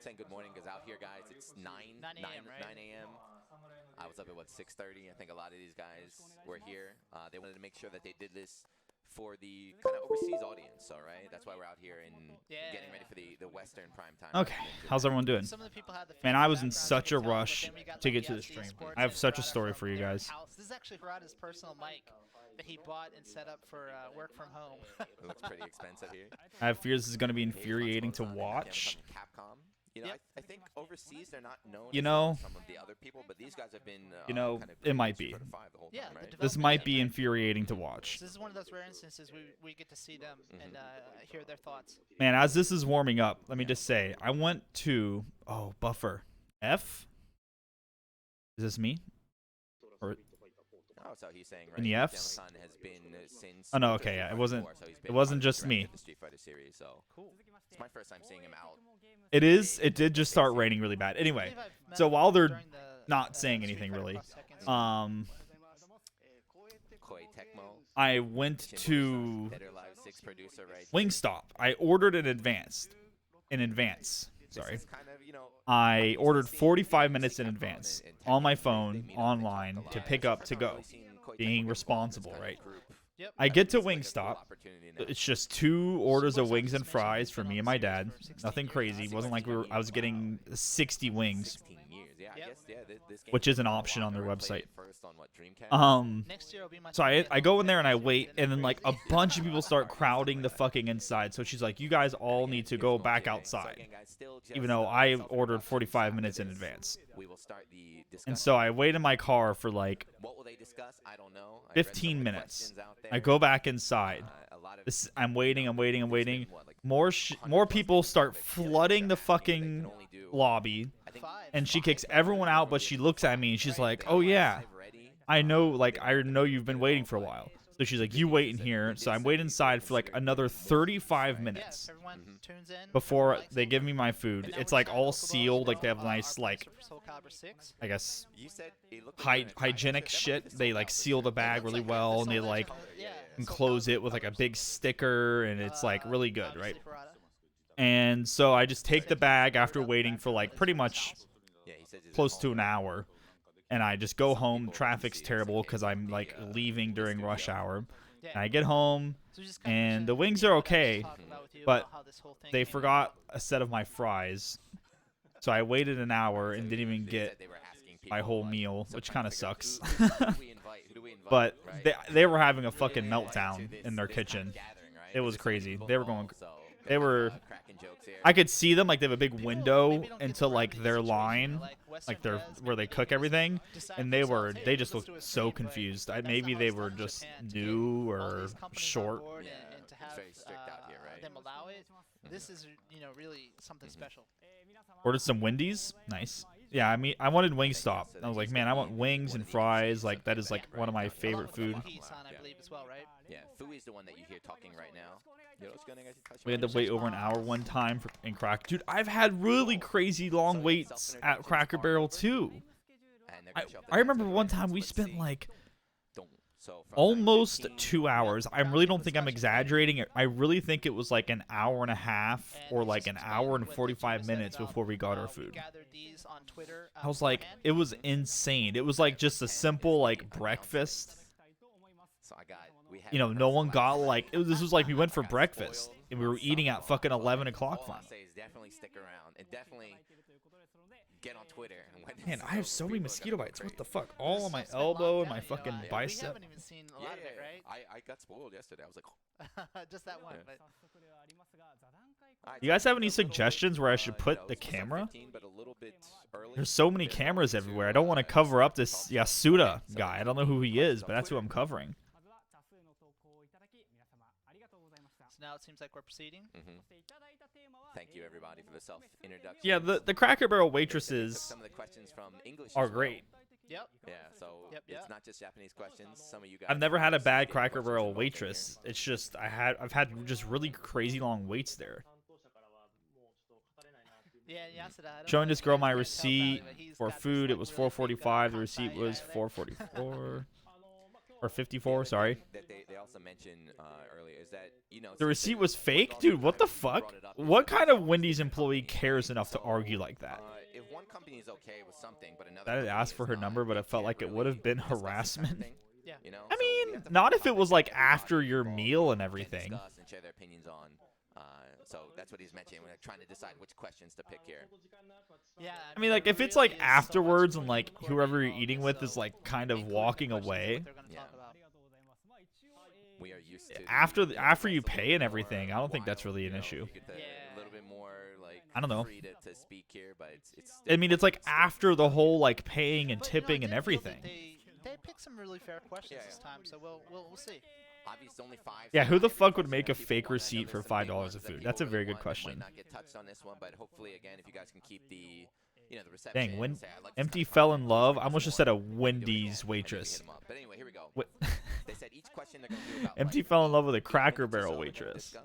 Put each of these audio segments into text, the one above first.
saying good morning because out here, guys, it's 9 a.m. I was up at, what, 6:30? I think a lot of these guys were here. They wanted to make sure that they did this for the kind of overseas audience, all right? That's why we're out here and getting ready for the Western prime time. Okay, how's everyone doing? Some of the people had the Man, I was in such a but then rush we got, to like, get to the the LG stream. Sports I have and such a Harada story from for you their guys. house. This is actually Harada's personal mic that he bought and set up for work from home. It looks pretty expensive here. I have fears this is going to be infuriating to watch. Capcom. You know, I think overseas they're not known You as know, some of the other people, but these guys have been you know, kind of it might be. certified the whole Yeah, time, the right? This development might team, be right? infuriating to watch. This is one of those rare instances we get to see them and hear their thoughts. Man, as this is warming up, let me just say, I went to, buffer. F? Is this me? Or, Oh, so he's saying, right? Any Fs? Demasan has been since oh no, okay, yeah, it wasn't just me. The Street Fighter series, so cool. It's my first time seeing him out. It did just start raining really bad. Anyway, so while they're not saying anything really, Koei Tecmo, I went to Dead or Alive 6 producer, right? Wingstop. I ordered in advance. Sorry. This is kind of, you know, I ordered 45 minutes in advance on my phone, online, to pick up to go. Being responsible, right? Yep. I get to Wingstop. It's just 2 orders of wings and fries for me and my dad. Nothing crazy. It wasn't like I was getting 60 wings, 16 years. Yeah, I guess, yeah, this game which is an option on their website. first on what, Dreamcast? Next year will be my So I go in there and I wait, and then like a bunch of people start crowding the fucking inside. So she's like, "You guys all need to go back outside," even though I ordered 45 minutes in advance. We will start the And so I wait in my car for like what will they discuss? I don't know. 15 minutes. I go back inside. I'm waiting. More people start flooding the fucking lobby, and she kicks everyone out. But she looks at me and she's like, "Oh yeah, I know you've been waiting for a while." So she's like, "You wait in here." So I wait inside for like another 35 minutes before they give me my food. It's like all sealed, like they have nice like, I guess, hygienic shit. They like seal the bag really well, and they like enclose it with like a big sticker, and it's like really good, right? And so I just take the bag after waiting for like pretty much close to an hour, and I just go home. Traffic's terrible because I'm like leaving during rush hour. And I get home, and the wings are okay, but they forgot a set of my fries. So I waited an hour and didn't even get my whole meal, which kind of sucks. But they were having a fucking meltdown in their kitchen. It was crazy. I could see them, like they have a big window into like their line, like where they cook everything, and they just looked so confused. Maybe they were just new or short. Very strict out here, right? Them allow it. This is really something special. Ordered some Wendy's. Nice. Yeah, I mean, I wanted Wingstop. I was like, man, I want wings and fries. Like that is like one of my favorite food. I believe as well, right? Yeah, Fui is the one that you hear talking right now. We had to wait over an hour one time in Crack. Dude, I've had really crazy long waits at Cracker Barrel too. I remember one time we spent like almost 2 hours. I really don't think I'm exaggerating. I really think it was like an hour and a half or like an hour and 45 minutes before we got our food. I was like, it was insane. It was like just a simple like breakfast. No one got like this was like we went for breakfast and we were eating at fucking 11 o'clock. Definitely stick around and definitely get on Twitter. Man, I have so many mosquito bites. What the fuck? All on my elbow and my fucking bicep. We haven't even seen a lot of it, right? I got spoiled yesterday. I was like, just that one. Yeah. But You guys have any suggestions where I should put the camera? There's so many cameras everywhere. I don't want to cover up this Yasuda guy. I don't know who he is, but that's who I'm covering. So now it seems like we're proceeding. Thank you, everybody, for the self-introduction. Yeah, the Cracker Barrel waitresses Some of the questions from English are as well. great. Yep. Yeah, so it's not just Japanese questions. Some of you guys. I've never had a bad Cracker Barrel waitress. It's just I've had just really crazy long waits there. Yeah, Yasuda, I don't Showing know this if girl you my guys can tell receipt about it, but he's for got this, food. It like, was really big, $4.45. The receipt Kansai was area, right? $4.44. Or 54, sorry. That they also mentioned earlier is that, you know, The receipt was fake? Dude, what the fuck? What kind of Wendy's employee cares enough to argue like that? If one company is okay with something, but another I didn't ask for her number, but it felt like it would have been harassment. Yeah. You know? I mean, not if it was like after your meal and everything. Discuss and share their opinions on. So that's what he's mentioning. We're trying to decide which questions to pick here. Yeah. I mean, like, if it's like afterwards and like whoever you're eating with is like kind of walking away. Yeah. We are used to After you pay and everything, I don't think that's really an issue. A little bit more like I don't know. free to speak here, but it's I mean, it's like after the whole like paying and tipping and everything. They picked some really fair questions this time, so we'll see. Obviously only 5. Yeah, who the fuck would make a fake receipt for $5 of food? That's a very good question. Might not get touched on this one, but hopefully again, if you guys can keep the, you know, the reception. Dang, when say, I'd like Empty to fell in love. I almost just said a Wendy's waitress. But anyway, here we go. What? They said each question they're gonna do about Empty like, fell in love with a Cracker so Barrel they're gonna waitress.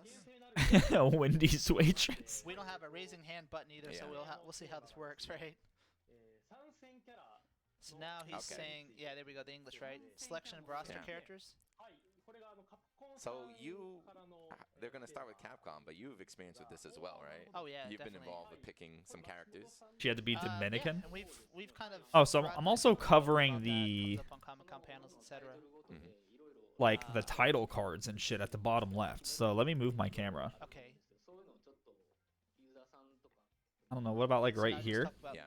discuss. A Wendy's waitress. We don't have a raising hand button either, so we'll see how this works, right? So now he's saying, yeah, there we go, the English, right? Selection of roster characters. So they're gonna start with Capcom, but you've experienced with this as well, right? Oh yeah, You've been definitely. involved with picking some characters. She had to be Dominican. Yeah, and we've kind of. Oh, so I'm brought also that covering about the that, comes up on Comic-Con panels, etc. like the title cards and shit at the bottom left. So let me move my camera. Okay. I don't know. What about like So right now just here? talk about Yeah.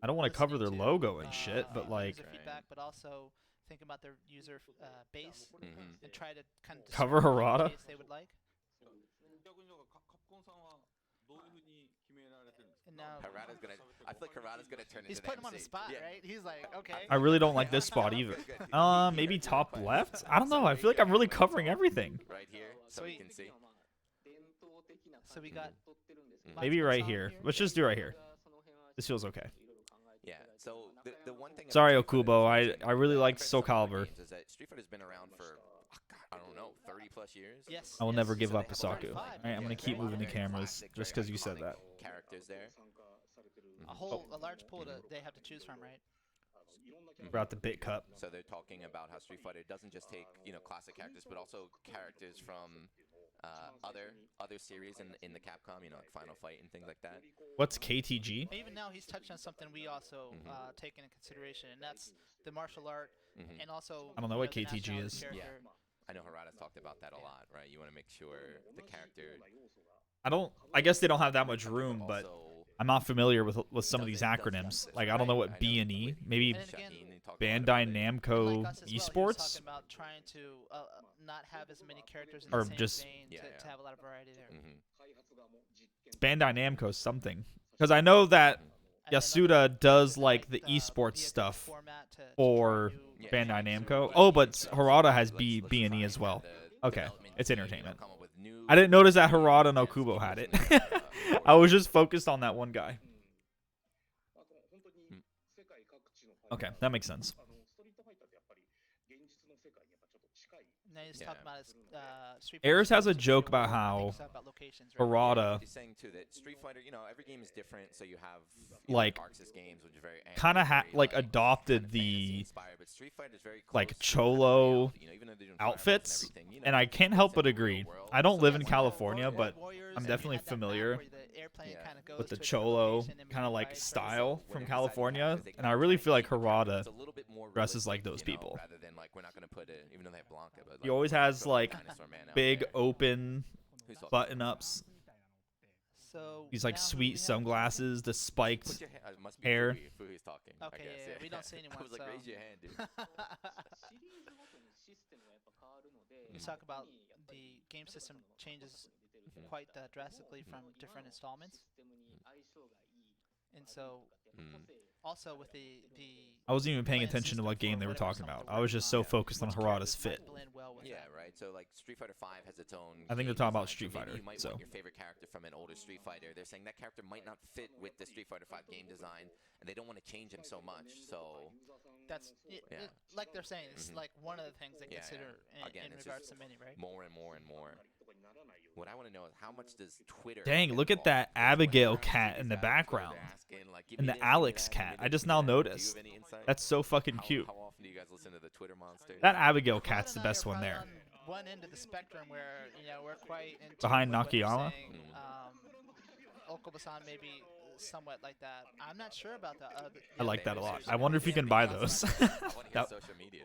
I don't want to cover their listening to, logo and shit, but like user feedback, but also think about their user base and try to kind of Cover discern what Harada? case they would like. And now Harada's gonna. I feel like Harada's gonna turn he's into putting the him on the MC. spot, Yeah. right? He's like, okay. I really don't like this spot either. Maybe top left? I don't know. I feel like I'm really covering everything. Right here, so you can see. So we got. Maybe right here. Let's just do right here. This feels okay. Yeah. So the one thing. Sorry, about Street Okubo. Fighter I really liked compared to Soul some other Calibur. games is that Street Fighter's been around for I don't know 30+ years. Yes. I will yes. never give So up they have a Asaku. lot of Alright, I'm gonna keep moving the very cameras classic, just very because you said iconic that. Characters there. A large pool they have to choose from, right? We're at the Bit Cup. So they're talking about how Street Fighter doesn't just take, you know, classic characters, but also characters from other series in the Capcom, you know, like Final Fight and things like that. What's KTG? Even now, he's touched on something we also take into consideration, and that's the martial art, and also. I don't know what the KTG nationality is. character. Yeah. I know Harada's talked about that a lot, right? You want to make sure the character. I guess they don't have that much room, but also I'm not familiar with some of these acronyms. Like I don't know what B and E. Maybe And then again, Shaheen, he talked about it, Bandai but Namco like us as well, he was Esports. talking about trying to not have as many characters in Or the same just- vein Yeah, to yeah. have a lot of variety there. It's Bandai Namco something. Because I know that And then Yasuda does like the esports be a good stuff format to for try new Bandai games. Namco. Oh, but Harada has B and E as well. Okay, it's entertainment. I didn't notice that Harada and Okubo had it. I was just focused on that one guy. Okay, that makes sense. And then he's talking about his, Street Ayers Fighter has a Six, joke which about we how think stuff about locations, right? Harada He's saying too that Street Fighter, you know, every game is different, so you have Like, Arxis games, which are very kind of angry, like very, adopted kinda the fantasy-inspired, but Street Fighter's very like close to cholo reality, you know, even though they're doing fireballs outfits, and everything, you know, and I can't help it's but in the real agree. world. I don't live in That's California, Warriors, but Warriors, I'm and definitely had that map familiar where the airplane Yeah. kinda goes with the to a different cholo location and kind of like flies, right? style When from they decided California, because they and I can really try feel like keep the Harada characters a little bit more dresses like realistic, those you know, people. rather than like we're not gonna put it, even though they have Blanca, but He like, always we're has throwing like Dinosaur Man out big there. open Who's talking? button-ups. So These like now who do sweet we have? sunglasses, the Put spiked. your hand. It must be hair. Fuhi's talking. I Okay, guess, yeah, we don't see anyone, I was like, so- raise your hand, dude. You talk about the game system changes quite drastically from different installments, and so also with the I wasn't even paying plan attention to system what game for they were whatever talking some of about. the I was work just so on, focused on which Harada's characters might fit. blend well with Yeah, that. right. So like Street Fighter V has its own. I think they're game talking about design, Street so maybe Fighter, You might so. want your favorite character from an older Street Fighter. They're saying that character might not fit with the Street Fighter V game design, and they don't want to change him so much. So That's Yeah. like they're saying. It's like one of the things they Yeah, consider Again, in it's regards just to many, right? more and more and more. What I want to know is how much does Twitter? Dang, get look at involved? that Because when Abigail everyone's cat seeing in these the guys, they're background. asking, like, give And me the this, give me Alex that, cat. give me I this, just give me now that. Do you noticed. have any insight? That's so fucking cute. How often do you you guys listen to the Twitter monster? That Abigail cat's the best one there. On one end of the spectrum where we're quite into behind what you're Nakayama. saying. Okuba-san maybe somewhat like that. I'm not sure about that. I like that a lot. I wonder if you can buy those. Social media.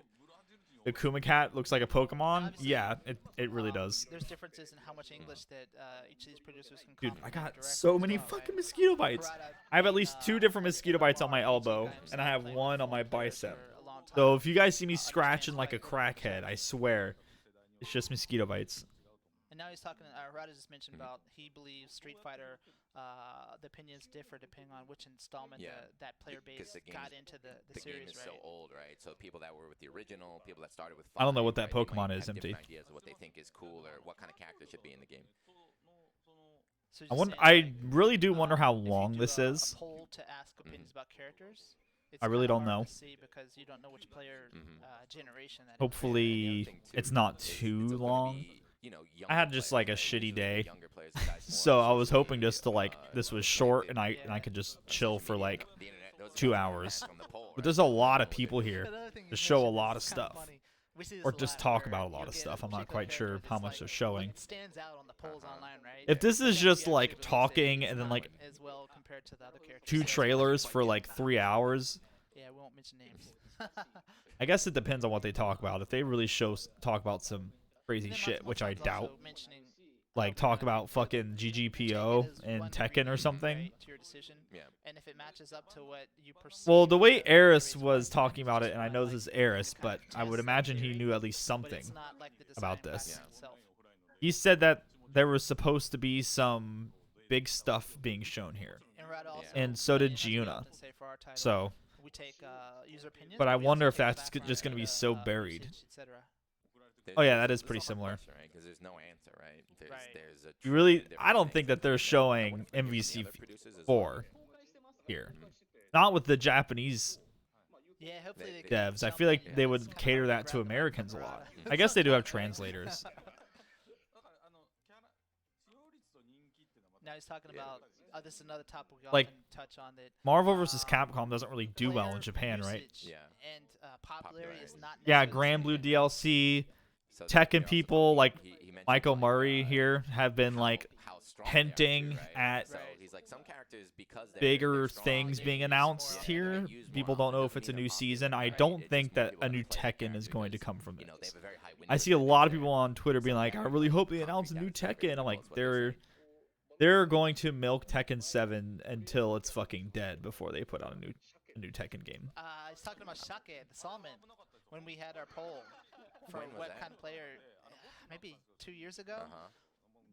The Kuma cat looks like a Pokemon. Obviously, Yeah, it really does. There's differences in how much English that each of these producers can. Dude, I got so many fucking mosquito bites. I have at least 2 different mosquito bites on my elbow, and I have 1 on my bicep. So if you guys see me scratching like a crackhead, I swear, it's just mosquito bites. And now he's talking. Rada just mentioned about he believes Street Fighter. The opinions differ depending on which installment that player base got into the series. The game is so old, right? So people that were with the original, people that started with. I don't know what that Pokemon is, Empty. Ideas of what they think is cool or what kind of character should be in the game. So I really do wonder how long this is. A poll to ask opinions about characters. I really don't know. Because you don't know which player generation that. Hopefully, it's not too long. I had just like a shitty day, so I was hoping just to like this was short and I could just chill for like 2 hours. But there's a lot of people here to show a lot of stuff, or just talk about a lot of stuff. I'm not quite sure how much they're showing. If this is just like talking and then like 2 trailers for like 3 hours, yeah, we won't mention names. I guess it depends on what they talk about. If they really talk about some crazy shit, which I doubt. Like talk about fucking GGPO and Tekken or something. And if it matches up to what you perceive. Well, the way Eris was talking about it, and I know this is Eris, but I would imagine he knew at least something about this. He said that there was supposed to be some big stuff being shown here, and so did Giuna. So, but I wonder if that's just going to be so buried. Oh yeah, that is pretty similar. Because there's no answer, right? You really, I don't think that they're showing MVC4 here. Not with the Japanese devs. I feel like they would cater that to Americans a lot. I guess they do have translators. Now he's talking about this is another topic we like, often touch on that Marvel vs. Capcom doesn't really do well in Japan, right? Yeah. And popularity is not. Yeah, Grand Blue DLC. Tekken people like Michael Murray here have been like hinting at bigger things being announced here. People don't know if it's a new season. I don't think that a new Tekken is going to come from this. I see a lot of people on Twitter being like, I really hope they announce a new Tekken. I'm like, they're going to milk Tekken 7 until it's fucking dead before they put out a new Tekken game. He's talking about Shake, the salmon, when we had our poll. For what kind of player? Maybe 2 years ago.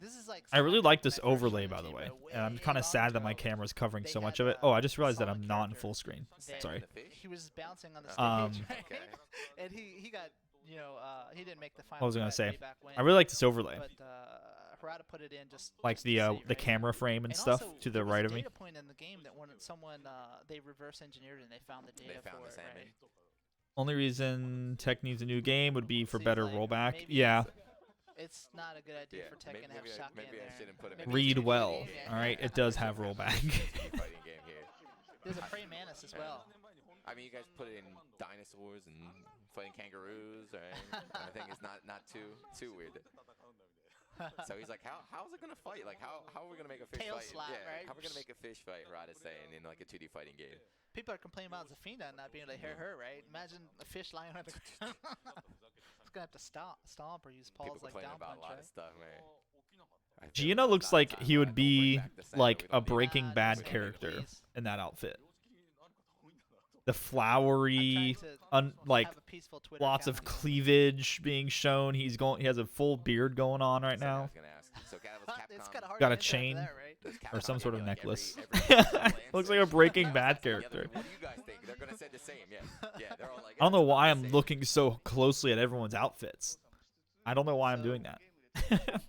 This is like. I really like this overlay, by the way, and I'm kind of sad that my camera's covering so much of it. Oh, I just realized that I'm not in full screen. Sorry. He was bouncing on the stage, right? And he got he didn't make the final. What was I gonna say? I really like this overlay. But Harada put it in just like the camera frame and stuff to the right of me. Data point in the game that when someone they reverse engineered and they found the data for it, right? Only reason Tech needs a new game would be for better rollback. Yeah. It's not a good idea for Tech to have Shotgun there. Read well. All right, it does have rollback. There's a praying mantis as well. I mean, you guys put it in dinosaurs and fighting kangaroos, right? I think it's not too weird. So he's like, how's it gonna fight? Like, how are we gonna make a fish fight? Slap, right? How are we gonna make a fish fight? Rod is saying in like a 2D fighting game. People are complaining about Zafina not being able to hear her, right? Imagine a fish lying on the ground. It's gonna have to stomp or use Paul's like down punch, right? Stuff, man. Giuna looks like he would be like a Breaking Bad character in that outfit. The flowery, like lots of cleavage being shown. He has a full beard going on right now. Got a chain or some sort of necklace. Looks like a Breaking Bad character. What do you guys think? They're gonna say the same. Yeah. They're all like, I don't know why I'm looking so closely at everyone's outfits. I don't know why I'm doing that.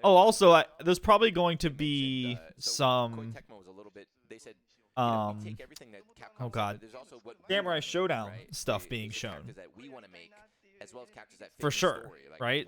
Oh, also, there's probably going to be some. Oh god, Samurai Showdown stuff being shown. For sure, right?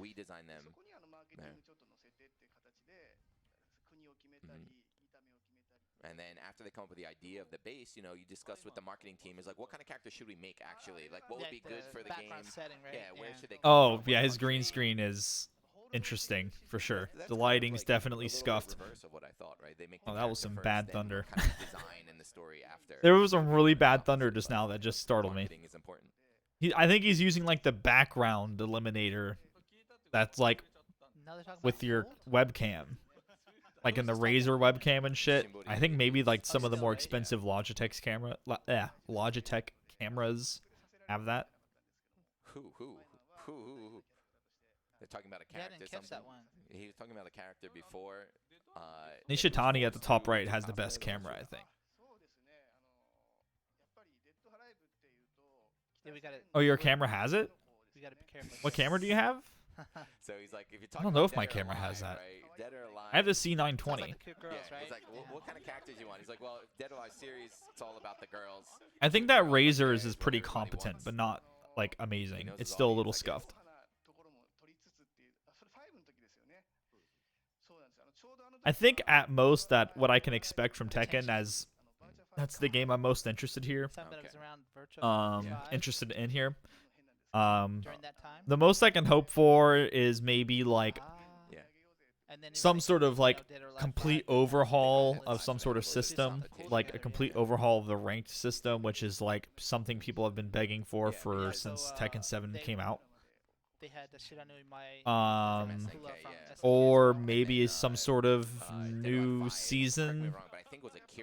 And then after they come up with the idea of the base, you discuss with the marketing team is like, what kind of character should we make actually? Like, what would be good for the game? Setting, right? Yeah, where should they? Oh yeah, his green screen is interesting for sure. The lighting's definitely scuffed. Of what I thought, right? They make that was some bad thunder. Kind of design in the story after. There was some really bad thunder just now that just startled me. Is important. I think he's using like the background eliminator that's like with your webcam. Like in the Razer webcam and shit. I think maybe like some of the more expensive Logitech cameras have that. Who? They're talking about a character. Yeah, I didn't catch that one. He was talking about a character before. Nishitani at the top right has the best camera, I think. Yeah, we gotta, oh, your camera has it? We gotta be careful. What camera do you have? So he's like, if you're I don't know if my camera has that. Right? Dead or Alive. I have the C920. Like the cute girls, yeah, right? He's like, what kind of characters do you want? He's like, well, Dead or Alive series, it's all about the girls. I think that Razor's is pretty competent, but not like amazing. It's still a little scuffed. I think at most that what I can expect from Tekken, as that's the game I'm most interested here. Interested in here. The most I can hope for is maybe like some sort of like complete overhaul of some sort of system, like a complete overhaul of the ranked system, which is like something people have been begging for since Tekken 7 came out. Or maybe some sort of new season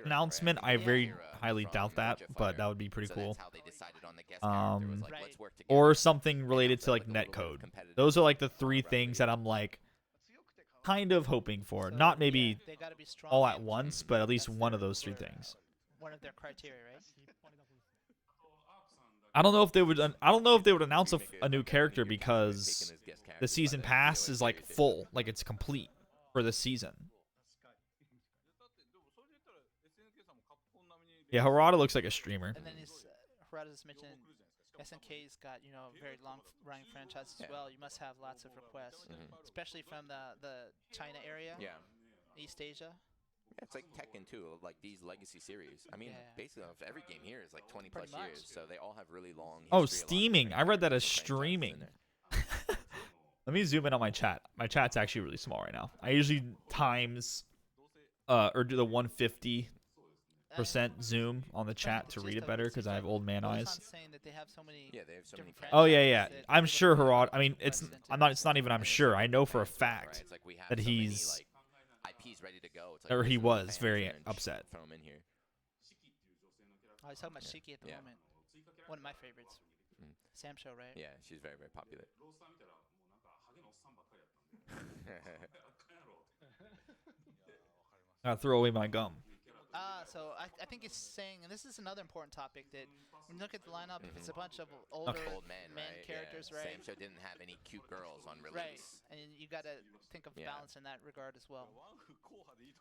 announcement. I very highly doubt that, but that would be pretty cool. Or something related to like netcode. Those are like the three things that I'm like kind of hoping for. Not maybe all at once, but at least one of those three things. One of their criteria, right? I don't know if they would. I don't know if they would announce a new character because the season pass is like full, like it's complete for the season. Yeah, Harada looks like a streamer. And then Harada's mentioned SNK's got very long-running franchises as well. You must have lots of requests, especially from the China area, East Asia. Yeah, it's like Tekken too, like these legacy series. I mean, basically, every game here is like 20 plus years, so they all have really long. Oh, steaming! I read that as streaming. Let me zoom in on my chat. My chat's actually really small right now. I usually times, or do the 150% zoom on the chat to read it better because I have old man eyes. Oh yeah. I'm sure Harada. I mean, it's not even. I'm sure. I know for a fact that he's. Ready to go. Or he was very upset. Throw him in here. Oh, he's talking about Shiki at the moment. One of my favorites. Sam Show, right? Yeah, she's very, very popular. I'll throw away my gum. So I think it's saying, and this is another important topic, that when you look at the lineup, it's a bunch of older old men characters, right? Sam Show didn't have any cute girls on release. Right, and you got to think of balance in that regard as well.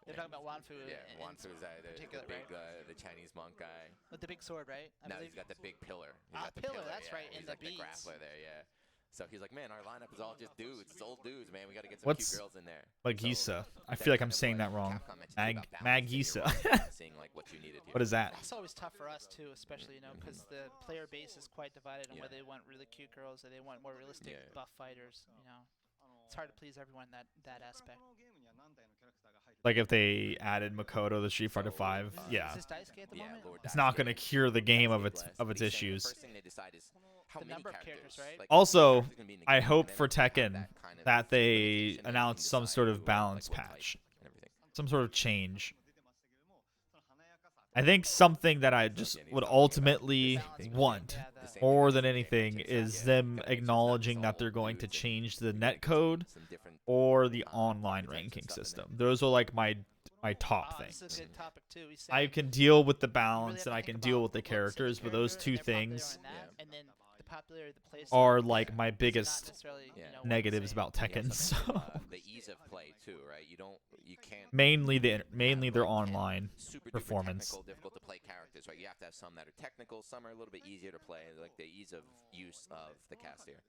They're talking about Wanfu. Yeah, Wanfu is the big, the Chinese monk guy. With the big sword, right? No, he's got the big pillar. Pillar, that's right, in the beads. The grappler there, yeah. So he's like, man, our lineup is all just dudes. It's old dudes, man. We got to get some cute girls in there. Magisa. I feel like I'm saying that wrong. Magisa. What is that? It's always tough for us, too, especially, because the player base is quite divided on whether they want really cute girls or they want more realistic buff fighters, It's hard to please everyone in that aspect. Like if they added Makoto to Street Fighter 5, yeah. Is this Daisuke at the moment? It's not going to cure the game of its issues. The number of characters, right? Also, I hope for Tekken that they announce some sort of balance patch, some sort of change. I think something that I just would ultimately want more than anything is them acknowledging that they're going to change the netcode or the online ranking system. Those are like my top things. This is a good topic too. I can deal with the balance and I can deal with the characters, but those two things are like my biggest negatives about Tekken. So the ease of play too, right? You can't. Mainly their online performance. Difficult to play characters, right? You have to have some that are technical, some are a little bit easier to play, like the ease of use of the cast here.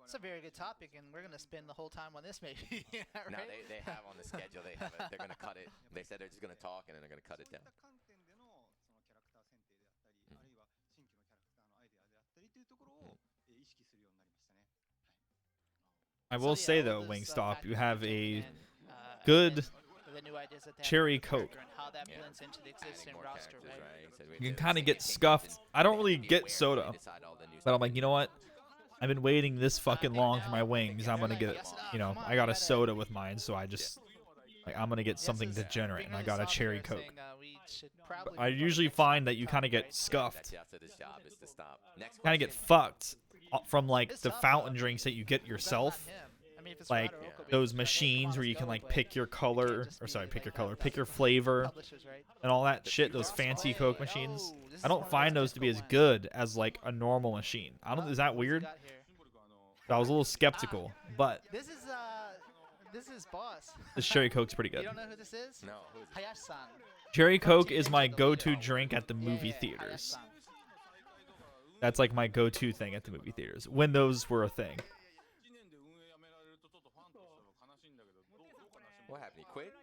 It's a very good topic, and we're gonna spend the whole time on this, maybe. Right? No, they have on the schedule. They have it. They're gonna cut it. They said they're just gonna talk and then they're gonna cut it down. I will say though, Wingstop, you have a good cherry Coke. You can kind of get scuffed. I don't really get soda, but I'm like, you know what? I've been waiting this fucking long for my wings. I'm gonna get, you know, I got a soda with mine, so I just, like, I'm gonna get something degenerate, and I got a cherry Coke. But I usually find that you kind of get scuffed, kind of get fucked from like the fountain drinks that you get yourself. Like those machines where you can like pick your color, or sorry, pick your flavor and all that shit, those fancy Coke machines. I don't find those to be as good as like a normal machine. Is that weird? I was a little skeptical, but this is boss. This cherry Coke's pretty good. You don't know who this is? No. Hayashi-san. Cherry Coke is my go-to drink at the movie theaters. That's like my go-to thing at the movie theaters when those were a thing. What happened? He quit?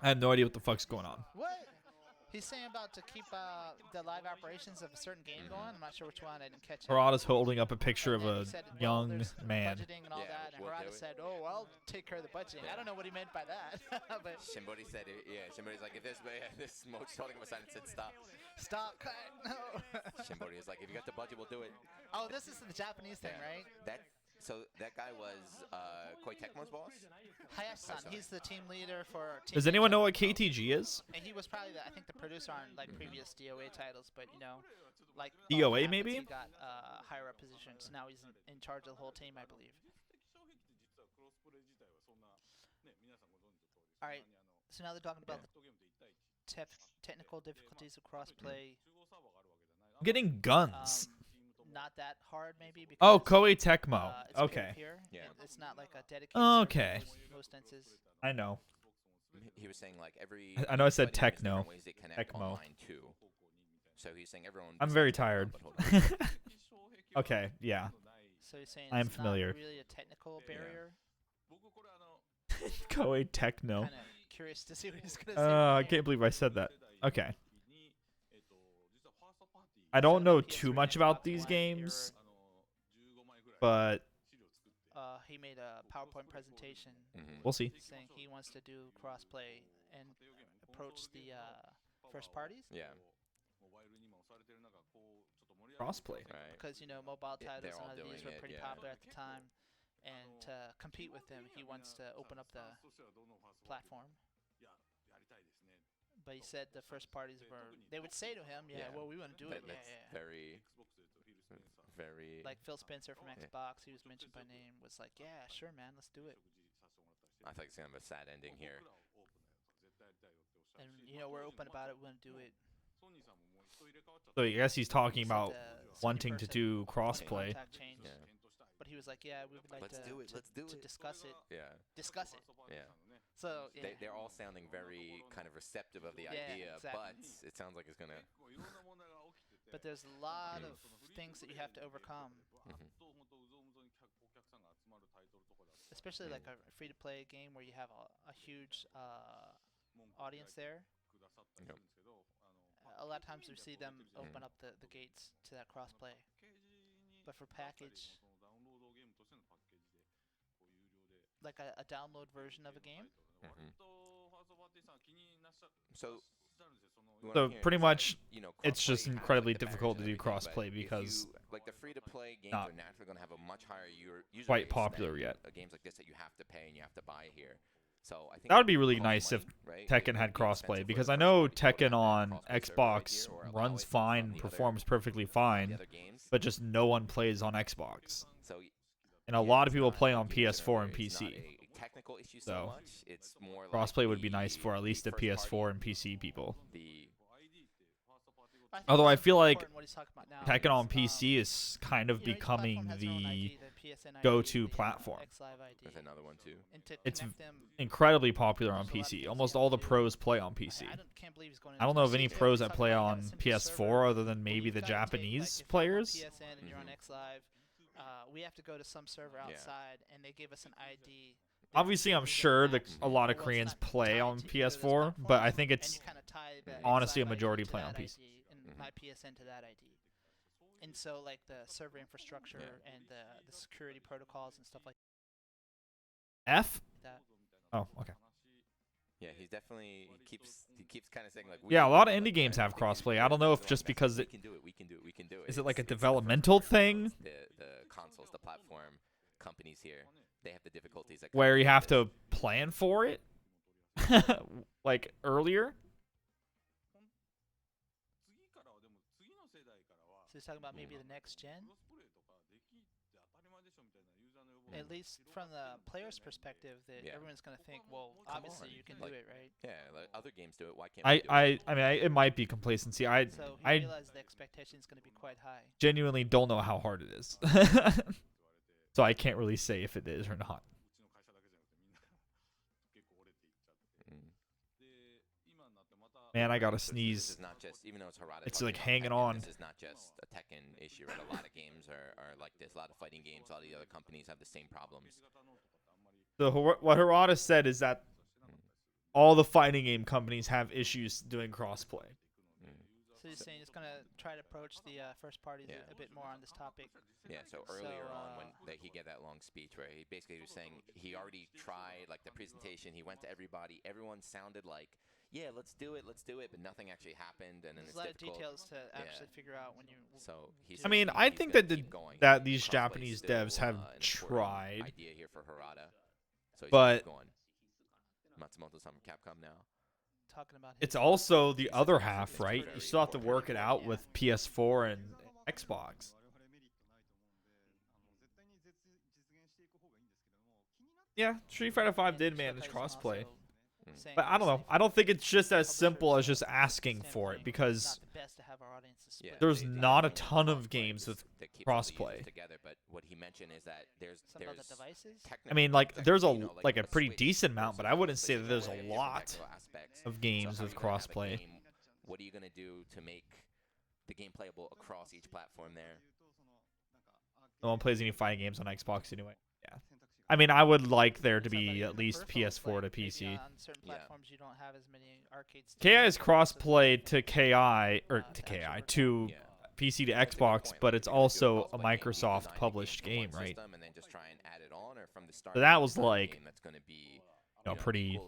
I have no idea what the fuck's going on. What? He's saying about to keep the live operations of a certain game going. I'm not sure which one. I didn't catch it. Harada's holding up a picture of a young man. Budgeting and all that. And Harada said, "Oh, I'll take care of the budgeting." I don't know what he meant by that. But Shimbori said, Shimbori's like, if this Mo's holding up a sign that said stop. Stop, cut, no. Shimbori is like, if you got the budget, we'll do it. Oh, this is the Japanese thing, right? So that guy was Koei Tecmo's boss? Hayashi-san, he's the team leader for Team Does anyone know what KTG is? And he was probably, I think, the producer on like previous DOA titles, but you know, like DOA maybe? He got higher up positions. Now he's in charge of the whole team, I believe. All right, so now they're talking about the technical difficulties of crossplay. Getting guns. Not that hard, maybe. Because, oh, Koei Tecmo. Okay. It's not like a dedicated. Okay. Most instances. I know. He was saying like every. I know I said Techno. Tecmo. So he's saying everyone. I'm very tired. Okay. Yeah. So he's saying I'm familiar. Not really a technical barrier. Koei Tecno. Kind of curious to see what he's gonna say. I can't believe I said that. Okay. I don't know too much about these games, but he made a PowerPoint presentation. We'll see. Saying he wants to do crossplay and approach the first parties. Yeah. Crossplay. Right. Because you know mobile titles and other these were pretty popular at the Yeah. time, and to compete with them, he wants to open up the platform. But he said the first parties were, they would say to him, well, we want to do it. Very. Like Phil Spencer from Xbox, he was mentioned by name, was like, yeah, sure, man, let's do it. I thought it's kind of a sad ending here. And, you know, we're open about it, we want to do it. So I guess he's talking about wanting to do crossplay. But he was like, yeah, we would like to discuss it. Yeah. Discuss it. Yeah. So they're all sounding very kind of receptive of the idea, but it sounds like it's gonna. But there's a lot of things that you have to overcome, especially like a free-to-play game where you have a huge audience there. Yep. A lot of times we see them open up the gates to that crossplay, but for package, like a download version of a game. So pretty much, it's just incredibly difficult to do crossplay because like the free-to-play games are naturally going to have a much higher user quite base popular than yet. Games like this that you have to pay and you have to buy here. So I think that would be really nice if Tekken had crossplay, because I know Tekken on Xbox runs fine, performs perfectly fine, but just no one plays on Xbox. And a lot of people play on PS4 and PC. So crossplay would be nice for at least the PS4 and PC people. Although I feel like what he's talking about now Tekken on is, PC is kind of you know, each becoming platform has their own the ID, the PSN ID, go-to the, platform. XLive ID. There's another one too. And to It's connect them, incredibly popular on there's a lot of PC. things Almost you have all to the do. pros play on PC. Can't believe he's going I don't into know of any detail. pros He's that talking play about you on have a simple server. PS4 other than Well, maybe you've the gotta take, Japanese like, if you're on players. PSN and you're on XLive, we have to go to some server outside, and they give us an ID. Obviously, I'm sure that a lot of Koreans play on PS4, but I think it's honestly a majority play on PC. And my PSN to that ID. And so, like, the server infrastructure and the security protocols and stuff like F? that. Oh, okay. Yeah, he keeps kind of saying like. Yeah, a lot of indie games have crossplay. I don't know if just because we can do it. Is it like a developmental thing? The consoles, the platform companies here, they have the difficulties that where you have to plan for it, like earlier. So he's talking about maybe the next gen. At least from the player's perspective, that everyone's gonna think, well, obviously you can do it, right? Yeah, like other games do it. Why can't we do it? I mean, it might be complacency. So he realized the expectation is gonna be quite high. Genuinely don't know how hard it is, so I can't really say if it is or not. Man, I gotta sneeze. This is not just, even though it's Harada It's talking like about hanging Tekken, on. This is not just a Tekken issue, right? A lot of games are like this. A lot of fighting games, a lot of the other companies have the same problems. What Harada said is that all the fighting game companies have issues doing crossplay. So he's saying he's gonna try to approach the first parties a bit more on this topic. Yeah, so earlier on when he gave that long speech where he basically was saying he already tried like the presentation, he went to everybody, everyone sounded like, yeah, let's do it, but nothing actually happened, and then There's it's a lot of difficult. details to actually figure out when you. So he's I mean, I think that these Japanese devs have tried, idea here for Harada. So he's but going. Matsumoto-san from Capcom now. Talking about it's also the other half, right? You still have to work it out with PS4 and Xbox. Yeah, Street Fighter V did manage crossplay. But I don't know. I don't think it's just as simple as just asking for it, because there's not a ton of games with crossplay. But what he mentioned is that there's I mean, like, there's a pretty decent amount, but I wouldn't say that there's a lot of games with crossplay. What are you gonna do to make the game playable across each platform there? No one plays any fighting games on Xbox anyway. Yeah. I mean, I would like there to be at least PS4 to PC. On certain platforms, you don't have as many arcades. KI is crossplay to KI to PC to Xbox, but it's also a Microsoft published game, right? So that was like, pretty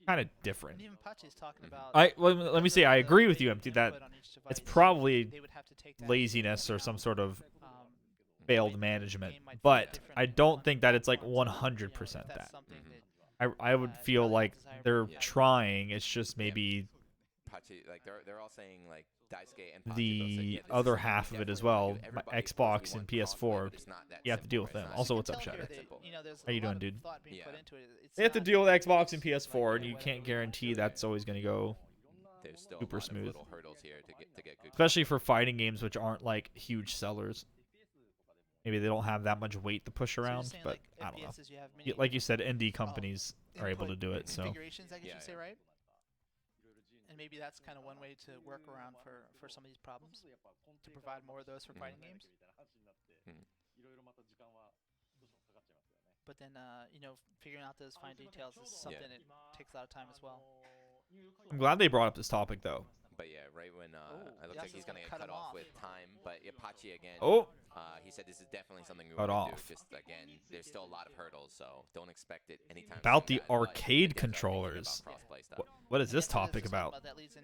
kind of different. Even Pachi's talking about. Let me say, I agree with you, MT, that it's probably laziness or some sort of failed management, but I don't think that it's like 100% that. I would feel like they're trying. It's just maybe like they're all saying like Daisuke and the other half of it as well, Xbox and PS4. You have to deal with them. Also, what's up, Shatter? How you doing, dude? They have to deal with Xbox and PS4, and you can't guarantee that's always going to go super smooth. Especially for fighting games, which aren't like huge sellers. Maybe they don't have that much weight to push around, but I don't know. Like you said, indie companies are able to do it. So. Configurations, I guess you say, right? And maybe that's kind of one way to work around for some of these problems, to provide more of those for fighting games. But then, figuring out those fine details is something that takes a lot of time as well. I'm glad they brought up this topic, though. But yeah, right when it looks like he's going to get cut off with time. But Apache again, he said this is definitely something we want to do. Just again, there's still a lot of hurdles, so don't expect it anytime soon. About the arcade controllers. What is this topic about? That leads in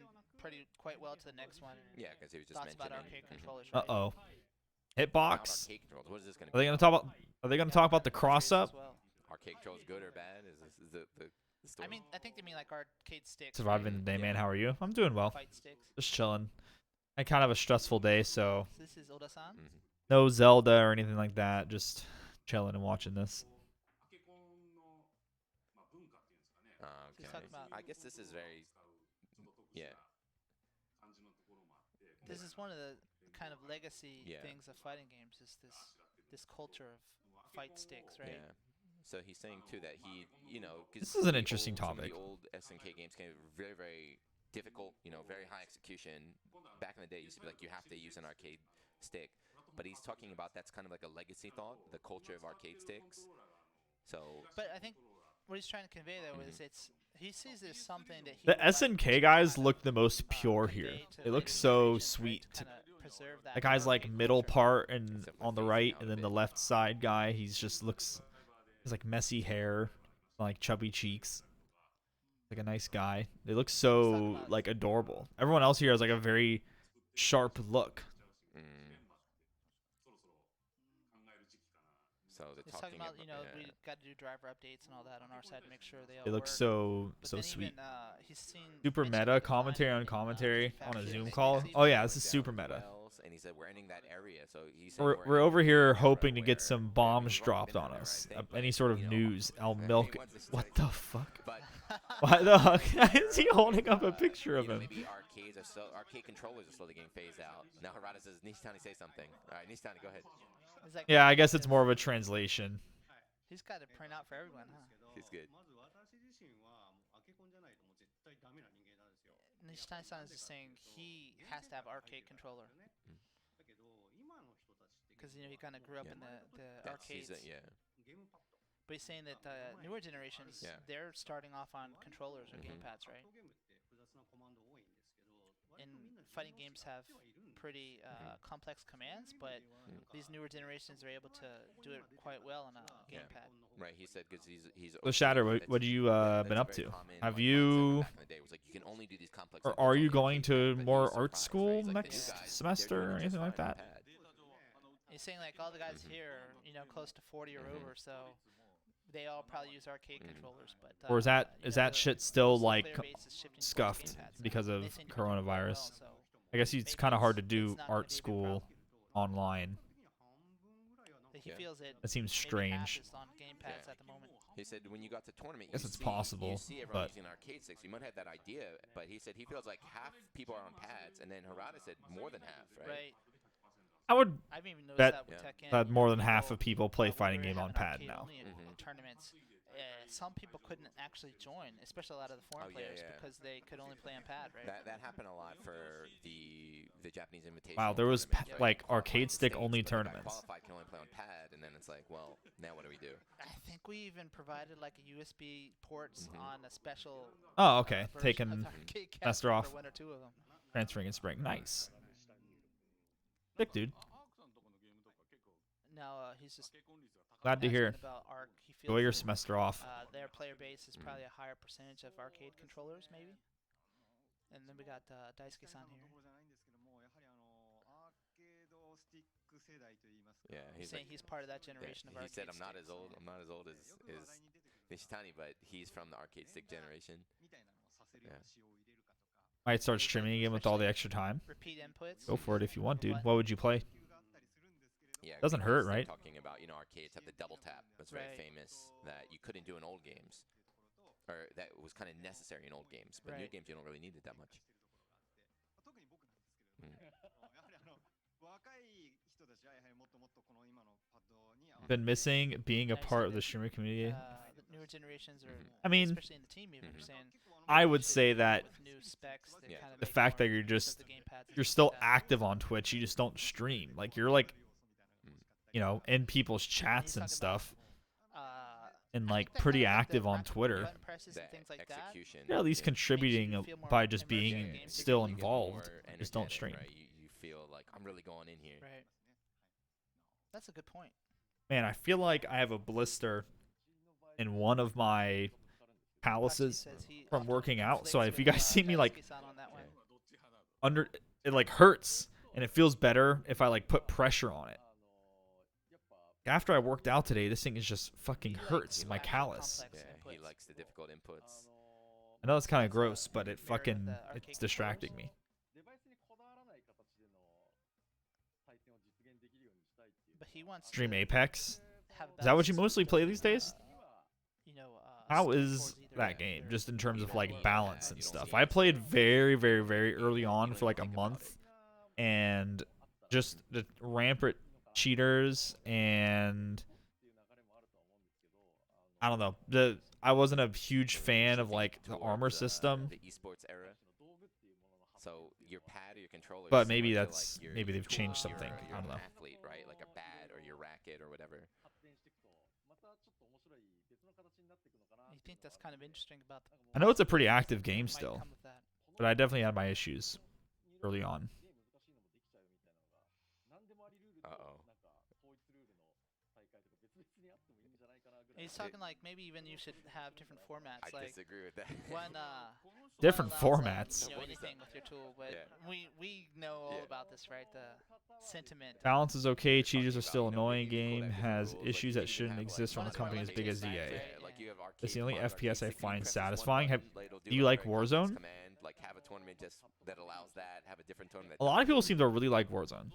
quite well to the next one. Yeah, because he was just mentioning. Arcade controllers, right? Uh-oh. Hitbox? What is this going to Are they going to talk about? Are they going to talk about the cross-up? Arcade controls good or bad? Is the I mean, I think they mean like arcade sticks. Surviving the day, man. How are you? I'm doing well. Fight sticks. Just chilling. I kind of have a stressful day, so This is Oda-san. no Zelda or anything like that. Just chilling and watching this. Okay. I guess this is very, This is one of the kind of legacy Yeah. things of fighting games is this culture of fight sticks, right? Yeah. So he's saying too that he, 'cause This is an the interesting some of topic. the old SNK games can be very, very difficult. Very high execution. Back in the day, it used to be like you have to use an arcade stick. But he's talking about that's kind of like a legacy thought, the culture of arcade sticks. So. But I think what he's trying to convey though is he sees it as something that he The would like SNK to guys kind of, look the most pure here. convey to They look later so generations, right, sweet. to kinda preserve That guy's like arcade middle culture. part and Except for on the phasing right, out and a then the bit. left side guy. He's just looks. He's like messy hair, like chubby cheeks. Like a nice guy. They look so like adorable. Everyone else here has like a very sharp look. So they're He's talking about, yeah. we got to do driver updates and all that on our side to make sure they all They look work. so But so then sweet. even, he's seen Super mentioned meta the design commentary on in, commentary on a factory Zoom sticks call. even. Oh yeah, this is Down super as meta. wells, and he said we're ending that area. So he's saying We're over entering here an era hoping to get where- some I mean, bombs we've already dropped been on there, us. I think, Any but, sort of news. I'll he milk it. wants this to What like- the fuck? But Why the fuck is he holding up a picture of him? maybe arcade controllers are slowly getting phased out. Now Harada says, Nishitani, say something. All right, Nishitani, go ahead. He's like, Yeah, I guess it's more of a translation. He's got to print out for everyone, huh? He's good. Nishitani-san is just saying he has to have arcade controller. Because, he kind of grew up Yeah. in the That's- arcades. yeah. But he's saying that the newer generations, Yeah. they're starting off on controllers or gamepads, right? And fighting games have pretty complex commands, but these newer generations are able to do it quite well on a Yeah. gamepad. Right, he said because he's. So Shatter, what you that's been a up very to? common, Have mindset you, back in the day. It was like you can only do these complex or inputs are on you the going arcade to pad, but he more was art surprised, school right? He's like, the new next guys, they're semester doing or it just anything like fine on that? the pad. He's saying like all the guys here, close to 40 or over, so they all probably use arcade controllers. But Or is that the shit still most of the like player base is shifting towards scuffed gamepads, because of they seem to be doing quite well, coronavirus? so I guess it's maybe kind of hard to it's do not gonna art be a big school problem. online. he feels it. That seems maybe half strange. is on gamepads Yeah. at the moment. He said when you got to tournament, Guess you it's see, possible, you see everyone but- using arcade sticks. You might have that idea, but he said he feels like half people are on pads, and then Harada said more than half, right? Right. I would I've even noticed bet that with Yeah. Tekken. that more than half of people, people play when we fighting were game on having pad arcade now. only in tournaments. Some people couldn't actually join, especially a lot of the foreign Oh, yeah, players, yeah. because they could only play on pad, right? That happened a lot for the Japanese invitation. Wow, there was tournaments, right? like You qualify arcade in stick States, only but the guy tournaments. qualified can only play on pad, and then it's like, well, now what do we do? I think we even provided like a USB ports on a special. Oh, okay. version Taking of the arcade semester cabinet off. for one or two of them. transferring in spring. Nice. Sick, dude. Now he's just Glad to hear. asking about Arc. He feels Enjoy your that, semester off. their player base is probably a higher percentage of arcade controllers, maybe. And then we got Daisuke-san here. Yeah, He's he's saying like, he's part of that yeah, generation of he arcade said I'm not sticks. as old. I'm not as old as Nishitani, but he's from the arcade stick generation. Yeah. Might start streaming again with all the extra time. Repeat inputs. Go for it if you want, dude. What would you play? Yeah, Doesn't hurt, because right? they're talking about, arcades have the double tap. That's very Right. famous that you couldn't do in old games. Or that was kind of necessary in old games. But new Right. games, you don't really need it that much. Been missing being a Nice part of that, the streamer community. The newer generations are, I mean, especially in the team, even Mhm. saying I would we should say come up that with new specs that Yeah. kind of the make fact more that you're use of just the gamepads and you're things still like that. active on Twitch, you just don't stream. Like you're like, in people's He's chats and talking about, stuff, uh, and I like think that pretty kinda like the active on rapid Twitter. button presses and That things like that. execution. You're at least yeah. contributing you feel more by just immersed being in the game still because you get involved. More Just don't energetic, stream. Right? You feel like I'm really going in here. Right. That's a good point. Man, I feel like I have a blister in one of my calluses Tachi says he from often working out. conflicts So if you with, guys see me like Daisuke-san on that one. under, it like hurts, and it feels better if I like put pressure on it. After I worked out today, this thing is just fucking He likes hurts the my actual callus. complex Yeah, he inputs. likes the difficult inputs. I know it's kind of gross, but it Merit of fucking the arcade it's distracting me. But he wants Stream to Apex. have Is that what you balance mostly play these days? How steer is towards either that end. game, just in terms You of don't like need balance that, and you don't stuff? need I it. played very, very, very early on don't for like a think about month, and just the rampant cheaters, and I don't know. I wasn't a huge fan of like the armor system. The esports era. So your pad or your controller. But maybe maybe they've changed something. I don't know. Athlete, right? Like a pad or your racket or whatever. I think that's kind of interesting about. I know it's a pretty active game still, but I definitely had my issues early on. He's talking like maybe even you should have different formats. I disagree with that. One, different formats. You know, anything with your tool, but we know all about this, right? The sentiment. Balance is okay. Cheaters are still annoying. Game has issues that shouldn't exist from a company as big as EA. It's the only FPS I find satisfying. Do you like Warzone? A lot of people seem to really like Warzone.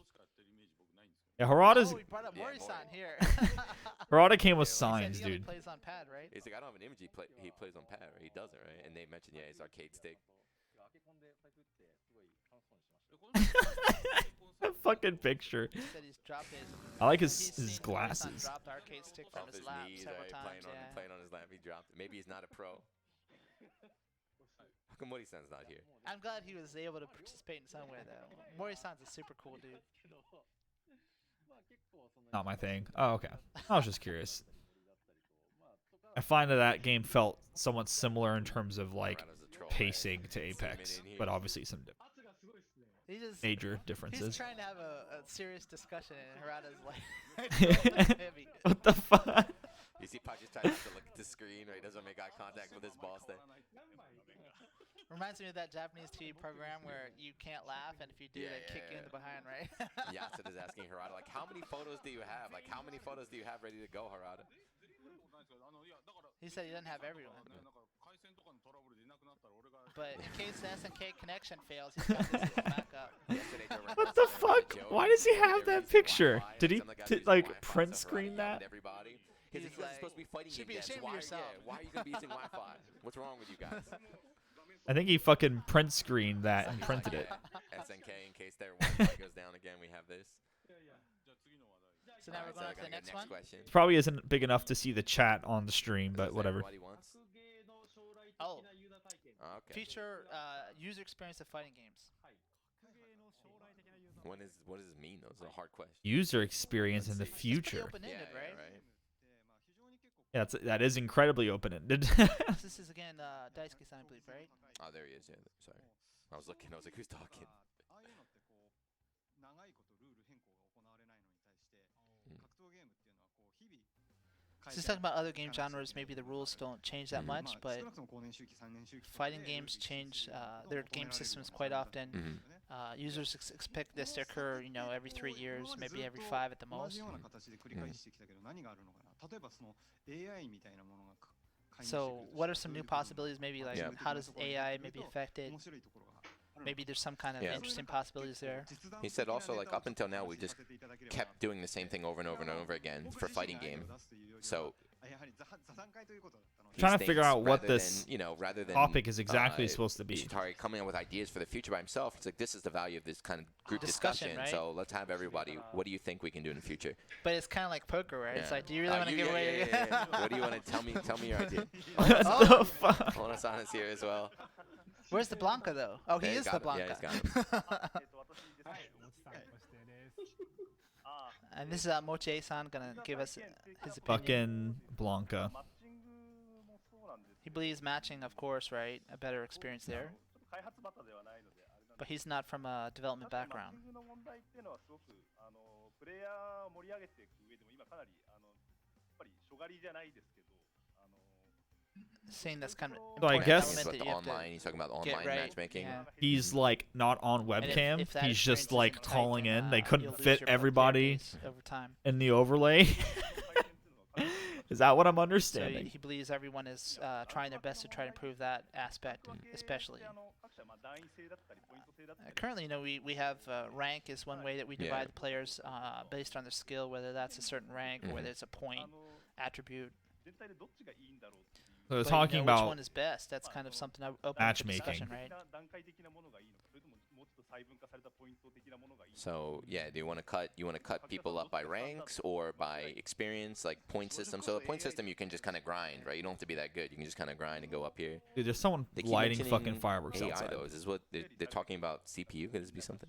Yeah, Harada's. Oh, we brought up Mori-san here. Harada came with signs, he dude. Plays on pad, right? He's like, I don't have an image. He plays on pad, right? He doesn't, right? And they mentioned, his arcade stick. That fucking picture. He said he's dropped I like his glasses. Dropped arcade stick from his lap several times. Playing on his lap, he dropped it. Maybe he's not a pro. How come Mori-san's not here? I'm glad he was able to participate in some way, though. Mori-san's a super cool dude. Not my thing. Oh, okay. I was just curious. I find that game felt somewhat similar in terms of like pacing to Apex, but obviously some major differences. He's trying to have a serious discussion, and Harada's like, heavy. What the fuck? You see, Pac just tries to look at the screen, right? He doesn't make eye contact with his boss there. Reminds me of that Japanese TV program where you can't laugh, and if you do, they kick you in the behind, right? Yatsuda is asking Harada, like, how many photos do you have? Like, how many photos do you have ready to go, Harada? He said he doesn't have everyone. But in case the SNK connection fails, he's got this backup. What the fuck? Why does he have that picture? Did he like print screen that? He's like, supposed to be fighting should be ashamed of yourself. Why are you going to be using Wi-Fi? What's wrong with you guys? I think he fucking print screened that and printed it. SNK, in case their Wi-Fi goes down again, we have this. So now we're going on to the next one? It probably isn't big enough to see the chat on the stream, but whatever. Oh. Okay. Future user experience of fighting games. What does this mean, though? It's a hard question. User experience in the future. Open-ended, right? Yeah, that is incredibly open-ended. This is, again, Daisuke-san, I believe, right? Oh, there he is. Yeah, sorry. I was looking. I was like, who's talking? So he's talking about other game genres. Maybe the rules don't change that much, but fighting games change their game systems quite often. Users expect this to occur, every 3 years, maybe every 5 at the most. So what are some new possibilities? Maybe like how does AI maybe affect it? Maybe there's some kind of interesting possibilities there. He said also, like, up until now, we just kept doing the same thing over and over and over again for fighting game. So trying to figure out what this rather than topic is exactly supposed to be. Ishitari coming up with ideas for the future by himself. It's like, this is the value of this kind of group discussion. Right? So let's have everybody. What do you think we can do in the future? But it's kind of like poker, right? It's like, do you really want to give away? What do you want to tell me? Tell me your idea. What the fuck? Onasan is here as well. Where's the Blanca, though? Oh, he is the Blanca. Yeah, he's got him. And this is Mochie-san gonna give us his opinion. Fucking Blanca. He believes matching, of course, right? A better experience there. But he's not from a development background. Saying that's kind of so I guess he's talking about online matchmaking. Yeah. He's like not on webcam. If He's just like calling in. They couldn't you'll lose fit your everybody over time. in the overlay. Is that what I'm So understanding? he believes everyone is trying their best to try to improve that aspect, especially. Currently, we have rank is one way that we divide the players based on their skill, whether that's a certain rank or whether it's a point attribute. So they're But, talking which about one is best. That's kind of something open for matchmaking. discussion, right? So yeah, do you want to cut people up by ranks or by experience, like point system? So the point system you can just kind of grind, right? You don't have to be that good. You can just kind of grind and go up here. Dude, there's someone They keep lighting mentioning fucking fireworks AI outside. though. Is this what they're talking about? CPU? Could this be something?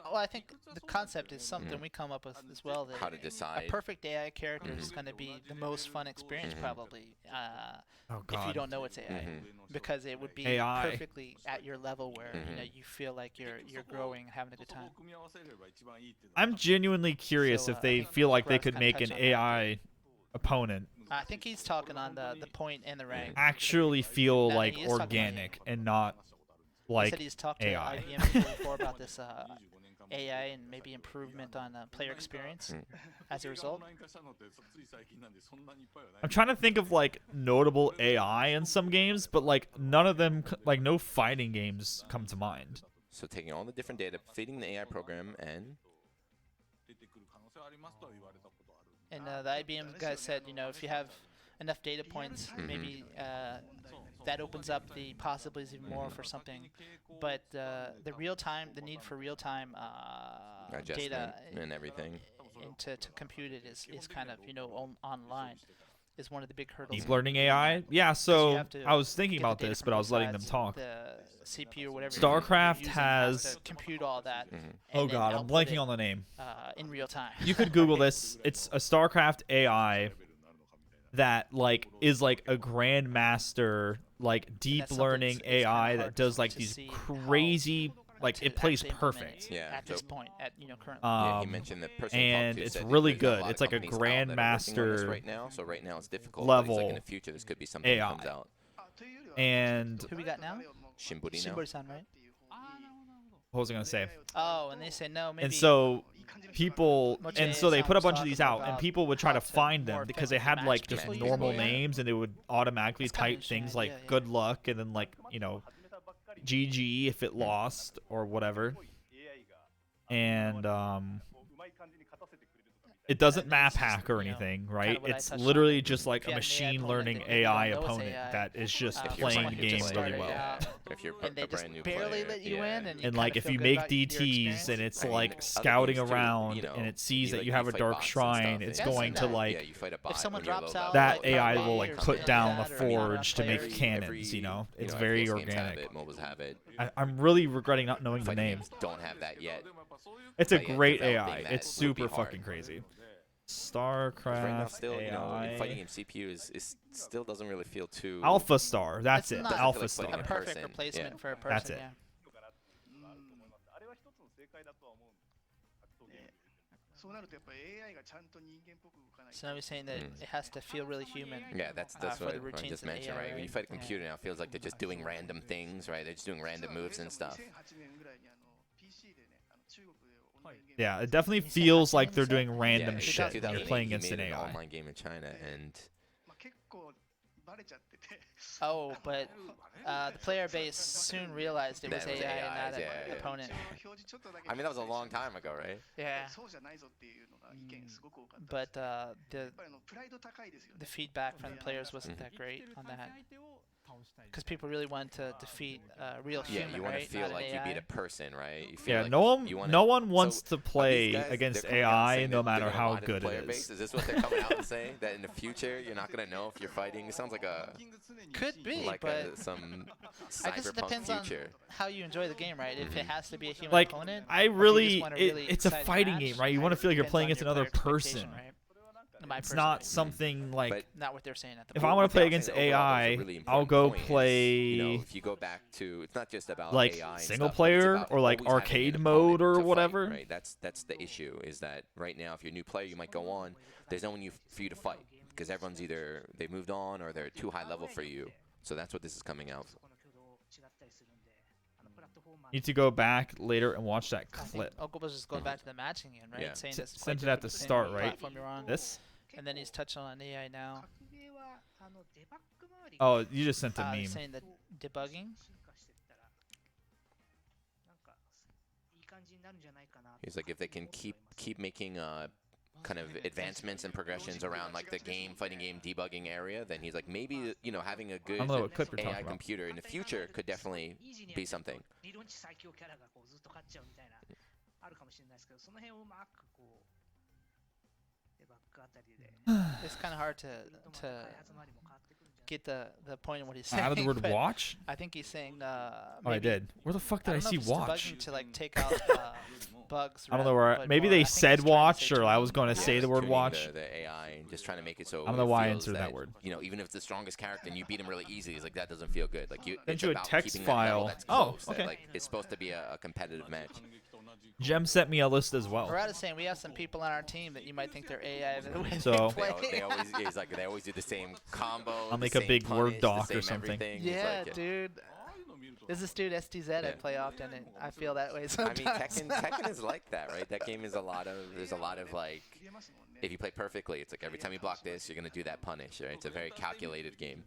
Well, I think the concept is something we come up with as well. That How to decide. a perfect AI character is going to be the most fun experience, probably. Oh If you god. don't know it's AI, because it would be AI. perfectly at your level where you feel like you're growing and having a good time. I'm genuinely curious So, if I they think feel like they Grab's could kinda make an touched on that. AI opponent I think he's talking on the point and the rank. actually feel No, like he is talking about organic and not He like said he's talked AI. to IBM people before about this AI and maybe improvement on player experience as a result. I'm trying to think of like notable AI in some games, but like none of them, like no fighting games come to mind. So taking all the different data, feeding the AI program, and And the IBM guy said, if you have enough data points, maybe that opens up the possibilities even more for something. But the need for real-time adjustment data and everything. and to compute it is kind of online is one of the big hurdles. Deep learning AI? Yeah, so have to I was thinking get the about data this, from but I both was letting them sides. talk. The CPU or whatever StarCraft you're using has- to compute all that. Oh and then god, I'm output blanking it, on the name. in real time. You could Google this. It's a StarCraft AI that like is like a grandmaster, like deep that's something learning it's kinda AI hard that does like to these see crazy, like to it plays actually implement perfect. it Yeah, at so- this point, currently. Yeah, he mentioned that person and talked to it's said that really there's not good. lot of It's like a companies out that are working on this grandmaster right now. So right now it's difficult. But he's like, in the future, this could be something that comes AI. out. And Who we got now? Shimburi now. Shimbori-san, right? what was I gonna say? Oh, and they say no, maybe. And so people, Moche and so they put a bunch of was these talking out, and about people would try how to to find more them because they effectively had like match just people using normal AI. names, and they would automatically That's kinda type things interesting like idea, yeah. good luck and then like GG if it lost or whatever. And it doesn't And map it's just, hack or you know, anything, kinda right? what I It's touched on. literally just like If a you had an AI machine opponent learning that you don't AI know it's opponent AI, that is just If you're playing someone the who game just really started well. out, if you're and they a just brand new barely player, let you yeah. in, and you And kinda like if feel you good make about your DTs experience. and it's I mean, like other scouting games too, around you know, and it sees you that you have a fight dark bots and shrine, stuff, it's That's going to not- like yeah, you fight a bot if someone when you're drops low out, level. that like AI Friday will or like something put like down a that, or even forge to make every- cannons, you know? It's you very FPS games have organic. it, MOBAs have it. I'm really regretting not knowing the Fighting name. games don't have that yet. It's a But yeah, great developing AI. that It's would be super hard. fucking crazy. 'Cause right now, StarCraft still, AI. fighting game CPU is still doesn't really feel too. Alpha Star. That's It's it. not Alpha like Star. fighting a in perfect person, replacement yeah. for a person. That's it. Yeah. So now he's saying that it has to feel really human. Yeah, that's for what the I routines just in mentioned, AI, right? When you right? fight a Yeah. computer now, it feels like they're just doing random things, right? They're just doing random moves and stuff. Yeah, it definitely You said feels Hachi, like you they're said? doing random yeah, shit when you're 2008, playing he against made an an AI. online game in China, and Oh, but the player base soon realized it was That was AI and AI, not an yeah. opponent. I mean that was a long time ago, right? Yeah. But the feedback from the players wasn't that great on that. Because people really wanted to defeat real Yeah, human, you want right? to feel Not an like you AI. beat a person, right? You feel Yeah, like no you one, wanna, no one wants so to play are these guys, against they're coming out AI, saying no that matter they're gonna how widen the good player it base? is. Is this what they're coming out and saying? That in the future you're not gonna know if you're fighting? It sounds like Could be, like but some I guess it cyberpunk depends future. on how you enjoy the game, right? If it has to be a human Like, opponent, I or if you really, just want a really it's a exciting fighting match, game, right? You want to feel like you're depends playing on against your another player person. expectation, right? My It's personal not opinion. something like. But Not what they're saying at the If moment. I want to play I'm against saying overall, there's a AI, really I'll important go point is, play you know, if you go back to, it's not just about like AI and single stuff, but it's player about or like always having an arcade opponent mode or to fight, whatever. right? That's the issue. Is that right now, if you're a new player, you might go on. There's no one for you to fight because everyone's either they moved on or they're too high level for you. So that's what this is coming out. Need to go back later and watch that I think clip. Okubo's just going back to the matching again, right? Yeah. Saying S- that's quite sent it at different the depending start, on right? platform you're on. This? And then he's touching on AI now. Oh, you just sent a meme. Saying that debugging. He's like, if they can keep making kind of advancements and progressions around like the fighting game debugging area, then he's like, maybe, you know, having a good AI computer in the future could definitely be something. It's kind of hard to get the point of what he's saying. Out of the word watch? I think he's saying. Oh, I did. Where the fuck did I see watch? To like take out bugs. I don't know where. Maybe they said watch, or I was going to say the word watch. The AI and just trying to make it so. I don't know why I answered that word. You know, even if it's the strongest character and you beat him really easy, it's like that doesn't feel good. Like you. Send you a text file. Oh, okay. Like it's supposed to be a competitive match. Jem sent me a list as well. Murata's saying we have some people on our team that you might think they're AI. So they always do the same combo. I'll make a big Word doc or something. Yeah, dude. There's this dude STZ I play often, and I feel that way sometimes. I mean, Tekken is like that, right? That game is there's a lot of like, if you play perfectly, it's like every time you block this, you're gonna do that punish, right? It's a very calculated game.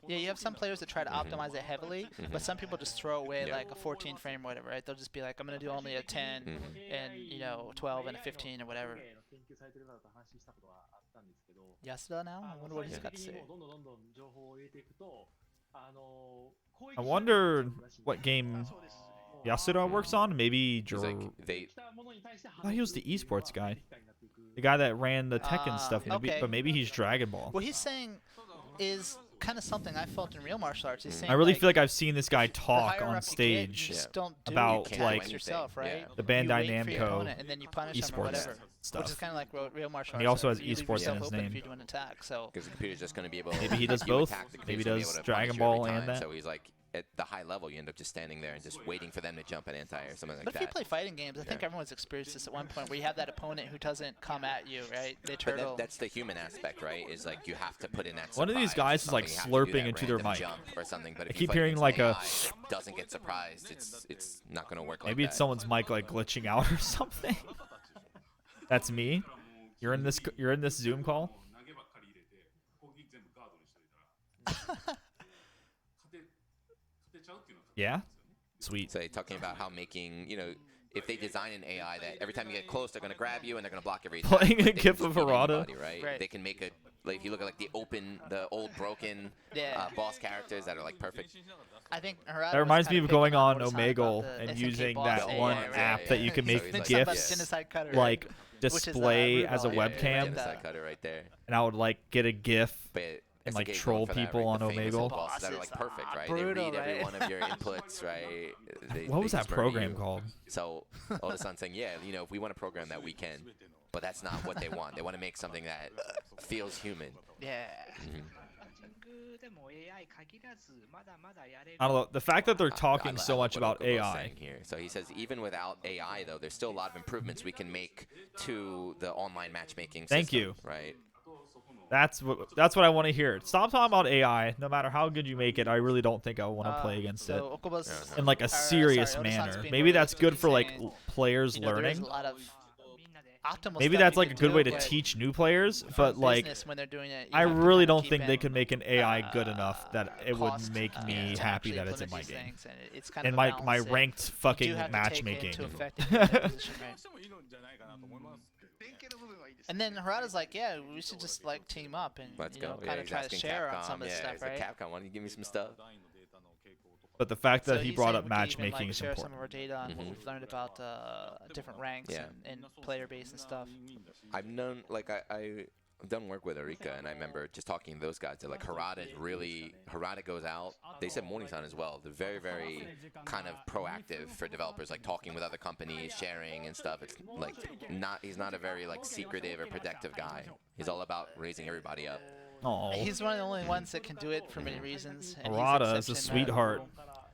Yeah, you have some players that try to optimize it heavily, but some people just throw away like a 14 frame or whatever, right? They'll just be like, I'm going to do only a 10 and, you know, 12 and a 15 or whatever. Yasuda now? I wonder what he's got to say. I wonder what game Yasuda works on. Maybe I thought he was the esports guy. The guy that ran the Tekken stuff, maybe, but maybe he's Dragon Ball. What he's saying is kind of something I felt in real martial arts. He's saying, I really feel like I've seen this guy talk on stage about like yourself, right? the Bandai Namco and then you punish esports him or whatever, stuff. Which is kind of like real martial arts. And he also has esports in his name. If you do an attack, so because the computer's just going to be able. Maybe he does both. Maybe he does Dragon Ball and that. So he's like, at the high level, you end up just standing there and just waiting for them to jump an anti or something like that. But if you play fighting games, I think everyone's experienced this at one point, where you have that opponent who doesn't come at you, right? They turtle. But that's the human aspect, right? Is like you have to put in that. One of these guys is like slurping into their mic. Or something. But I keep hearing like a. Doesn't get surprised. It's not going to work. Maybe like it's someone's mic like glitching out or something. That's me. You're in this Zoom call. Yeah? Sweet. So talking about how making, you know, if they design an AI that every time you get close, they're going to grab you and they're going to block every attack. Playing a GIF of Harada. Right? They can make a, like, if you look at like the old broken boss characters that are like perfect. I think Harada that reminds me of going on Omegle and using that one app that you can make GIFs like display as a webcam. Right there. And I would like get a GIF and like troll people on Omegle. That are like perfect, right? Brutal, they read every one of your inputs, right? What was that program called? So Oda-san saying, yeah, you know, if we want to program that, we can. But that's not what they want. They want to make something that feels human. Yeah. I don't know. The fact that they're talking so much about AI. Here. So he says even without AI, though, there's still a lot of improvements we can make to the online matchmaking system. Thank you. Right. That's what I want to hear. Stop talking about AI. No matter how good you make it, I really don't think I want to play against it in like a serious manner. Maybe that's good for like players learning. Maybe that's like a good way to teach new players, but like I really don't think they could make an AI good enough that it would make me happy that it's in my game. And my ranked fucking matchmaking. And then Harada's like, yeah, we should just like team up and kind of try to share on some of this stuff, right? Capcom, why don't you give me some stuff? But the fact that he brought up matchmaking is share important. Some of our data on what we've learned about different ranks and player base and stuff. I've known, like, I've done work with Arika, and I remember just talking to those guys. They're like, Harada goes out. They said Morning-san as well. They're very, very kind of proactive for developers, like talking with other companies, sharing and stuff. It's like he's not a very like secretive or protective guy. He's all about raising everybody up. Oh. He's one of the only ones that can do it for many reasons. Harada is a sweetheart.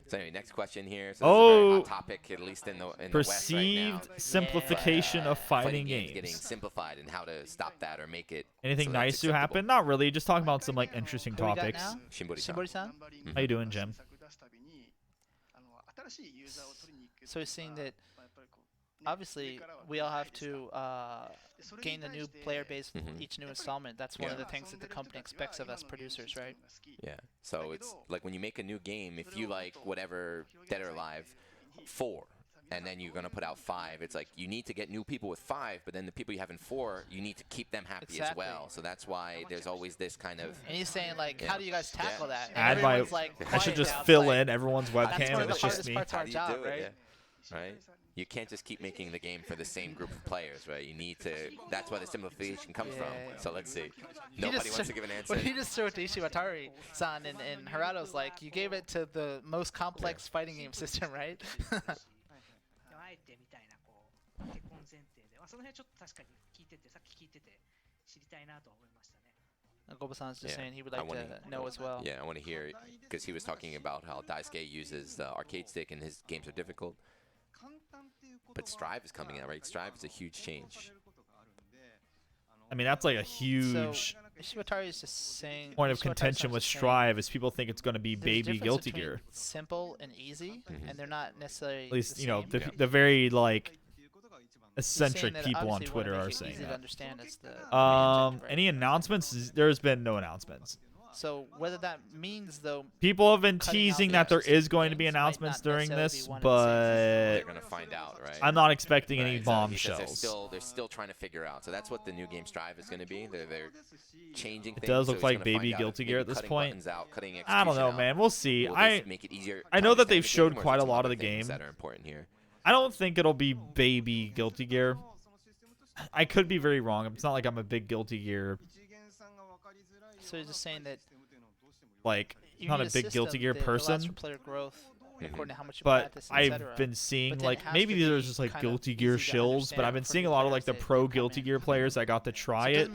So anyway, next question here. So this is a very hot topic, at least in the perceived West right now. simplification of fighting games. Getting simplified and how to stop that or make it. Anything nice to happen? Not really. Just talking about some like interesting topics. Shimbori-san? How you doing, Jim? So he's saying that obviously we all have to gain a new player base with each new installment. That's one of the things that the company expects of us producers, right? Yeah. So it's like when you make a new game, if you like whatever Dead or Alive 4, and then you're going to put out 5. It's like you need to get new people with 5, but then the people you have in 4, you need to keep them happy as well. So that's why there's always this kind of. And he's saying like, how do you guys tackle that? And Add my. like, I should just now. fill Like, in everyone's webcam. And it's just me. Part of our job, right? Right. You can't just keep making the game for the same group of players, right? You need to. That's where the simplification comes from. So let's see. Nobody wants to give an answer. But he just threw it to Ishiwatari-san, and Harato's like, you gave it to the most complex fighting game system, right? Goba-san's just saying he would like to know as well. Yeah, I want to hear, because he was talking about how Daisuke uses the arcade stick and his games are difficult. But Strive is coming out, right? Strive is a huge change. I mean, that's like a huge Ishiwatari is just saying point of contention with Strive is people think it's going to be baby Guilty Gear. Simple and easy, and they're not necessarily. At least, you know, same. the very like eccentric people on Twitter are saying that. Any announcements? There's been no announcements. So whether that means though, people have been teasing that there is going to be announcements during this, but they're gonna find out, right? I'm not expecting any bombshells. They're still trying to figure out. So that's what the new game Strive is going to be. They're changing. It does look like baby Guilty Gear at this point. I don't know, man. We'll see. I know that they've showed quite a lot of the game. That are important here. I don't think it'll be baby Guilty Gear. I could be very wrong. It's not like I'm a big Guilty Gear. So you're just saying that, like, not a big Guilty Gear person. Player growth, according to how much you but practice, I've been seeing, like, maybe these are just like Guilty Gear shills, but I've been seeing a lot of like the pro Guilty Gear players that got to try it,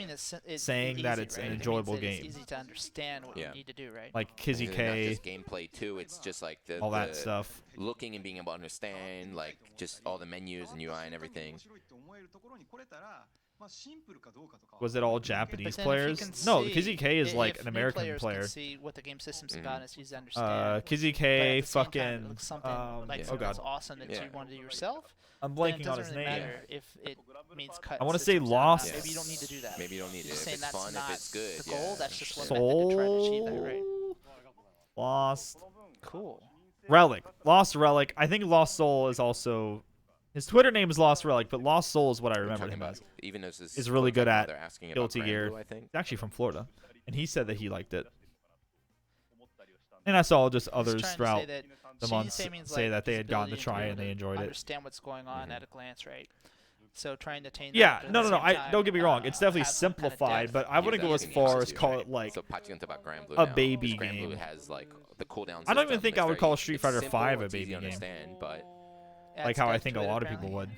saying that it's an enjoyable game. It's easy to understand what you need to do, right? Like Kizzy K, just gameplay too. It's just like all that stuff. Looking and being able to understand, like, just all the menus and UI and everything. Was it all Japanese players? No, Kizzy K is like an American player. See what the game system's about, it's easy to understand. Kizzy K, fucking like oh god, awesome that you want to do yourself. I'm blanking on his really name. If it means cut I want to say Lost. Maybe you don't need to do that. Maybe you don't need it. If it's fun, if it's good, the goal, that's just one Soul. method to try to achieve that, right? Lost. Cool. Relic. Lost Relic. I think Lost Soul is also. His Twitter name is Lost Relic, but Lost Soul is what I remember him as. Even though this is really good at Guilty Gear. I think. He's actually from Florida, and he said that he liked it. And I saw just others throughout the months say that they had gotten to try it and they enjoyed it. Understand what's going on at a glance, right? So trying to attain. Yeah, no. Don't get me wrong. It's definitely simplified, but I wouldn't go as far as call it like a baby game. I don't even think I would call Street Fighter V a baby game. But like how I think a lot of people would.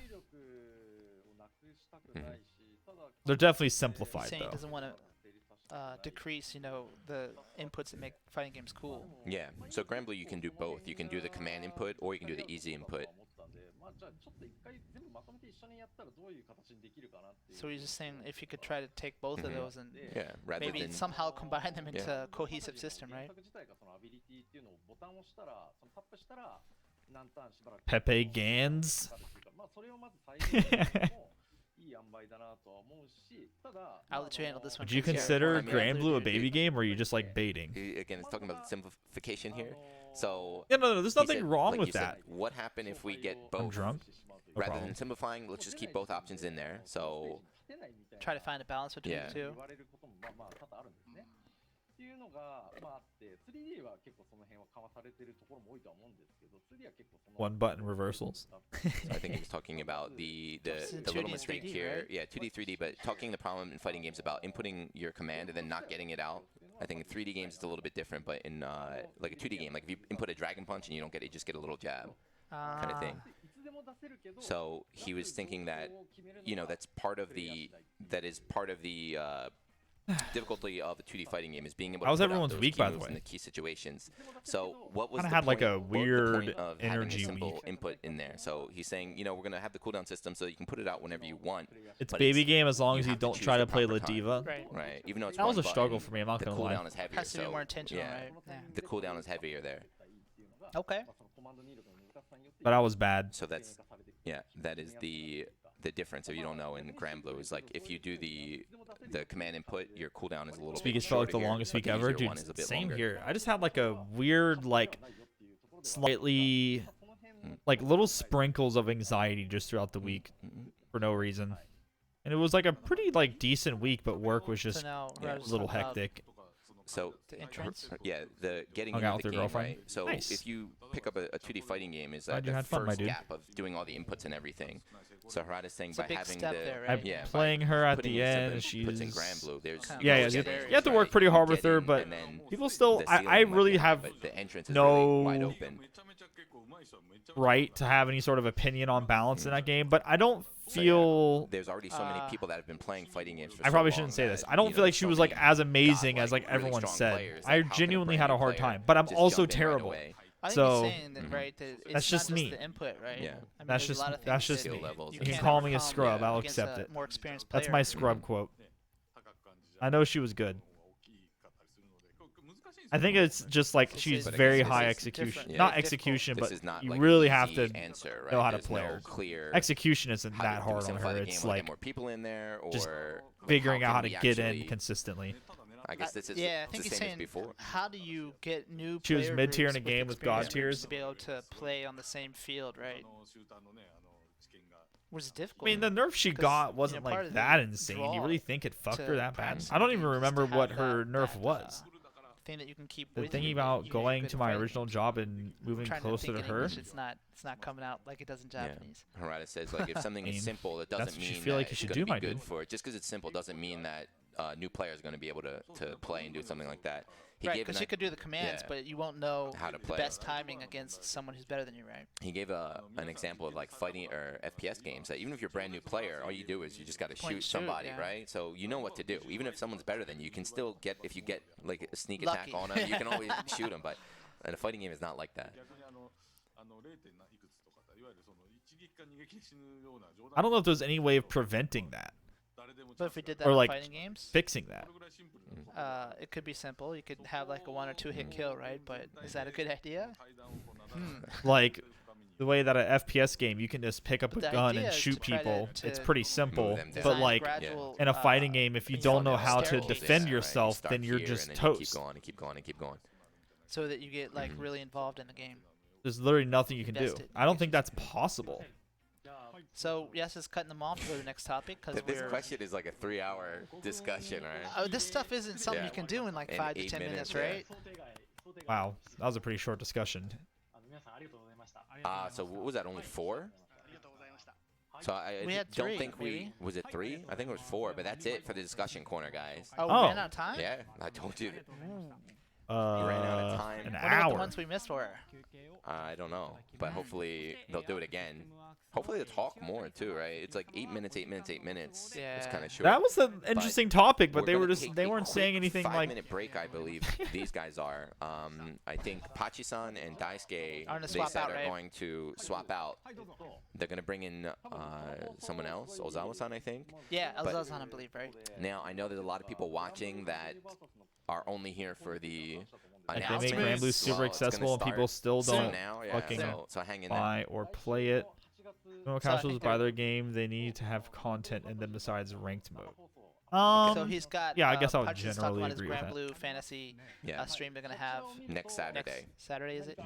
They're definitely simplified, saying though. He doesn't want to decrease, the inputs that make fighting games cool. Yeah. So Granblue, you can do both. You can do the command input, or you can do the easy input. So he's just saying if you could try to take both of those and maybe somehow combine them into a cohesive system, right? Pepe Gans. I'll let you handle this one. Would you consider Granblue a baby game, or are you just like baiting? Again, it's talking about simplification here. So no, there's nothing wrong with that. What happened if we get both? I'm drunk. Rather than simplifying, let's just keep both options in there. So try to find a balance between the two. One button reversals. So I think he was talking about the little mistake 3D, here. right? Yeah, 2D, 3D, but talking the problem in fighting games about inputting your command and then not getting it out. I think in 3D games it's a little bit different, but in like a 2D game, like if you input a Dragon Punch and you don't get it, you just get a little jab kind of thing. So he was thinking that, that's part of the difficulty of a 2D fighting game is being able to put everyone's out those week, key by the moves way? in the key situations. So what was Kinda the had, like, point, a what was the weird point of having energy a simple week. input in there? So he's saying, we're going to have the cooldown system so you can put it out whenever you want. It's but baby game as long as you have to don't choose try the to play La proper time. Diva. Right. Even though it's That was one a struggle button, for me, I'm not the gonna lie. cooldown is heavier. Has to be so, more intentional, yeah, right? Yeah. The cooldown is heavier there. Okay. But that was bad. So that is the difference. If you don't know, in Granblue is like if you do the command input, your cooldown is a little This week bit has felt like the shorter here, longest but week the ever, easier dude. one is a bit Same longer. here. I just had like a weird, like, slightly like little sprinkles of anxiety just throughout the week for no reason. And it was like a pretty like decent week, but work was just a little hectic. So the entrance? Yeah, the getting Hung into out with the your game, girlfriend? right? So Nice. if you pick up a 2D fighting game, is Glad you the had fun, my first dude. gap of doing all the inputs and everything. So Harada's saying It's a by big having step the there, I'm right? yeah, playing by her at putting the some end. inputs She's in Granblue, there's Kinda yeah, goes you there, have to work right? pretty You hard get with her, in, but and then people still, the I ceiling might really be high, have but the entrance is no really wide open. right to have any sort of opinion on balance in that game, but I don't feel. There's already so many people that have been playing fighting games for I so probably long shouldn't say this. that, I don't you know, feel like there's she so was like many as amazing got, as like really everyone strong said. players that I how can a genuinely brand had a new hard player time, but I'm just also jump in right terrible. away? I think So- he's saying that, right? That it's That's not just me. the input, right? Yeah. I mean, That's there's a just lot of that's things just that skill me. levels You and can stuff. call me a overcome scrub. I'll against accept a it. more experienced That's player. my scrub quote. I know she was good. I think it's just like she's But I very guess this high is execution. different. Not Yeah. execution, This but is not you like really an have easy to answer, right? know how to There's play no her. clear Execution isn't how that do we hard on simplify her. the game? It's Will I like get more people in there, just or figuring out how to can we get in actually- consistently. I guess this is Yeah, I it's think the he's same as saying before. how do you get new She was player mid-tier in groups a game with God experienced groups tiers. to be able to play on the same field, right? Was it I difficult? mean, the nerf she 'Cause, got you wasn't know, part like of that the insane. You draw really think it fucked her to that bad? practicing I don't the even game is remember to what have her that- nerf that, was. Thing that you can keep The with thing you, about you get going good to my fight. original job and moving Trying closer to to think in her. English, it's not coming out like it does in Japanese. Yeah. Harada says like if something I mean, is simple, it that's doesn't what you mean feel that like you it's should gonna do, be my good dude. for it. Just because it's simple doesn't mean that new players are going to be able to play and do something like that. He Right, gave because an, you could do the commands, yeah. but you won't know How to the play. best timing against someone who's better than you, right? he gave an example of like fighting or FPS games that even if you're a brand new player, all you do is you just got to Point and shoot shoot, somebody, yeah. right? So you know what to do. Even if someone's better than you, you can still get if you get like a sneak Lucky. attack on them, you can always shoot them. But in a fighting game, is not like that. I don't know if there's any way of preventing that, But if we did that or in like fighting games, fixing that. it could be simple. You could have like a 1 or 2 hit kill, right? But is that a good idea? Like the way that an FPS game, you can just pick up a But the gun idea and is shoot to try people. to It's pretty simple, them down. but Design like gradual, in a fighting game, if you don't know how to staircase. defend Yeah, right. yourself, start then you're here, just and then you keep toast. going and keep going and keep going. so that you get like really involved in the game. There's literally nothing you can do. Invested. I don't think that's possible. So yes, is cutting them off to go to the next topic because This we're. question is like a 3-hour discussion, right? Oh, this stuff isn't something Yeah. you can do in like In 5 to 8 10 minutes, minutes, yeah. right? Wow, that was a pretty short discussion. So what was that? Only 4? So I We had don't 3, think maybe. was it 3? I think it was 4, but that's it for the discussion corner, guys. Oh, Oh. we ran out of time. Yeah, I told you. Ran out of time. An Wonder what the hour. ones we missed were. I don't know, but hopefully they'll do it again. Hopefully they'll talk more too, right? It's like 8 minutes, 8 minutes, 8 minutes. It's Yeah. kind of short. That was an interesting topic, but We're they were gonna just take they a weren't saying quick anything like 5-minute break, I believe these guys are. I think Pachi-san and Daisuke, Are gonna they swap said out, are right? going to swap out. They're going to bring in someone else, Ozawa-san, I think. Yeah, But- Elzazan, I believe, right? Now, I know there's a lot of people watching that are only here for the like they make announcements. Granblue super Well, it's gonna accessible and people start still soon don't now, yeah, fucking so hang in there. buy or play it. No So I casuals think buy they're- their game. They need to have content in them besides ranked mode. So he's got. yeah, I guess I would Pachi's talking generally about his agree with that. Granblue Fantasy Yeah, stream they're gonna have next Saturday. next Saturday, is it?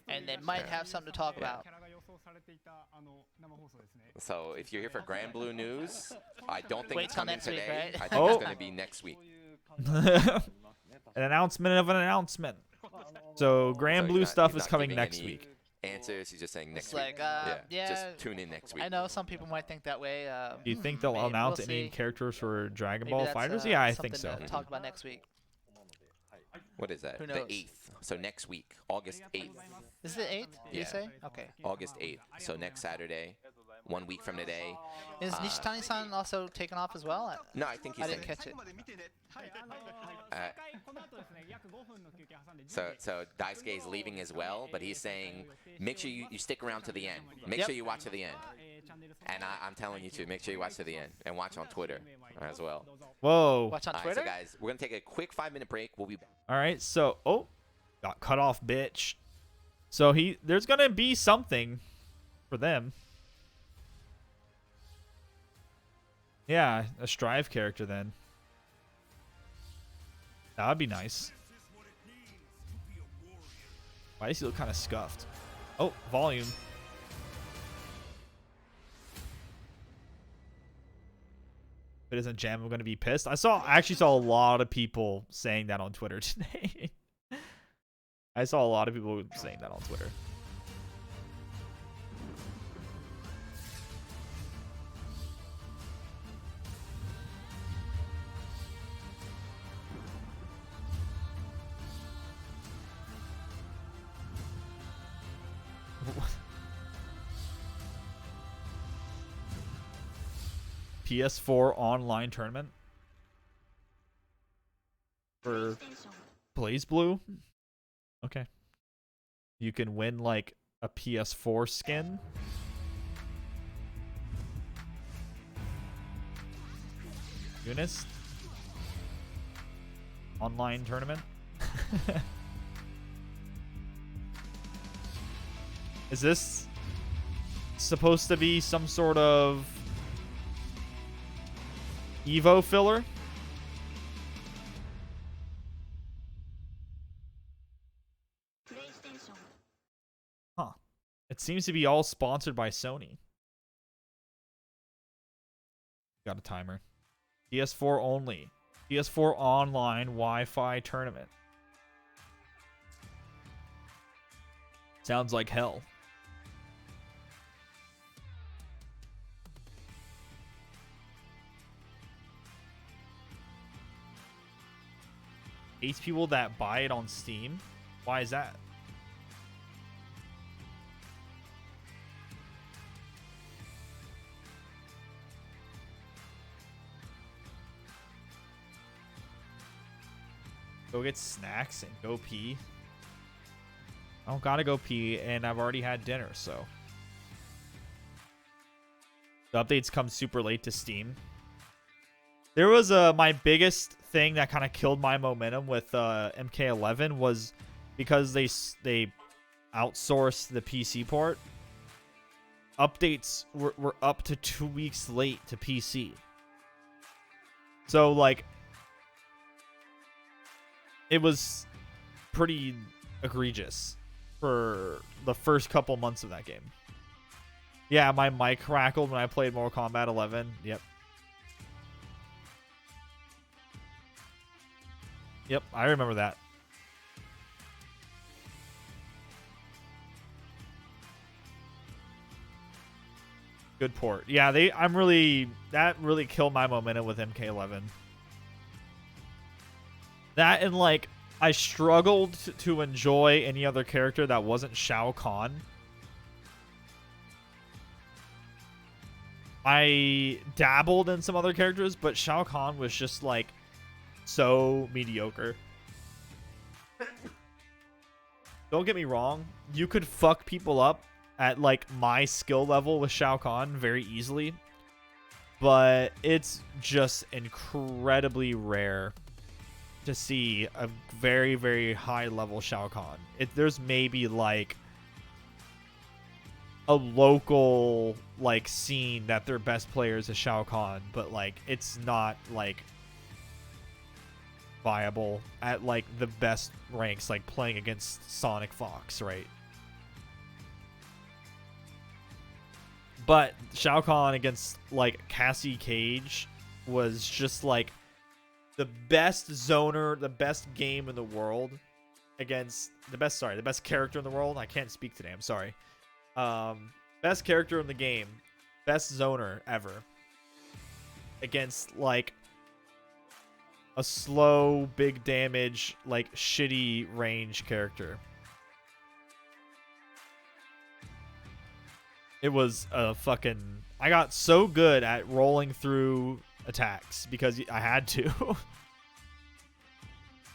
And they might have something to talk about. So if you're here for Grand Blue news, I don't think Wait it's till coming next week, today. right? I think Oh. it's going to be next week. An announcement of an announcement. So Grand So Blue he's stuff he's is not coming giving next any week. Answers. He's just saying next It's week. like, Just yeah, tune in next week. I know some people might think that way. Do you think they'll maybe, announce we'll any see. characters for Dragon Maybe Ball that's, Fighters? Yeah, I think something so. to talk about next week. What is that? Who The knows? 8th. So next week, August 8th. Is it 8th? Did you Yeah. say? Okay. August 8th. So next Saturday, 1 week from today. Is Nishitani-san also taken off as well? No, I think he's I didn't saying. catch it. So Daisuke is leaving as well, but he's saying, make sure you stick around to the end. Make Yep. sure you watch to the end. And I'm telling you to make sure you watch to the end and watch on Twitter as well. Whoa. Watch on All right, Twitter? so guys, we're gonna take a quick 5-minute break. We'll be back. All right, so got cut off, bitch. So there's gonna be something for them. Yeah, a Strive character then. That would be nice. Why does he look kind of scuffed? Oh, volume. If it isn't jam, I'm gonna be pissed. I actually saw a lot of people saying that on Twitter today. I saw a lot of people saying that on Twitter. PS4 online tournament for Blaze Blue. Okay. You can win like a PS4 skin. Eunice. Online tournament. Is this supposed to be some sort of Evo filler? Huh. It seems to be all sponsored by Sony. Got a timer. PS4 only. PS4 online Wi-Fi tournament. Sounds like hell. Eight people that buy it on Steam? Why is that? Go get snacks and go pee. I don't gotta go pee, and I've already had dinner, so. The updates come super late to Steam. There was my biggest thing that kind of killed my momentum with MK11 was because they outsourced the PC port. Updates were up to 2 weeks late to PC. So, like, it was pretty egregious for the first couple months of that game. Yeah, my mic crackled when I played Mortal Kombat 11. Yep. Yep, I remember that. Good port. Yeah, that really killed my momentum with MK11. That and like I struggled to enjoy any other character that wasn't Shao Kahn. I dabbled in some other characters, but Shao Kahn was just like so mediocre. Don't get me wrong, you could fuck people up at like my skill level with Shao Kahn very easily, but it's just incredibly rare to see a very, very high level Shao Kahn. There's maybe like a local like scene that their best player is a Shao Kahn, but like it's not like viable at like the best ranks, like playing against Sonic Fox, right? But Shao Kahn against like Cassie Cage was just like the best zoner, the best game in the world against the best character in the world. I can't speak today, I'm sorry. Best character in the game, best zoner ever against like a slow, big damage, like shitty range character. It was a fucking... I got so good at rolling through attacks because I had to.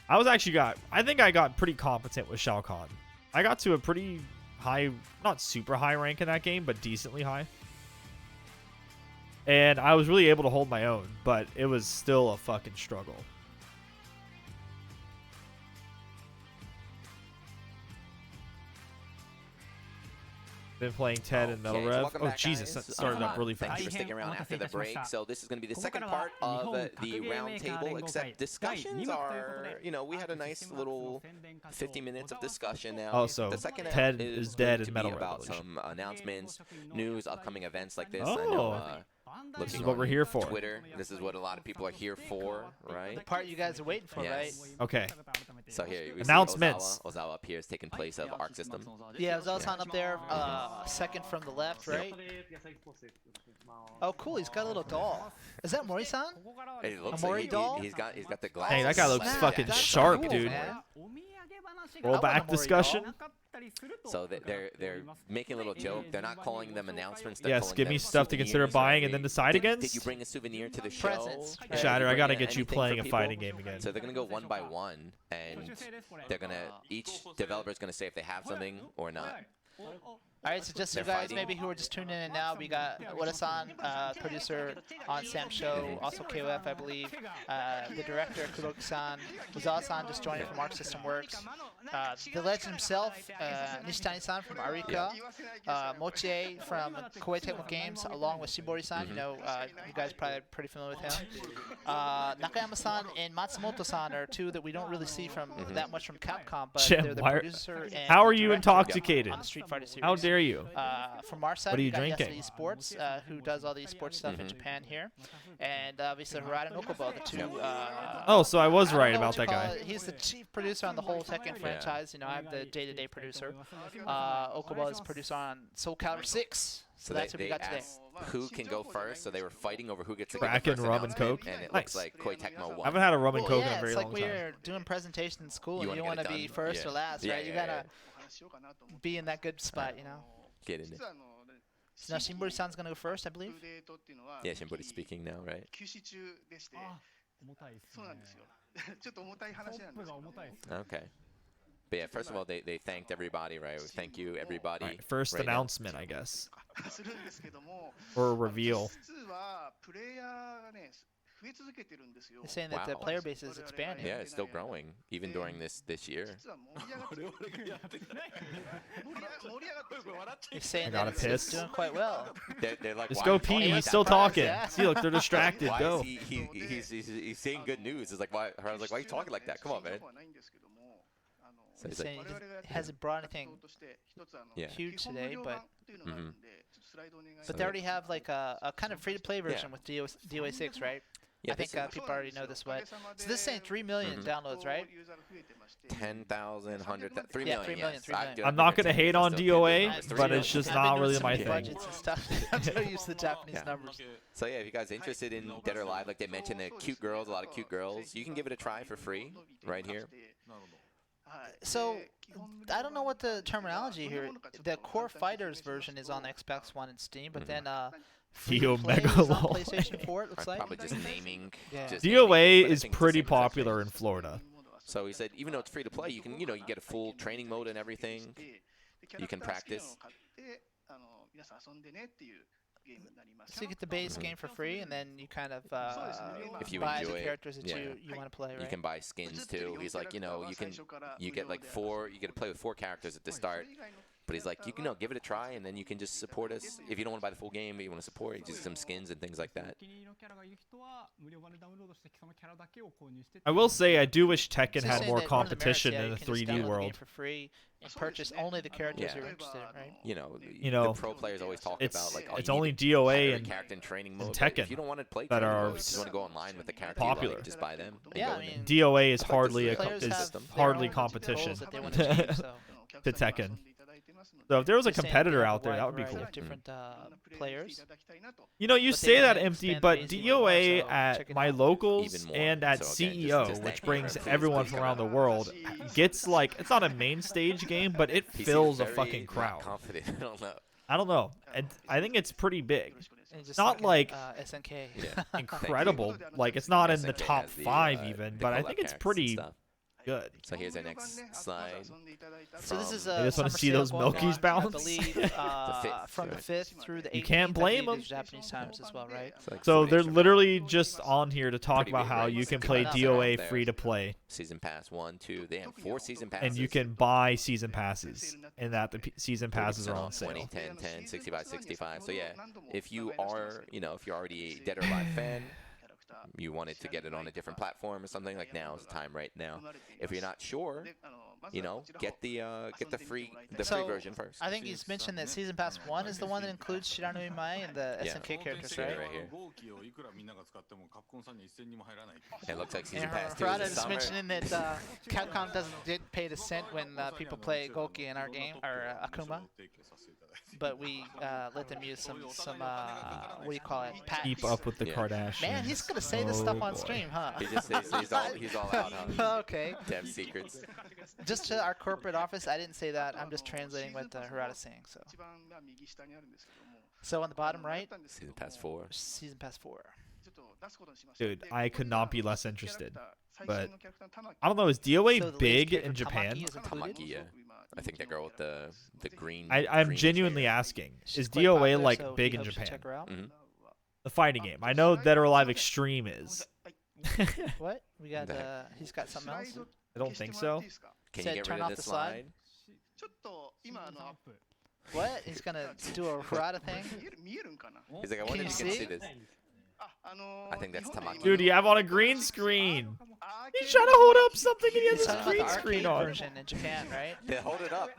I think I got pretty competent with Shao Kahn. I got to a pretty high, not super high rank in that game, but decently high. And I was really able to hold my own, but it was still a fucking struggle. Been playing Ted and Metal Rev. Welcome Oh back, Jesus, guys. that started up really Thank you fast. for sticking around after the break. So this is going to be the second part of the roundtable, except discussions are, you know, we had a nice little 50 minutes of discussion now. Oh, so the second Ted is is dead going to in be Metal about Revolution. some announcements, news, upcoming events like this. Oh. I know, This is what we're here for. Twitter, this is what a lot of people are here for, right? The part you guys are waiting for, Yes. right? Okay. So here we Announcements. see Ozawa up here is taking place of Arc System. Yeah, Ozawa-san up there, second from the left, right? Oh, cool. He's got a little doll. Is that Mori-san? It looks Mori like doll? he's got the glasses. Hey, that guy looks Snap, fucking that's sharp, cool, dude. man. Roll I back want a Mori discussion. doll. So they're making a little joke. They're not calling them announcements. They're Yes, calling give them me stuff to consider souvenirs. buying and then decide Did you against. bring a souvenir to the show? Presents. Did you Shatter, I bring gotta get you anything playing for a people? fighting game again. So they're gonna go one by one, and they're gonna each developer is gonna say if they have something or not. All right, so just so you They're guys fighting. maybe who are just tuning in now, we got Wada-san, producer on Sam's show, also KOF, I believe. The director, Kuroki-san, Uzawa-san just joining from Arc System Works. The legend himself, Nishitani-san from Arika. Mochie from Koei Tecmo Games, along with Shibori-san. You know, you guys are probably pretty familiar with him. Nakayama-san and Matsumoto-san are two that we don't really see from that much from Capcom, but Jim, they're the why producer and how are you director intoxicated? on the Street Fighter series. How dare you? From our side, What are you we got drinking? Yasuda Esports, who does all the esports stuff in Japan here, and obviously Harada and Okubo, the two. Oh, so I was I don't right know about what you that call guy. it. He's the chief producer on the whole Tekken franchise. You know, I'm the day-to-day producer. Okubo is producer on Soul Calibur 6. So that's what we got today. asked who can go first, so they were fighting over who gets to Kraken, get the first rum, and announcement, Coke. And it Nice. looks like Koei Tecmo I won. haven't had a rum and Well, coke in yeah, a very it's like long when time. you're doing presentations in school, You and you wanna want get to it be done. first Yeah. or last, Yeah, right? You yeah, gotta be in that good spot, you know. Get in it. So now Shimbori-san's gonna go first, I believe. Yeah, Shimbori's speaking now, right? Okay. But yeah, first of all, they thanked everybody, right? Thank you, everybody. Right, first right now. announcement, I guess. Or a reveal. They're saying that the Wow. player base is expanding. Yeah, it's still growing, even during this year. They're saying I that gotta it's piss. doing quite well. They're like, Just why go is he pee. talking He's like still that? talking. Yeah. See, look, they're distracted. Why Go. is he's saying good news. It's like, why? I was like, why are you talking like that? Come on, man. So They're he's like, saying it hasn't brought anything yeah. huge today, but So they already have like a kind of free-to-play version with DOA 6, right? Yeah, I think people already know this one. So this is saying 3 million downloads, right? 10,000, 100,000, 3 Yeah, million. 3 million, Yes. 3 million. I'm not gonna hate on DOA, Nice. but it's just not really my I've been doing thing. some budgets and stuff. I'm so used to the Japanese Yeah. numbers. So yeah, if you guys are interested in Dead or Alive, like they mentioned, the cute girls, a lot of cute girls, you can give it a try for free right here. So I don't know what the terminology here. The Core Fighters version is on Xbox One and Steam, but then Free Dio Play is on Megalol. PlayStation 4. It looks like. Probably just naming. Yeah. just DOA naming, but I is think it's the pretty same exact popular thing. in Florida. So he said, even though it's free to play, you can, you get a full training mode and everything. You can practice. So you get the base game for free, and then you kind of If you buy enjoy the it, characters that yeah. you want to play, You right? can buy skins too. He's like, you get like 4, you get to play with 4 characters at the start. But he's like, you can give it a try, and then you can just support us. If you don't want to buy the full game, but you want to support, just some skins and things like that. I will say I do wish Tekken So had saying more that one of the merits, competition yeah, in you the can just 3D download the game world. for free and purchase only the characters Yeah. you're interested in, right? You know, the pro players always talk it's- about like, oh, it's you need only to DOA have every and character in training mode. But Tekken if you don't want to play that training are mode, you just want to go online with the character popular. you like, just buy them. and Yeah, go I in mean, DOA is I like hardly this, a players is have their hardly own competition goals that they want to achieve, so. to Tekken. So if there was a They're saying competitor they have a out there, wide that would be variety cool. of different players. You know, you But they say wanna that empty, expand the but base even more, DOA so check at it my out. locals Even more. and at So again, CEO, just which thank you, brings please everyone come from out. around the world, gets like, it's not a main stage game, but it He seems fills a very fucking not crowd. confident. I don't know. I don't know. I think it's pretty big. And just Not like SNK. Yeah. incredible. Like, it's not in the SNK top has the, 5 the even, but I collab think it's characters and pretty stuff. Good. So here's our next slide. So this is I just want to summer see sale those going Milkies on, bounce. I believe, from the 5th through the 18th. You can't blame them. Japanese times as well, right? Like So 4 they're days from literally just on here to talk Pretty about big, how right? you can Good play enough. DOA There. free to play, Season pass 1, 2. They have 4 season passes. and you can buy season passes, and that the season passes are on sale. 20, 10, 10, 65, 65. So yeah, if you are, if you're already a Dead or Alive fan, you wanted to get it on a different platform or something, like now is the time right now. If you're not sure, get the free version first. I think he's mentioned that Season Pass 1 is the one that includes Shiranui Mai and the SNK characters, right? Right here. It looks like Season And Pass 2 Harada is this is summer. mentioning that Capcom didn't pay the cent when people play Goki in our game, or Akuma. But we let them use some what do you call it? Packs. Keep up with the Yeah. Kardashians. Man, he's gonna say this stuff on boy. stream, huh? He just says he's all out, huh? Okay. Dev secrets. Just to our corporate office, I didn't say that. I'm just translating what Harada's saying. So on the bottom right, Season Pass 4. Season Pass 4. Dude, I could not be less interested. But I don't know, is DOA So the big latest in character, Japan? Tamaki, is included? Tamaki, yeah. I think the girl with the green. I'm green genuinely hair. asking, She's is quite DOA popular, like so big he in hopes to Japan? check her out. Mhm. The fighting game. I know Dead or Alive Extreme is. What? We got The he's got something else. I don't think so. Can Said you get turn rid off of the the slide. slide? What? He's gonna do a Harada thing? He's like, I wonder Can if you you can see? see this. I think that's Tamaki. Dude, you have on a green screen. He's trying to hold up something and he has He's his talking about green the screen arcade on. version in Japan, right? Yeah, hold it up.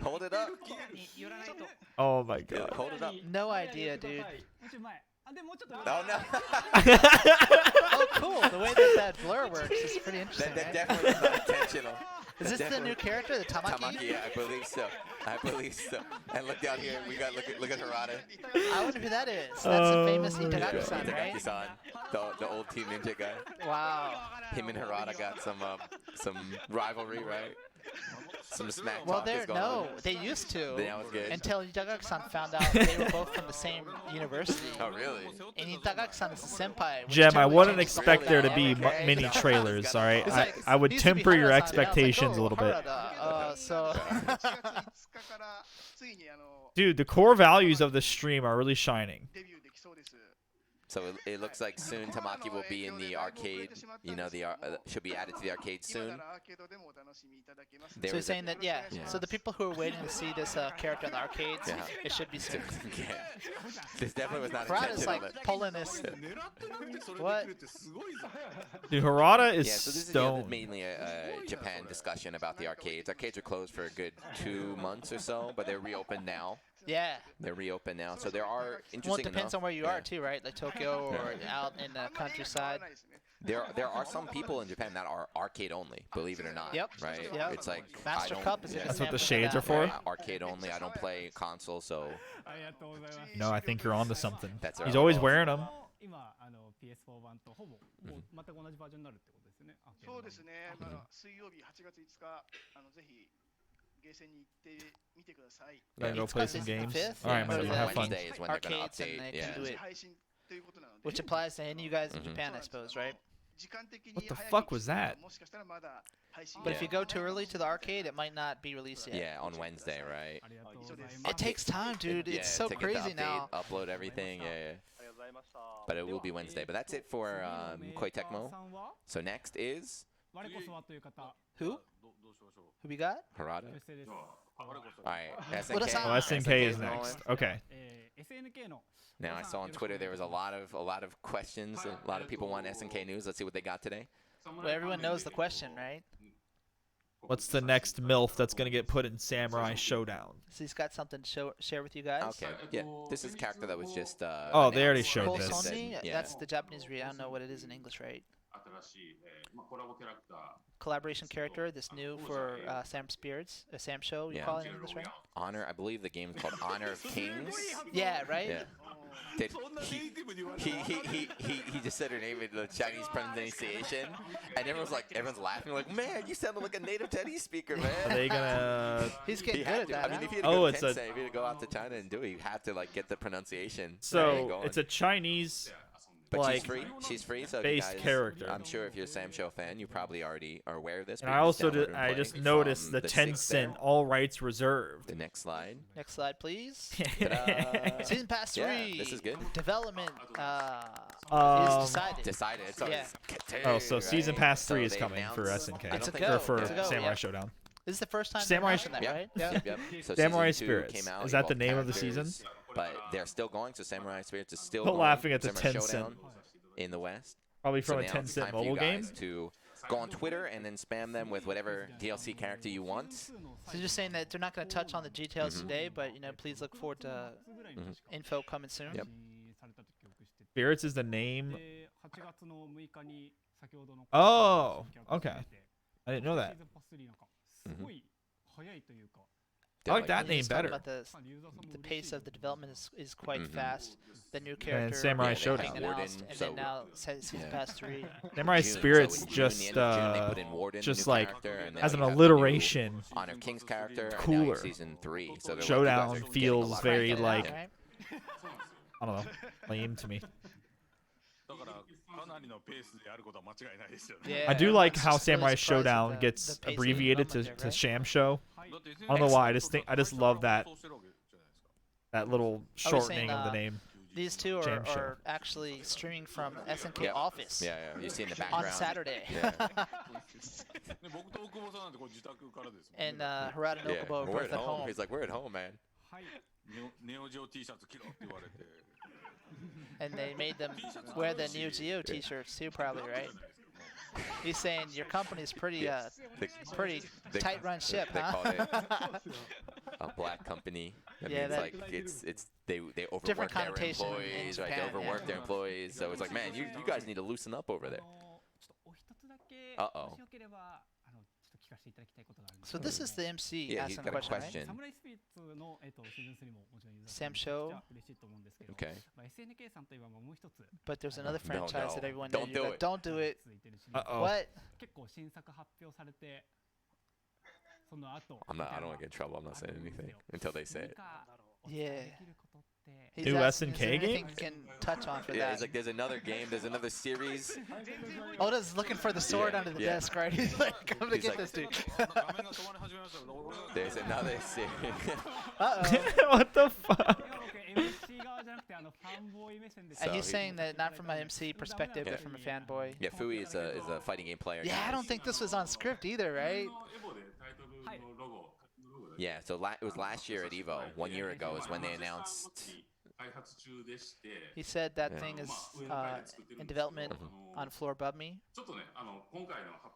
Hold it up. Oh my Yeah, god. hold it up. No idea, dude. Oh no. Oh, cool. The way that blur works is pretty interesting, That right? definitely was not intentional. Is this the Definitely. new character, the Tamaki? Tamaki, yeah, I believe so. I believe so. And look down here, we got look at Harada. I wonder who that is. That's the famous Oh, Itagaki-san, right? Itagaki-san, the old Team Ninja guy. Wow. Him and Harada got some rivalry, right? Some smack Well, talk is going on. they used to. That was good. Until Itagaki-san found out they were both from the same university. Oh, really? And Itagaki-san is a senpai. which Jem, I totally wouldn't changes the expect whole there to be dynamic, right? mini trailers, all right? It's like, I would used to be temper your Harada-san, and I was like, expectations a oh, little bit. Harada, so Dude, the core values of the stream are really shining. So it looks like soon Tamaki will be in the arcade. Should be added to the arcade soon. So he's saying that, yeah. So the people who are waiting to see this character in the arcades, Yeah. it should be soon. Yeah. This definitely was not Harada's intentional. like pulling this. What? Dude, Harada is Yeah, so this is the other, stoned. mainly a Japan discussion about the arcades. Arcades are closed for a good 2 months or so, but they're reopened now. Yeah. They're reopened now, so there are interesting Well, it depends enough, on where you yeah. are too, right? Like Tokyo or out in the countryside. There are some people in Japan that are arcade only, believe it or not. Yep. Right? Yep. It's like Master I don't- Cup is an yeah. That's what the example shades of are that, for? right? Arcade only. I don't play console, so No, I think you're onto something. That's He's our always goal. wearing them. 今PS4 版とほぼ全く同じバージョンになるってことですよね。アーケード版そうですね、水曜日8月5日、ぜひゲーセンに行ってみてください。 Gotta go It's play cut some this is the games. fifth, All right, yeah, man, but you then have fun. Wednesday is when they're gonna Arcades and update. they Yeah. can do it. 配信ということなので、 Which applies to any of you guys in Mhm. Japan, I suppose, right? 時間的に What the 早い fuck was that? もしかしたらまだ配信 But if Yeah. you go too early to the arcade, it might not be released yet. Yeah, on Wednesday, right? ありがとうございます。 It takes time, dude. Yeah, It's so to get the crazy update, now. upload everything. Yeah, yeah. But it will be Wednesday. But that's it for Koi Tecmo. さんは So next is 我こそはという方、 Who? Who we got? Harada. 女性です。 All right, What is SNK. Oh, SNK is going. next. Okay. SNK の Now I saw on Twitter there was a lot of questions. A lot of people want SNK news. Let's see what they got today. Well, everyone knows the question, right? What's the next MILF that's going to get put in Samurai Showdown? So he's got something to share with you guys. Okay, yeah, this is a character that was just. Oh, they already announced. showed this. Kosoni? Yeah. That's the Japanese read. I don't know what it is in English, right? Collaboration character, this new for Sam Spirits, Sam Show, you Yeah. call it in English, right? Honor. I believe the game is called Honor of Kings. Yeah, right? Yeah. Did he just said her name in the Chinese pronunciation, and everyone's laughing like, man, you sounded like a native Chinese speaker, Are man. they going to... He's He getting had good to. at that. I mean, if huh? he had to Oh, go it's to a- Tensei, if he had to go out to China and do it, you have to like get the pronunciation. So, going. it's a Chinese But like she's free. She's free. So if base you guys, character. I'm sure if you're a Sam Show fan, you probably already are aware of this. And but I you also download and I play just from noticed the 6 there. 10-cent all rights reserved. The next slide. Next slide, please. Ta-da. Season Pass 3. Yeah, this is good. Development Um, is decided. Decided. It's already Oh, so Season right? Pass 3 So is they coming for announced- SNK. I don't It's a think- go. Or for It's a go, Samurai yeah. Showdown. This is the first time Samurai they're announcing that, right? Yep. Yep. So Samurai season 2 Spirits. came out, Is that the evolved name of the characters, season? But they're still going. So Samurai Spirits is still But going. laughing at the Samurai 10 Showdown cent. in the West. Probably So from a now it's 10-cent time for you mobile game. guys to go on Twitter and then spam them with whatever DLC character you want. So just saying that they're not going to touch on the details today, but please look forward to info coming soon. Yep. Spirits is the name. で8月の6日に先ほどの Oh, okay. I didn't know that. シーズンパス3なんかすごい早いというか I like that And name he's talking better. about the pace of the development is quite fast. The new And character Samurai Yeah, they have being Showdown. announced, Warden, and so- then now Season Pass 3. Samurai June, Spirits so in June, just the end of June, they put in Warden, just new like character, and then as you an got the new alliteration. Honor King's character, and now Cooler. you're season 3. So they're like, Showdown you guys are getting a feels lot very right there. like- Yeah. Right? I don't know, lame to me. だからかなりのペースでやることは間違いないですよね。 Yeah, I do like everyone's how just really Samurai surprised at Showdown the gets pace of abbreviated development to there, right? Sham Show. だって I don't know why. I just love that そうしてるわけじゃないですか。 that little shortening of the name. These two are, Jam show. are actually streaming from SNK Yeah. office Yeah, yeah. You see in the on background. Saturday. Yeah. で僕と大久保さんなんてこれ自宅からですもんね。 And Harada and Yeah. Okubo are We're both at at home. home. He's like, we're at home, man. はい ネオジオ T シャツ着ろって言われて。 And they made them wear the Neo Geo t-shirts too, probably, right? He's saying your company's pretty They- pretty they- tight run ship, they huh? call it a black company. That Yeah, means that- like it's they overwork Different their connotation in employees, right? They Japan, yeah. overwork their employees. So it's like, man, you guys need to loosen up over あ there. のちょっとお一つだけ Uh-oh. もしよければちょっと聞かせていただきたいことがあるんです So this is the MC Yeah, he's asking got a a question, right? question. サムライスピリッツの、シーズン3ももちろんユーザー Sam Show 嬉しいと思うんですけど、 Okay. まあ、SNK さんといえばもう一つ But there's another No, franchise that no. everyone Don't knows do that it. don't do it. ついてるし、 Uh-oh. What? 結構新作発表されて、その後 I don't want to get in trouble. I'm not saying anything until they say it. 何かお Yeah. 伝えできることって He's New asking, is SNK there anything game? you can touch on for Yeah, that? he's like, there's another game, there's another series. Oda's looking for the sword Yeah, under the yeah. desk, right? He's like, come to He's get like- this dude. 画面が止まり始めましたけど、俺 There's another series. Uh-oh. What the fuck? いや僕 MC 側じゃなくてファンボーイ目線で And he's So- saying that not from an MC perspective, Yeah. but from a fanboy. Yeah, Fui is a fighting game player. Yeah, I don't think this was on script either, right? エボでタイトルのロゴ、 Yeah, so it was last year at Evo. 1 year ago is when they announced. 開発中でして、 He said that Yeah. thing is 上の階で作ってる in んですけど development on floor above me. ちょっとね、今回の発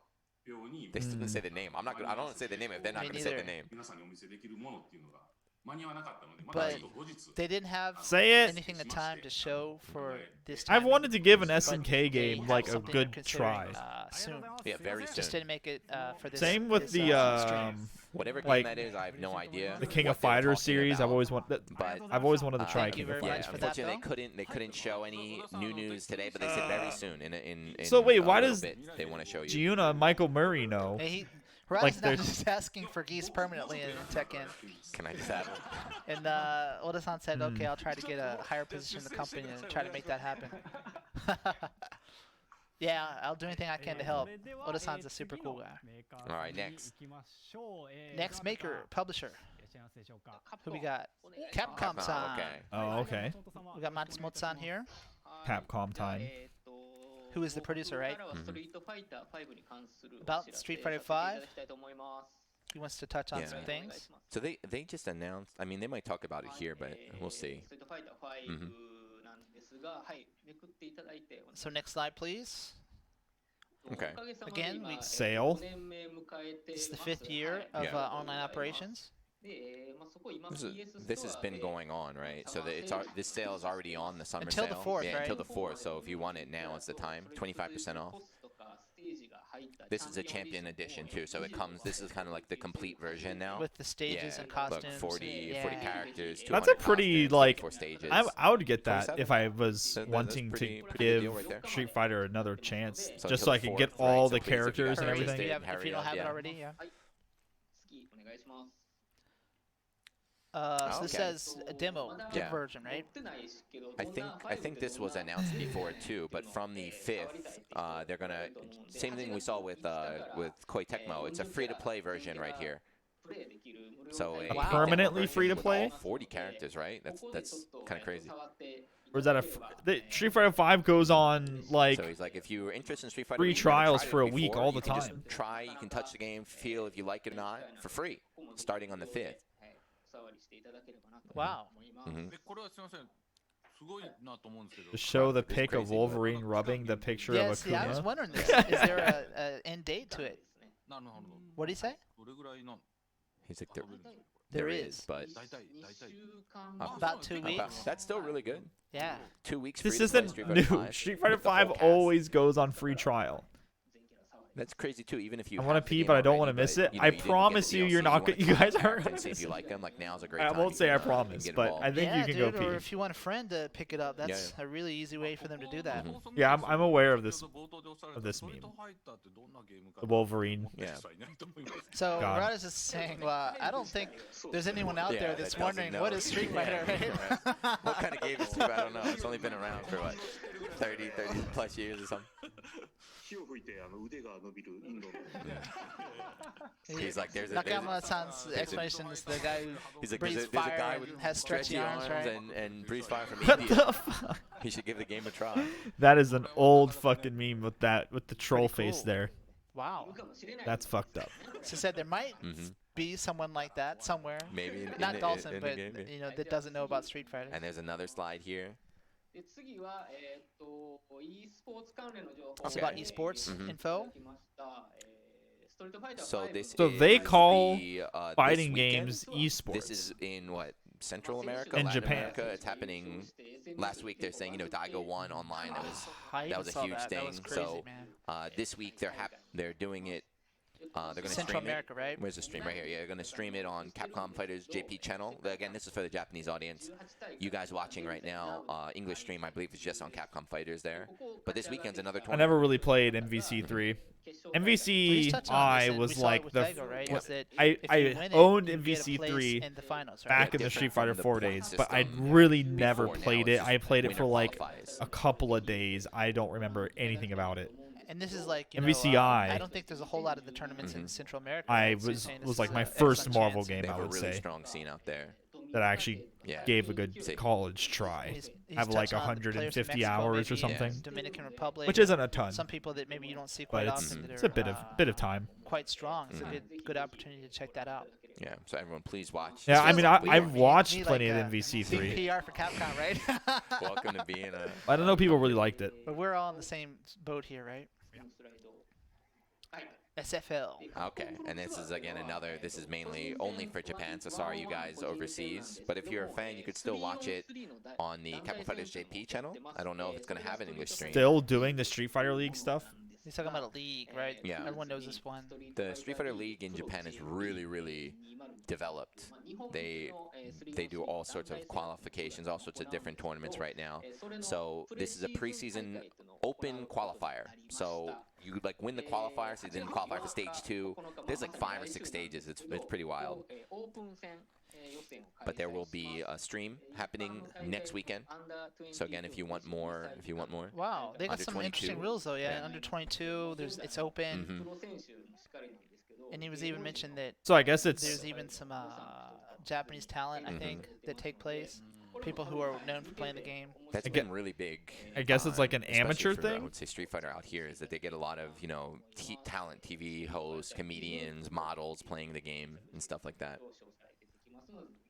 表に They still didn't say the name. I don't want to say the name if they're not Me going to say the neither. name. 皆さんにお見せできるものっていうのが間に合わなかったので、ま But たちょっと後日。 They didn't have Say it. anything in time to show for this I've time. wanted to give an but SNK they game have like a something good they're considering, try. Soon. Yeah, very Just soon. didn't make it for this. Same with this, the stream. Whatever game like, that is, I have no idea. the King what of they were Fighters talking series. I've about. always wanted. But I've always wanted to try Thank you King of very yeah, much Fighters. for that, unfortunately, they couldn't show any new news today. But they said very soon. In So wait, a why little does bit, they want to show you? Giuna and Michael Murray know? And he, Like Harada's now there's- just asking for geese permanently in Tekken. Can I just have? And Oda-san said, okay, I'll try to get a higher position in the company and try to make that happen. Yeah, I'll do anything I can to help. Oda-san's a super cool guy. All right, next. Next maker, publisher. いらっしゃいますでしょうか Who we got? Capcom-san. Okay. Oh, okay. We got Matsumoto-san here, Capcom time. who is the producer, right? About Street Fighter 5. He wants to touch on Yeah. some things. So they just announced. I mean, they might talk about it here, but we'll see. Mhm. So next slide, please. Okay. Again, we Sale. It's the 5th year of Yeah. online operations. This has been going on, right? So this sale is already on the summer Until the sale. 4th, yeah, right? until the 4th. So if you want it now, it's the time. 25% off. This is a champion edition too. So it comes. This is kind of like the complete version now. With the stages yeah, and costumes. Like 40 yeah. characters. That's a 200 pretty, costumes, like, 24 stages. I would get that 27? if I was That's wanting pretty to good give deal right there. Street Fighter another chance, So just until so I the could get 4th, right? all So the please, if you characters and haven't everything. stayed, If you hurry don't up, have it yeah. already, yeah. So this says a demo version, right? I think this was announced before too, but from the 5th, they're gonna same thing we saw with Koei Tecmo. It's a free-to-play version right here. So a permanently free-to-play? 40 characters, right? That's kind of crazy. Or is that Street Fighter 5 goes on like, so he's like, if you're interested in Street Fighter, free trials for a week all the time. Just try, you can touch the game, feel if you like it or not, for free, starting on the 5th. Wow. To show the pic of Wolverine rubbing the picture of Akuma. Yeah, I was wondering this. Is there an end date to it? What did he say? He's like, there is, but about 2 weeks. That's still really good. Yeah. 2 weeks. This isn't new. Street Fighter 5 always goes on free trial. That's crazy too. Even if you I want to pee, but I don't want to miss it. I promise you, you're not good. You guys aren't gonna see if you like them. Like now's a great time. I won't say I promise, but I think you can go pee. Or if you want a friend to pick it up, that's a really easy way for them to do that. Yeah, I'm aware of this meme. The Wolverine. Yeah. So Rod is just saying, well, I don't think there's anyone out there that's wondering what is Street Fighter, right? What kind of game is Street Fighter? I don't know. It's only been around for what, 30 plus years or something. He's like, there's a Nakamura-san's explanation is the guy who breathes there's fire a guy and with has stretchy arms, right? and breathes fire from What India. the fuck? He should give the game a try. That is an old fucking meme with the troll face there. Wow. That's fucked up. So said there might be someone like that somewhere. Maybe not Dawson, but game, you know, that doesn't know about Street Fighter. And there's another slide here. It's about esports info. So they call the, fighting games esports. This is in what, Central America, in Latin Japan. America. It's happening. Last week they're saying, you know, Daigo won online. That was a huge thing. That was crazy, so this week they're doing it. They're gonna Central stream America, it. right? Where's the stream? Right here. Yeah, they're gonna stream it on Capcom Fighters JP channel. Again, this is for the Japanese audience. You guys watching right now, English stream, I believe, is just on Capcom Fighters there. But this weekend's another tournament. I never really played MVC3. MVCI was like the. I owned MVC3 back in the Street Fighter 4 days, but I really never played it. I played it for like a couple of days. I don't remember anything about it. And this is like MVCI. I don't think there's a whole lot of the tournaments in Central America. I was like my first Marvel game, They I have would a really say, strong scene out there. that I actually gave a good college try. He's Have like touching on the players 150 from Mexico, hours or maybe, something, Dominican Republic, which isn't a ton, some people that maybe you don't see but quite often. it's that a are, bit of time. quite strong. It's a good opportunity to check that out. Yeah, so everyone please watch. Yeah, I mean, I've watched Like, plenty of MVC3. PR for Capcom, right? Welcome to being a. I don't know, people really liked it. But we're all in the same boat here, right? SFL. Okay, and this is again this is mainly only for Japan, so sorry you guys overseas. But if you're a fan, you could still watch it on the Capcom Fighters JP channel. I don't know if it's going to have an English stream. Still doing the Street Fighter League stuff? He's talking about a league, right? Yeah. Everyone knows this one. The Street Fighter League in Japan is really, really developed. They do all sorts of qualifications, all sorts of different tournaments right now. So this is a preseason open qualifier. So you like win the qualifier, so you didn't qualify for stage 2. There's like 5 or 6 stages. It's pretty wild. But there will be a stream happening next weekend. So again, if you want more, Wow, they got under some 22. interesting rules though. Yeah, under 22, it's open. And he was even mentioned that. So I guess there's even some Japanese talent, I think, that take place. People who are known for playing the game. That's been really big. I guess it's like an amateur for, thing. I would say Street Fighter out here is that they get a lot of talent, TV hosts, comedians, models playing the game and stuff like that.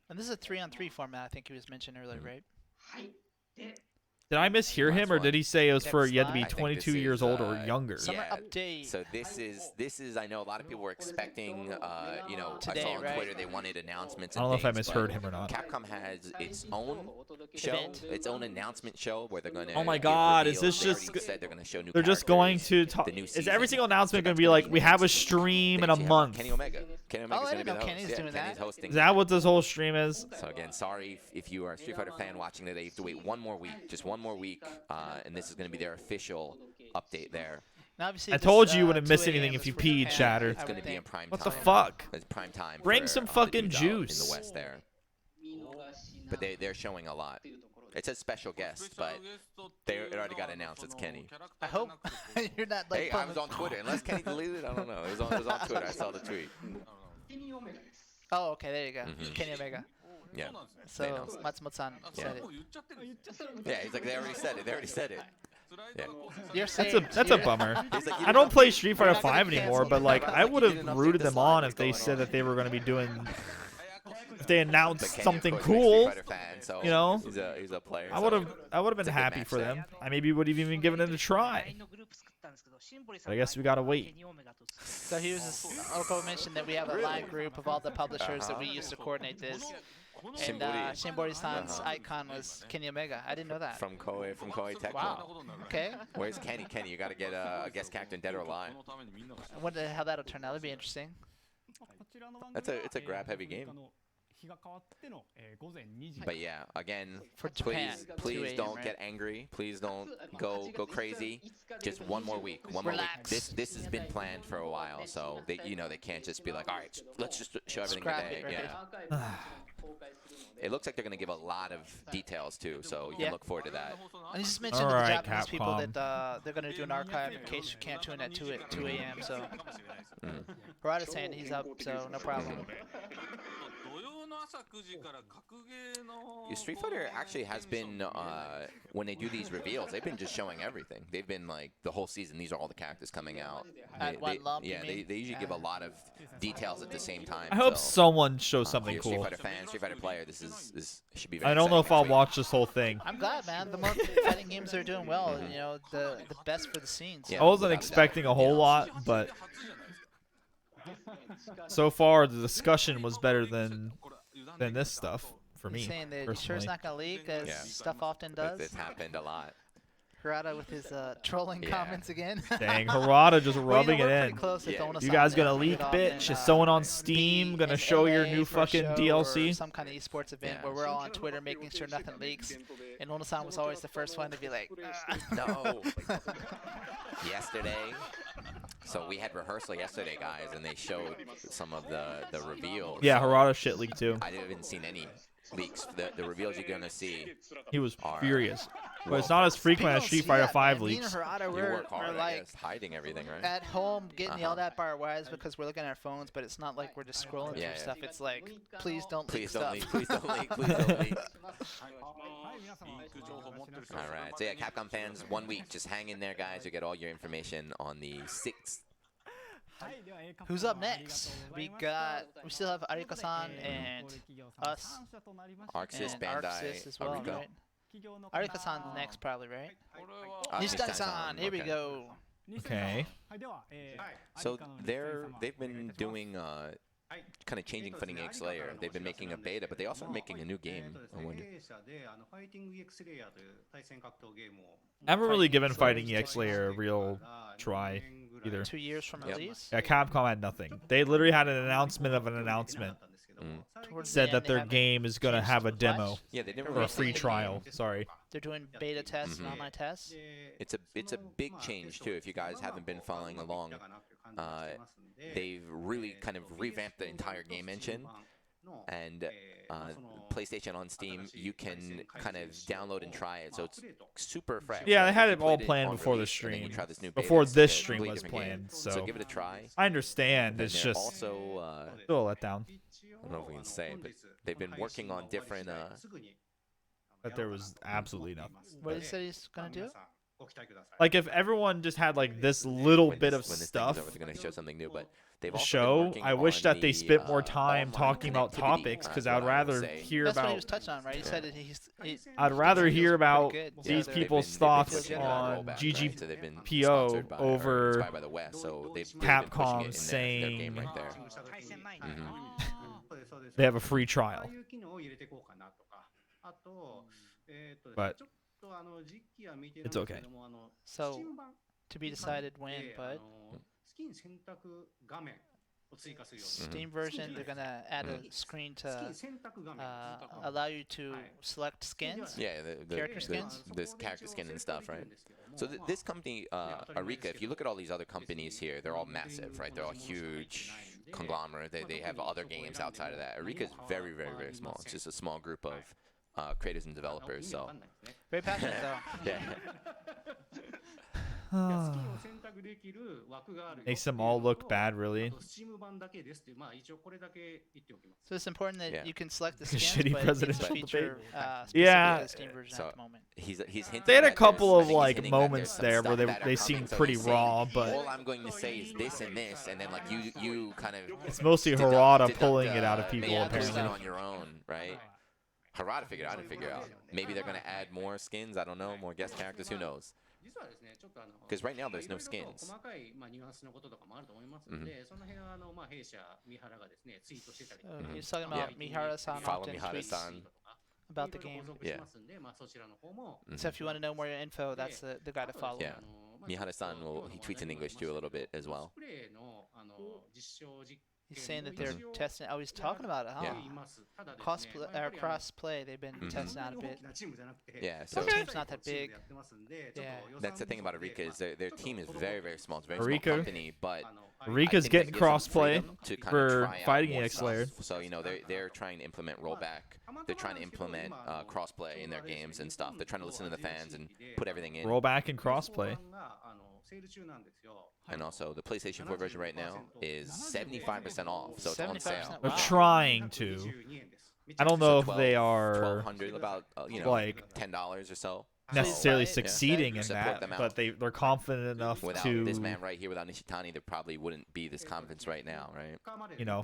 And this is a 3-on-3 format. I think he was mentioned earlier, right? Did I mishear him, or did he say it was for you had to be I think 22 this years is, old or younger? Summer Yeah, update. So this is I know a lot of people were expecting Today, I saw on right? Twitter they wanted announcements. I don't know if I misheard him him or not. Capcom has its own show, Event. its own announcement show where they're going to. Oh my God, is this just? Said they're going to show new. They're just going to characters, talk. the new Is every season. single announcement So going to that's be gonna like, be we have a next. stream in They a actually have month? Kenny Omega's I going to didn't be know the host. Kenny's Yeah, doing Kenny's that. hosting. Is that what this whole stream is? So again, sorry if you are a Street Fighter fan watching today, you have to wait one more week, just one more week, and this is going to be their official update there. Now, obviously, I this, told you you wouldn't 2 miss a.m. anything is if you for peed, Japan, chatter. It's I going would to be in think. prime time. What the fuck? It's prime time. Bring for, some the fucking dudes out in juice. the West there. but they're showing a lot. It says special guest, but it already got announced. It's Kenny. I hope you're not like. Hey, I was on Twitter. Unless Kenny deleted it, I don't know. It was on Twitter. I saw the tweet. Oh, okay, there you go. Kenny Omega. Yeah. So Matsumoto-san said it. Yeah, he's like, they already said it. They already said it. Yeah. You're saying That's a bummer. He's like, I don't play Street Fighter 5 anymore, but like I would have rooted them on if they said that they were going to be doing. If they announced something cool, you know, he's a player. I would have been happy for them. I maybe would have even given it a try. But I guess we gotta wait. So he was. Oko mentioned that we have a line group of all the publishers that we used to coordinate this. And Shimbori-san's icon was Kenny Omega. I didn't know that. From Koei Tecmo. Wow. Okay. Where's Kenny? Kenny, you gotta get a guest character in Dead or Alive. I wonder how that'll turn out. That'll be interesting. It's a grab heavy game. But yeah, again, For Japan, please 2 a.m., don't right? get angry. Please don't go crazy. Just one more week. One more Relax. week. This has been planned for a while, so they can't just be like, all right, let's just show everything Scrap today. it, right? Yeah. It looks like they're gonna give a lot of details too, so you can look forward to that. And he just mentioned to the Alright, Japanese people Capcom. that they're going to do an archive in case you can't tune at 2 a.m. So Harada's saying he's up, so no problem. Yeah, Street Fighter actually has been, when they do these reveals, they've been just showing everything. They've been like, the whole season, these are all the characters coming out. At one lump, yeah, you mean? they usually give a lot of details at the same time. I hope so, someone shows if something you're a Street cool. Fighter fan, Street Fighter player, this should be very I don't know if exciting I'll next watch this whole thing. I'm glad, man. The more fighting games are doing well, you know, the best for the scenes. Yeah. I wasn't without a expecting a doubt, whole yeah. lot, but so far the discussion was better than this stuff for me. He's saying that he sure it's personally. not going to leak, as Yeah. stuff often does. It's happened a lot. Harada with his trolling Yeah. comments again. Dang, Harada just Well, you know, rubbing we're it pretty in. close with Yeah. Ono-san You guys there. gonna We'll leak, get off bitch? in, Is someone on be Steam gonna in show your LA new for a fucking show DLC? or some kind of esports event Yeah. where we're all on Twitter making sure nothing leaks. And Ono-san was always the first one to be like, No. Yesterday. So we had rehearsal yesterday, guys, and they showed some of the reveals. Yeah, Harada shit leaked too. I haven't seen any leaks. The reveals you're gonna see. He was Are- furious. But it's not as frequent as People Street see Fighter that, 5 man. Me and leaks. Harada, You we're work hard, I like guess, hiding everything, right? at home getting yelled Uh-huh. at by our wives because we're looking at our phones, but it's not like we're just scrolling Yeah, through yeah. stuff. It's like, please don't leak Please don't stuff. leak. Please don't leak. Please don't leak. All right. So yeah, Capcom fans, 1 week. Just hang in there, guys. You get all your information on the 6th. Who's up next? We still have Arika-san and us Arxis, and Bandai, Arxis as well, Arika. right? Arika-san's next probably, right? Nishitani-san, Nishitani-san, here we okay. go. Okay. So they've been doing kind of changing Fighting EX Layer. They've been making a beta, but they also are making a new game. I wonder. I haven't really given Fighting EX Layer a real try either. 2 years from Yep. release. Yeah, Capcom had nothing. They literally had an announcement of an announcement. Towards the Said end, that they their haven't game is gonna changed have a much. demo Yeah, they never or a released free the trial. game. Sorry. They're doing beta tests and Mhm. online tests. It's a big change too. If you guys haven't been following along, they've really kind of revamped the entire game engine. And PlayStation on Steam, you can kind of download and try it, so it's super fresh. Yeah, they had You it all played planned on before the release, and then you stream. try this new beta, Before it's this a stream completely was different game. planned, So so give it a try. I understand. And It's they're just also still a letdown I don't know if we can say, but they've been working on different. that there was absolutely nothing. What did he say he's gonna do? Like if everyone just had like this little bit of when this stuff thing is over, they're going to show something new, but they've to also been show, working I wish on that they the, spent more time online talking about connectivity, topics because that's I'd what I would rather say. hear That's what he about was touching on, right? He said that he's. I'd rather hear about pretty good. these Yeah, people's They've been thoughts pushing that on rollback, right? GG So they've been PO sponsored by, or over inspired by the West, so they've been Capcom pushing it in their saying game right there. they have a free trial. But it's okay. So to be decided when, but Steam version they're gonna add a screen to allow you to select skins. Yeah, Character skins? this character skin and stuff, right? So this company, Arika, if you look at all these other companies here, they're all massive, right? They're all huge conglomerate. They have other games outside of that. Arika is very, very, very small. It's just a small group of creators and developers. So Very passionate though. yeah. Makes them all look bad, really. So it's important that Yeah. you can select the Like a skins, shitty but it's a presidential feature debate. specific Yeah. to the Steam version So at the moment. he's hinting. They had a that couple there's- of I think like he's hinting that there's moments some there where stuff they that are they coming. seemed So pretty he's saying, raw, but all I'm going to say is this and this, and then like you kind of. it's mostly deduct- Harada deduct, pulling it out of people maybe apparently. pulling it on your own, right? Harada figured. I didn't figure out. Maybe they're gonna add more skins. I don't know, more guest characters. Who knows? Because right now there's no skins. He's talking about Mihara-san Follow often Mihara-san. tweets about the game. Yeah. So if you want to know more info, that's the guy to follow. Yeah. Mihara-san he tweets in English too a little bit as well. He's saying that they're testing. Oh, he's talking about it, huh? Yeah. Cross play. They've been testing out a bit. Yeah. So The team's not that big. Yeah. that's the thing about Arika is their team is very, very small. It's a very Arika? small company, but Rika's I think getting that gives them crossplay freedom to kinda for try out fighting more EX stuff. Layer. So they're trying to implement rollback. They're trying to implement crossplay in their games and stuff. They're trying to listen to the fans and put everything in. Rollback and crossplay. And also, the PlayStation 4 version right now is 75% off, so it's on 75%. sale. They're Wow. trying to. I don't know if they are 1,200, about like $10 or so. necessarily Yeah. succeeding in Support that, them out. but they're confident enough Without to, this man right here, without Nishitani, there probably wouldn't be this conference right now, right? you know,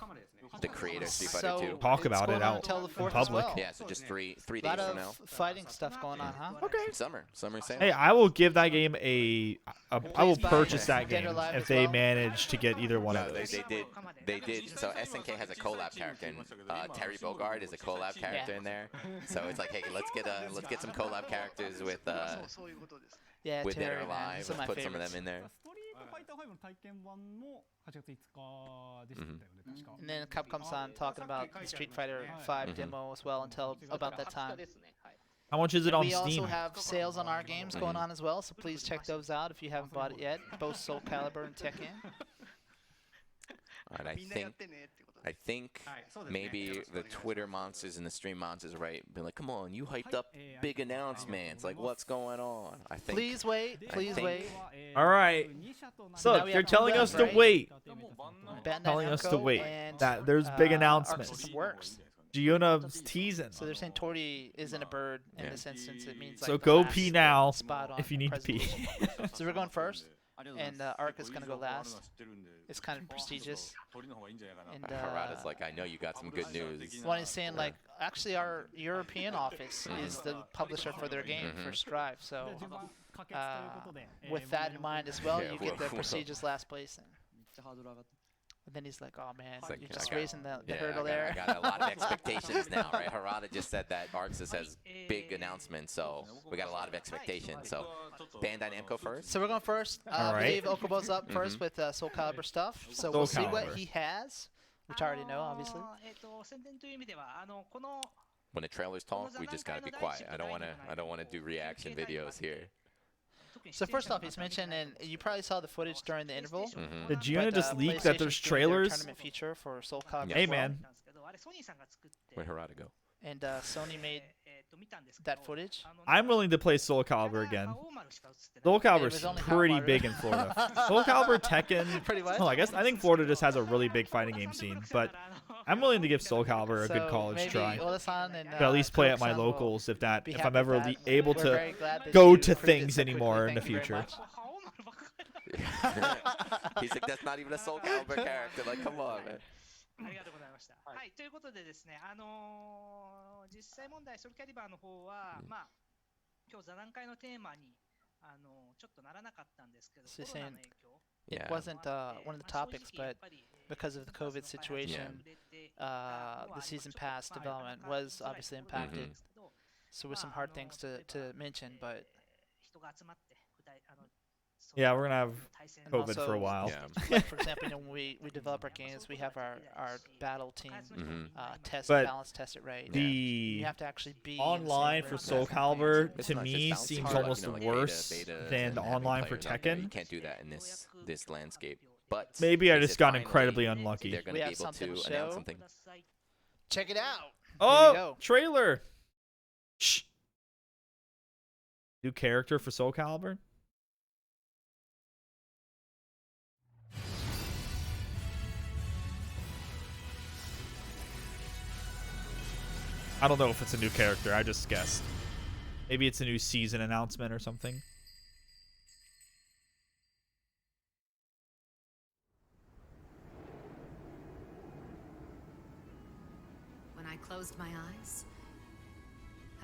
The creator, Street So Fighter 2. talk it's about it going on out until the in 4th public. As well. Yeah, so just three A days lot from of now. fighting stuff going on, huh? Okay. Summer sale. Hey, I will give that game I will Please buy purchase that Dead or game Alive if as they well. manage to get either one No, of they those. did. They did. So SNK has a collab character, and Terry Bogard is a collab character in there. So it's like, hey, let's get some collab characters with そういうことです。 Yeah, with Dead or Terry, man. Alive. Some of my Put some of favorites. them in there. ストリートファイター5の体験版も8月5日でしたよね、確か。 And then Capcom-san talking about the Street Fighter 5 demo as well until about that time. How much is it And on we Steam? also have sales on our games going on as well, so please check those out if you haven't bought it yet. Both Soul Calibur and Tekken. All right, みんなやってねってことです。 I think maybe the Twitter monsters and the stream monsters, right? Be like, come on, you hyped up big announcements. Like, what's going on? I think. Please wait, please think- wait. All right. So now Look, we they're have telling two us left, to right? wait. Bandai Telling us to Namco wait. and, That there's big Arc announcements. System Works. Giuna's teasing. So they're saying Tori isn't a bird in Yeah. this instance. It means like So the go last pee now spot on if you need to pee. presentation. So we're going first, and Arc is gonna go last. It's kind of prestigious. And Harada's like, I know you got some good news. one is saying like, actually our European office is the publisher for their game, for Strive. So with that in mind as well, Yeah, you get the whoa. prestigious last place. And then he's like, oh man, It's like, you're I just got- raising the Yeah, hurdle I there. got a lot of expectations now, right? Harada just said that Arxis has big announcements, so we got a lot of expectations. So Bandai Namco first. So we're going first. All I right. believe Okubo's up first with Soul Calibur stuff. So Soul we'll see Calibur. what he has, which I already know, obviously. 宣伝という意味では、この When the trailers talk, we just gotta be quiet. I don't wanna do reaction videos here. So first off, he's mentioned, and you probably saw the footage during the interval. Did Giuna but, just leak that there's PlayStation's doing their trailers? tournament feature for Soul Calibur Hey 12, man, なんですけど、あれソニーさんが作って、 Where'd Harada go? and Sony made 見たんですけど that footage. I'm willing to play Soul Calibur again. 青丸しか映ってない Soul It Calibur's was only pretty Hotwater. big in Florida. Soul Calibur, Tekken. Pretty much. Well, I think Florida just has a really big fighting game scene, but I'm willing to give Soul Calibur a good So college maybe try. Oda-san and, To at least play at my Koke-san will locals if be I'm happy ever with that. able We're to very glad that go you to approved it things so quickly. anymore in Thank the you very future. much. 青丸ばっかり He's like, that's not even a Soul Calibur character. Like, come on, man. ありがとうございました。はい、ということでですね、実際問題、ソルキャリバーの方は、まあ、今日座談会のテーマに、ちょっとならなかったんですけど、 So コロナの saying 影響。 It Yeah. wasn't one of the topics, but because of the COVID situation, the season pass development was obviously impacted. So with some hard things to mention, but 人が集まって、Yeah, we're gonna have and COVID for a also, while. Yeah. like, for example, when we develop our games, we have our battle team test, But balance test it right. The You have to actually be in the same online room for as Soul the Calibur players. to It's not me just seems bouncing, almost like, worse betas than and the having online for players out there. You Tekken. can't do that in this landscape. But Maybe I they just said got finally incredibly unlucky. They're gonna We be have able something to to announce show. something. Check it out. Oh, go. trailer! Shh. New character for Soul Calibur? I don't know if it's a new character. I just guessed. Maybe it's a new season announcement or something. When I closed my eyes,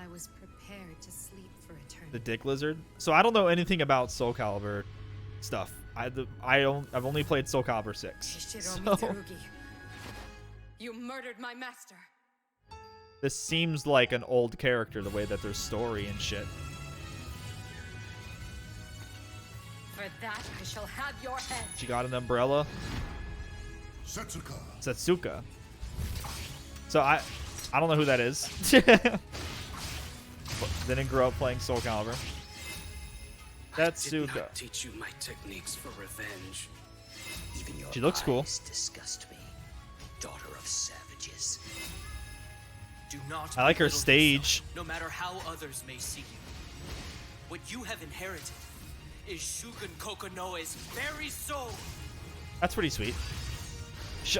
I was prepared to sleep for eternity. The Dick Lizard. So I don't know anything about Soul Calibur stuff. I've only played Soul Calibur 6. So You murdered my master. this seems like an old character, the way that there's story and shit. For that, I shall have your head. She got an umbrella. Setsuka. Setsuka. So I don't know who that is. Didn't grow up playing Soul Calibur. Setsuka. I did not teach you my techniques for revenge. Even your She looks cool. eyes disgust me, daughter of savages. Do not I like her belittle stage. yourself, no matter how others may see you. What you have inherited is Shugun Kokonoe's very soul. That's pretty sweet.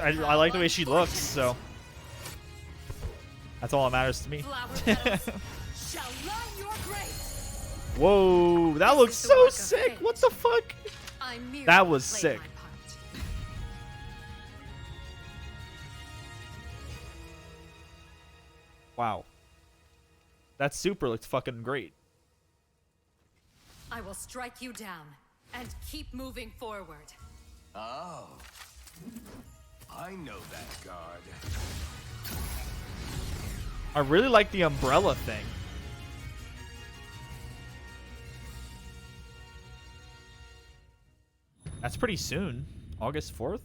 I like the way she looks, so that's all that matters to me. Flower petals shall line your grave. Whoa, that looks is the so work of sick. fate. What the fuck? I merely That was played sick. my part. Wow. That super looked fucking great. I will strike you down and keep moving forward. Oh, I know that guard. I really like the umbrella thing. That's pretty soon. August 4th?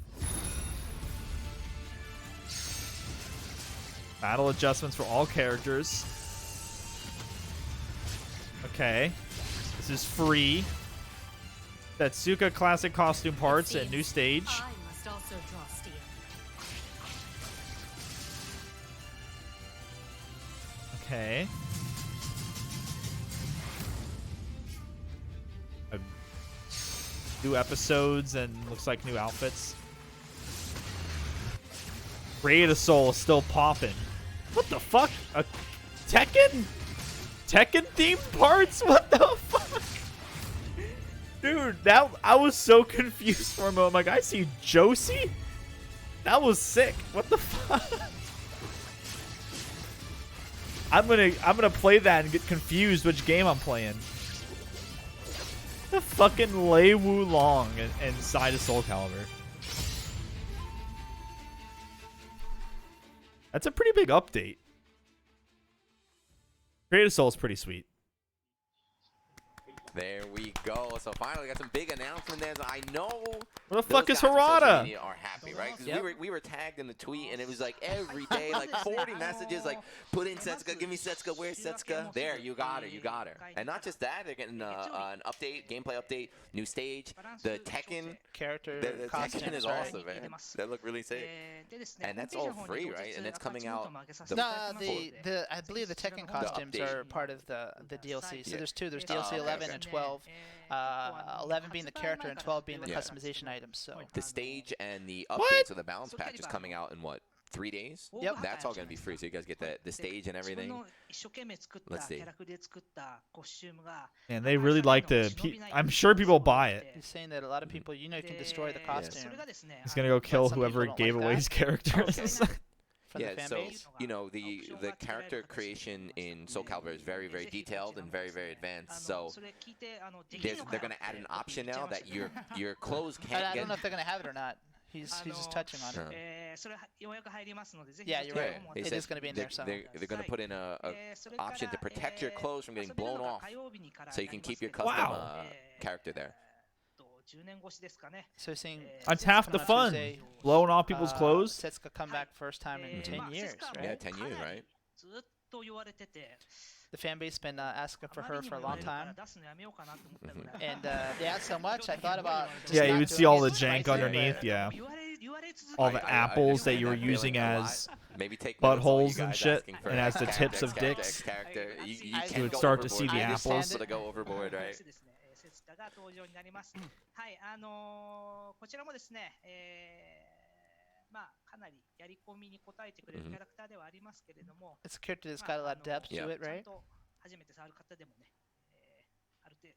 Battle adjustments for all characters. Okay. This is free. Setsuka classic costume parts and new stage. I must also draw steel. Okay. New episodes and looks like new outfits. Create Soul is still popping. What the fuck? A Tekken? Tekken themed parts? What the fuck? Dude, that I was so confused for a moment. I'm like, I see Josie? That was sick. What the fuck? I'm gonna play that and get confused which game I'm playing. The fucking Lei Wu Long inside of Soul Calibur. That's a pretty big update. Creative Soul is pretty sweet. There we go. So finally, got some big announcement there. I know. Where the fuck is those guys on social Harada? media are happy, right? 'Cause Yep. we were tagged in the tweet, and it was like every day, like 40 messages, like put in Setsuka, give me Setsuka, where's Setsuka? There, you got her, you got her. And not just that, they're getting an update, gameplay update, new stage. The Tekken, Character the Tekken costumes, is right? awesome, man. That look really sick. And that's all free, right? And it's coming out. No, I believe the Tekken costumes update. are part of the DLC. So Yeah. there's two. There's Oh, DLC okay, 11 okay. and 12. 11 being the character and 12 being the Yeah. customization items. So The stage and the update, What? so the balance patch is coming out in what, 3 days? Yep. That's all going to be free, so you guys get the stage and everything. Let's see. And they really like to. I'm sure people buy it. he's saying that a lot of people, you can destroy the costume He's gonna go kill some whoever people don't gave like away that. his characters. from Yeah, the fan so base. the character creation in Soul Calibur is very, very detailed and very, very advanced. So they're going to add an option now that your clothes can't I get. don't know if they're gonna have it or not. He's just touching on it. Yeah, you're right. They It said is gonna be in there. So they're going to put in a option to protect your clothes from getting blown off, so you can keep your custom Wow. character there. so he's saying That's half the coming out fun. Tuesday, Blowing off people's clothes. Setsuka come back first time in 10 years, right? Yeah, 10 years, right? The fan base been asking for her for a long time, Mhm. and they asked so much. I thought about just Yeah, you not would see doing all it the jank right there, underneath. but Yeah, all the I apples that you were understand using that as Maybe take notes, all you buttholes and guys shit, asking for and as the X tips character, of X character, dicks. X character. You I can't would go start to overboard. see the You're apples. supposed to go overboard, right? ですね、セツタが登場になります。はい、こちらもですね、まあかなりやり込みに応えてくれるキャラクターではありますけれども、 It's a character that's got a lot of depth to it, ちゃ right? んと初めて触る方でもね、ある程度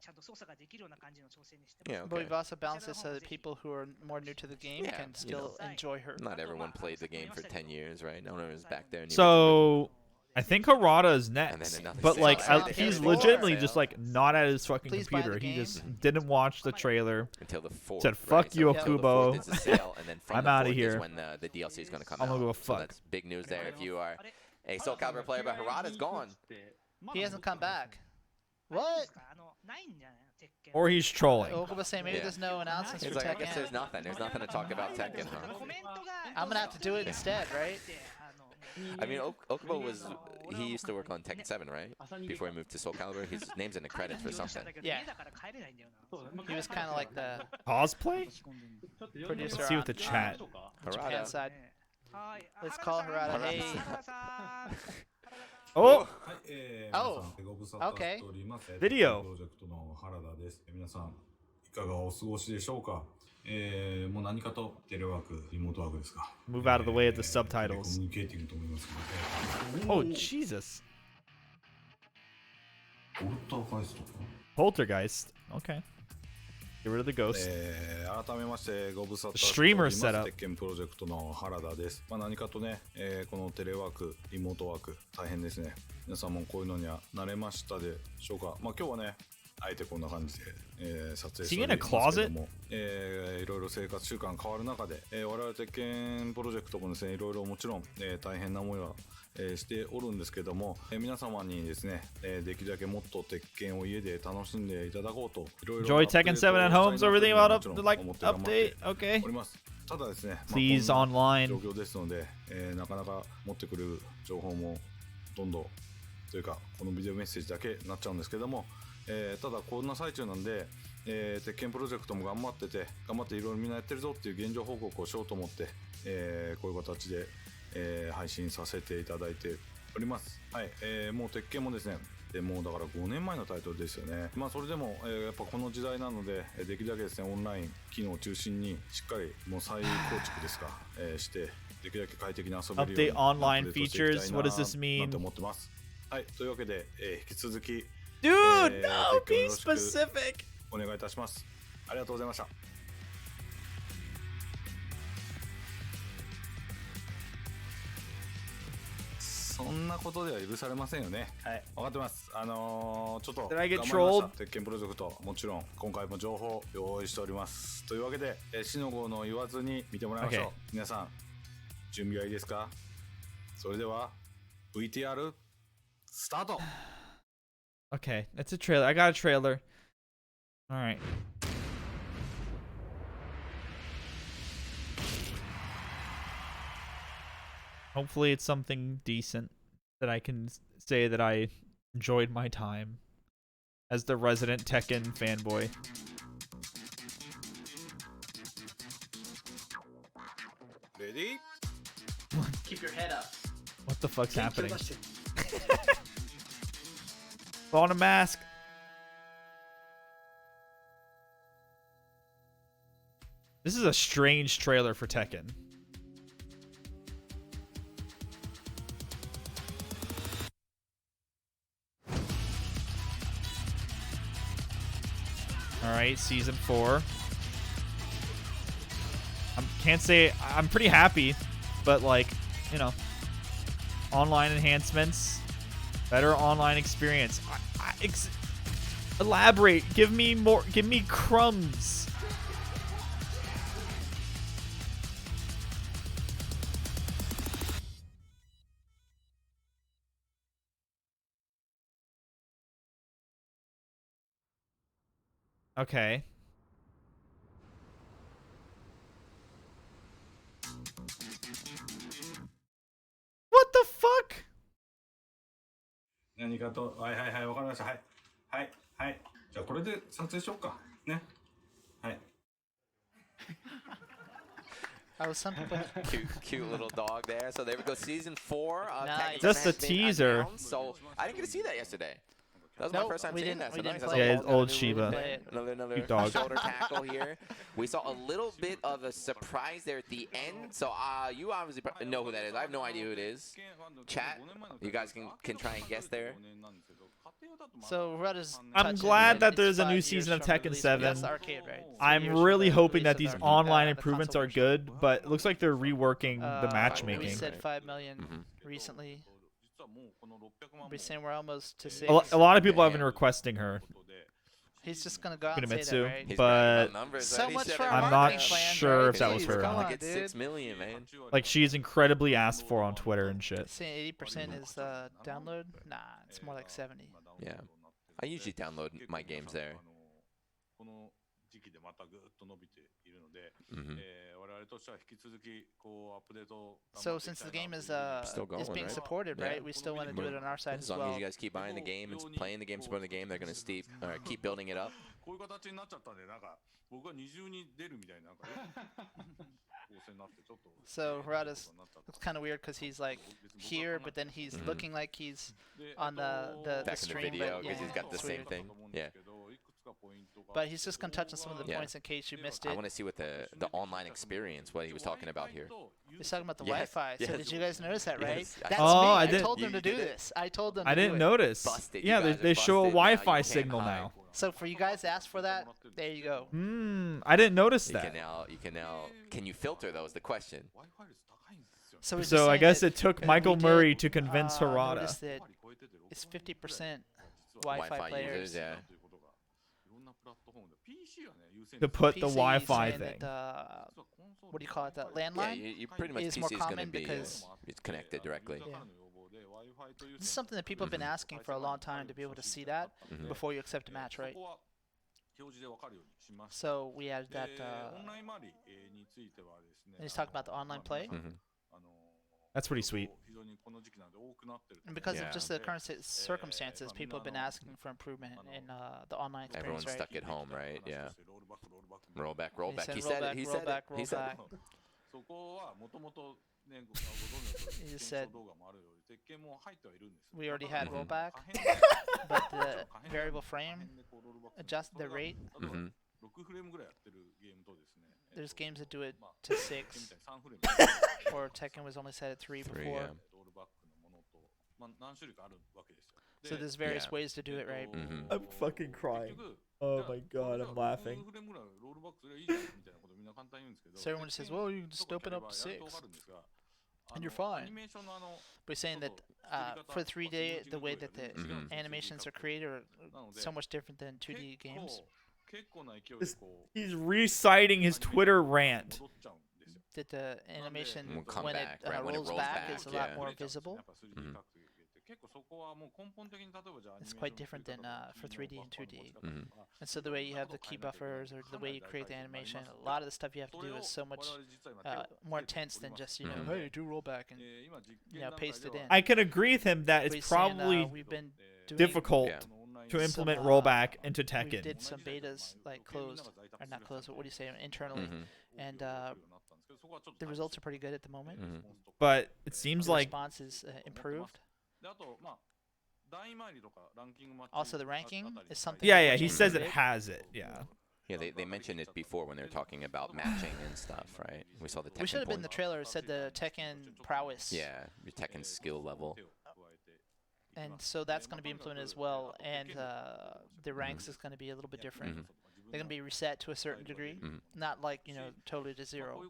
ちゃんと操作ができるような感じの調整にしてます。 Yeah, But okay. we've also balanced it so that people who are more new to the game Yeah, can you know. still enjoy her. Not everyone played the game for 10 years, right? No one was back there. So I think Harada is And next, then another but sale. like Sale. he's Sale. legitimately Sale. just like not at his fucking Please buy the computer. He game. just didn't watch the trailer. Until the 4th. Said, "Fuck right? you, So until the Okubo. 4th is the sale, and then from I'm the outta 4th here. is when the DLC is going to come I'm out. gonna go So fuck." that's big news there. If you are a Soul Calibur player, but Harada's gone. He hasn't come back. What? ないんじゃない鉄拳 Or he's trolling. Okuba saying maybe Yeah. there's no announcements He's for like, I guess Tekken. there's nothing. There's nothing to talk about Tekken, huh? コメントが I'm gonna have to do it instead, right? I mean, Okubo was, he used to work on Tekken 7, right? Before he moved to Soul Calibur. His name's in the credits for something. Yeah. He was kind of like the Cosplay? producer Let's see on what the chat. Japan Harada. side. Let's call Harada. Hey. Oh, ご無沙汰 Okay. しております。 Video プロジェクトの原田です。皆さん、いかがお過ごしでしょうか。もう何かとテレワーク、リモートワークですか。 move out of the way of the コ subtitles. ミュニケーティングと思いますので。 Oh Jesus. オルターガイストか。 Poltergeist. Okay. Get rid of the ghost. 改めましてご無沙汰 The しており streamer ます。 setup. 鉄拳プロジェクトの原田です。何かとね、このテレワーク、リモートワーク大変ですね。皆さんもこういうのには慣れましたでしょうか。今日はね、あえてこんな感じで、撮影しておりますけども、いろいろ生活習慣変わる中で、我々鉄拳プロジェクトもですね、いろいろもちろん、大変な思いはしておるんですけども、皆様にですね、できるだけもっと鉄拳を家で楽しんでいただこうと、いろいろ Enjoy Tekken 7 at home. So everything about like update. Okay. おります。ただですね、Please こんな online. 状況ですので、なかなか持ってくる情報もどんどんというかこのビデオメッセージだけになっちゃうんですけども、ただこんな最中なんで、鉄拳プロジェクトも頑張っていろいろみんなやってるぞっていう現状報告をしようと思って、こういう形で、配信させていただいております。はい、もう鉄拳もですね、もうだから5年前のタイトルですよね。それでも、やっぱこの時代なので、できるだけですねオンライン機能を中心にしっかりもう再構築ですか、してできるだけ快適に遊べるように Update online アップデートしていきたい features. な What does this mean? なんて思ってます。はい、というわけで、引き続き Dude, no, 鉄拳 be よろしく specific. お願いいたします。ありがとうございました。そんなことでは許されませんよね。はい、分かってます。ちょっと Did I get 頑張りました trolled? 鉄拳プロジェクト、もちろん今回も情報用意しております。というわけで、死の号の言わずに見てもらいましょう。Okay. 皆さん、準備はいいですか？それでは VTR スタート。Okay, that's a trailer. I got a trailer. All right. Hopefully it's something decent that I can say that I enjoyed my time as the resident Tekken fanboy. Ready? Keep your head up. What the fuck's happening? Put on a mask. This is a strange trailer for Tekken. Alright, season 4. I can't say I'm pretty happy, but like, you know, online enhancements, better online experience. Elaborate, give me more, give me crumbs. Okay. What the fuck? 何かと、はい、わかりました。はい。じゃあこれで撮影しようか。ね。はい。Some people. Cute little dog there. So there we go. Season 4. Nice. Just a has been teaser. announced. So I didn't get to see that yesterday. That was my first time seeing that. So nice. Yeah, old Shiba. Another Cute dog. shoulder tackle here. We saw a little bit of a surprise there at the end. So you obviously know who that is. I have no idea who it is. Chat, you guys can try and guess there. So I'm glad that there's a new season of Tekken 7. I'm really hoping that these online improvements are good, but it looks like they're reworking the matchmaking. We said 5 million recently. We're saying we're almost to 6. A lot of people have been requesting her. He's just gonna go out and say that, right? But so much for I'm not sure if that was her. Come on, Get 6 million, man. Like, she's incredibly asked for on Twitter and shit. Saying 80% is download? Nah, it's more like 70. Yeah, I usually download my games there. So since the game is being supported, right? We still want to do it on our side as well. As long as you guys keep buying the game and playing the game, supporting the game, they're gonna keep building it up. So Harada's looks kind of weird because he's like here, but then he's looking like he's on the stream. In the video because he's got the same thing. Yeah. But he's just gonna touch on some of the points in case you missed it. I want to see what the online experience, what he was talking about here. He's talking about the Wi-Fi. So did you guys notice that, right? Yes. That's me. I told them to do this. I told them. I didn't notice. Busted. Yeah, they show a Wi-Fi signal now. So for you guys to ask for that, there you go. I didn't notice that. Can you filter those? The question. So I guess it took Michael Murray to convince Harada. It's 50% Wi-Fi players. Users, yeah. To put PC the Wi-Fi saying thing. That, what do you call it? The landline? Yeah, you pretty much is PC more is common going to be because it's connected directly. Yeah. This is something that people have been asking for a long time, to be able to see that before you accept a match, right? So we added that. And he's talking about the online play. That's pretty sweet. And because of just the current circumstances, people have been asking for improvement in the online experience. Everyone's stuck at home, right? Yeah. Roll back. He said it. He said it. He just said we already had rollback, but the variable frame adjust the rate. There's games that do it to 6, or Tekken was only set at 3 before. Yeah. So there's various ways to do it, right? I'm fucking crying. Oh my god, I'm laughing. So everyone says, well, you can just open up to 6, and you're fine. We're saying that for 3D, the way that the animations are created are so much different than 2D games. He's reciting his Twitter rant. That the animation, when it rolls back, is a lot more visible. It's quite different than for 3D and 2D. And so the way you have the key buffers, or the way you create the animation, a lot of the stuff you have to do is so much more intense than just, hey, do rollback and paste it in. I can agree with him that it's probably difficult to implement rollback into Tekken. We did some betas, like closed, or not closed, but what do you say, internally, and the results are pretty good at the moment. But it seems like response is improved. Also, the ranking is something. Yeah, he says it has it. Yeah. Yeah, they mentioned it before when they were talking about matching and stuff, right? We saw the Tekken. We should have been in the trailer. It said the Tekken prowess. Yeah, your Tekken skill level. And so that's going to be implemented as well, and the ranks is going to be a little bit different. They're going to be reset to a certain degree, not like totally to 0.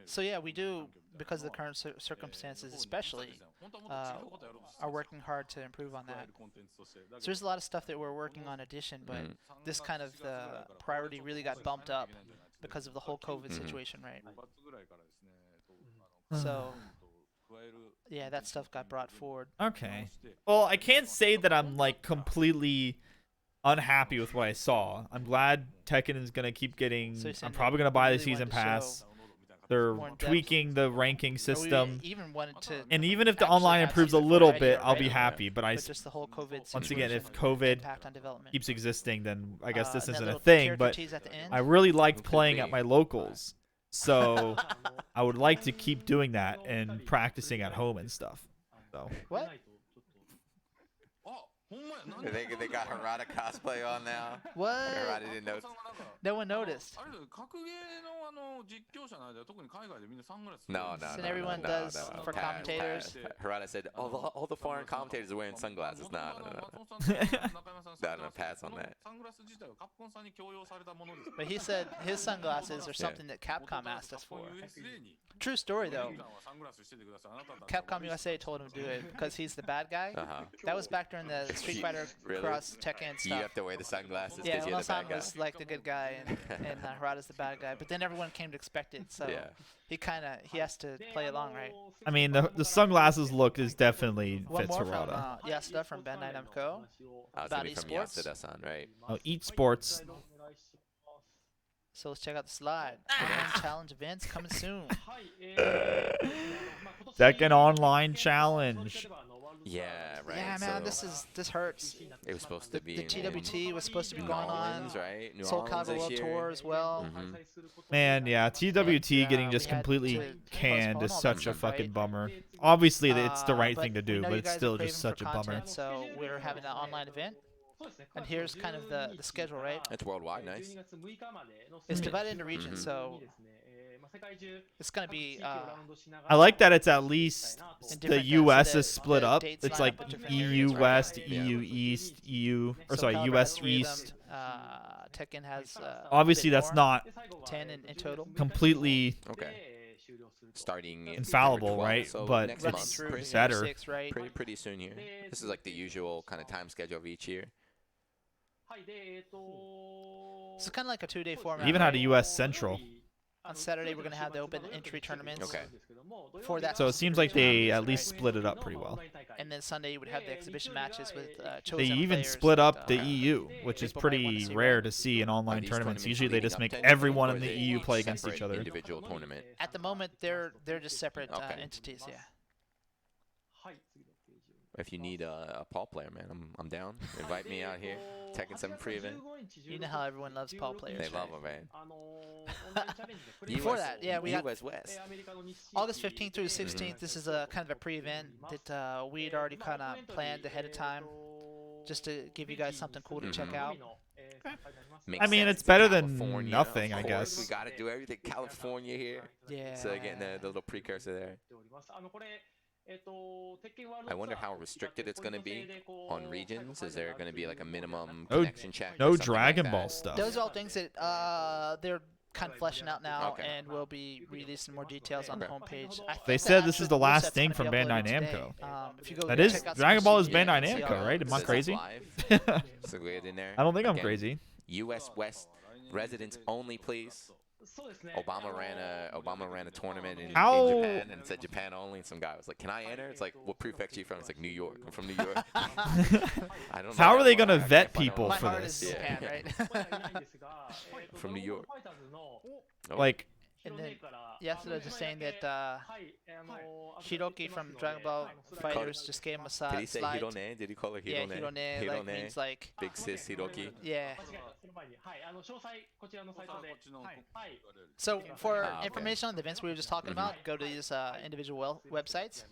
So yeah, we do, because of the current circumstances, especially, are working hard to improve on that. So there's a lot of stuff that we're working on addition, but this kind of priority really got bumped up because of the whole COVID situation, right? So yeah, that stuff got brought forward. Okay. Well, I can't say that I'm like completely unhappy with what I saw. I'm glad Tekken is gonna keep getting. I'm probably gonna buy the season pass. they're more in-depth. tweaking the ranking We system. even wanted to. And even if the actually online have improves a season little 4 bit, I'll be already, happy. But but just the whole COVID once again, if situation, COVID impact on development. keeps existing, then I guess this And that isn't a little thing. character But tease at the end. I really liked Could playing be. at my locals, so I would like to keep doing that and practicing at home and stuff. So What? ほんまやなんで They got Harada cosplay on now. What? Harada didn't know. No one noticed. あれだよ格ゲーの実況者の間特に海外でみんなサングラス No, no, So no, everyone no, does no, for pass, commentators? pass. Harada said all the foreign commentators are wearing sunglasses. No, no, no, no. No, pass on that. サングラス自体はカプコンさんに強要されたものです But he said his sunglasses are something that Capcom asked us for. True story though. Capcom USA told him to do it because he's the bad guy. That was back during the Street Fighter Really? Cross Tekken You stuff. have to wear the sunglasses Yeah, because you're the Uno-san bad guy. was like the good guy, and Harada's the bad guy. But then everyone came to expect it, so Yeah. he has to play along, right? I mean, the sunglasses look is definitely One fits more from Harada. Yasuda from Bandai Namco. It's gonna be About from esports. Yasuda-san, right? Oh, Eat Sports. So let's check out the slide. Online challenge events coming soon. Second online challenge. Yeah, right. Yeah, man, so this hurts. it was supposed to be The in TWT was supposed to be New going Orleans, on. right? New Soul Orleans Calibur this World year. Tour as well. Man, yeah, TWT getting just we had completely to canned postpone is all that such a stuff, fucking right? bummer. Obviously, it's the right But thing to we do, know but you it's guys are still craving just such a for bummer. content, So we're having an online event. And here's kind of the schedule, right? It's worldwide, nice. It's divided into regions, so it's going to be I like that it's at least in the different US the is split up. dates It's line like up in different EU areas, right? West, Yeah. EU East, EU, or So sorry, Calibur US has 3 of them. East. Tekken has a Obviously, bit that's more, not 10 in total. completely Okay. Starting infallible, October 12th, right? so But next Running month, through pretty, better. 6, right? pretty soon here. This is like the usual kind of time schedule of each year. So it's kind of like a 2-day format. even had a right? US Central. On Saturday, we're going to have the open entry tournaments. Okay. For that So it seems like they at least split it up pretty well. And then Sunday, you would have the exhibition matches with They chosen even players split that, up the uh, EU, which is people might wanna pretty see, rare right? to see in online these tournaments. tournaments Usually they leading just up make to everyone or in is the it EU play each against each separate other. Individual tournament. At the moment, they're just separate Okay. entities, yeah. If you need a Paul player, man, I'm down. Invite me out here. Tekken 7 pre-event. You know how everyone loves Paul players, They love right? him, man. Before that, yeah, we got US West. August 15th through the 16th. This is a kind of a pre-event that we'd already kind of planned ahead of time, just to give you guys something cool to check out. Makes I mean, sense. it's better California, than nothing, of I course. guess. We got to do everything California here. Yeah. So getting the little precursor there. I wonder how restricted it's going to be on regions. Is there going to be like a minimum No- connection check? or No something Dragon like Ball that? stuff. Those are all things that they're kind of fleshing out now, Okay. and we'll be releasing more details on the homepage. I They think said that this actually is the rule last set's thing gonna from be Bandai uploaded today. Namco. If you go That is check out some Dragon Ball is procedures, Bandai you can see all Namco, that. right? Am I Is this crazy? live? So we had in there. I don't think I'm Again, crazy. US West residents only, please. Obama ran a tournament in How- Japan and it said Japan only. And some guy was like, "Can I enter?" It's like, "What prefecture you from?" It's like New York. I'm from New York. I don't know. How are they going gonna to vet people My for heart this? is Japan, right? From New York. Oh. Like, And then Yasuda just saying that Hiroki from Dragon Ball Fighters just gave him a Did he say slide. Hirone? Did he call her Yeah, Hirone? Hirone, like means like Big sis Hiroki. yeah. So for Ah, okay. information on the events we were just talking about, go to these individual websites.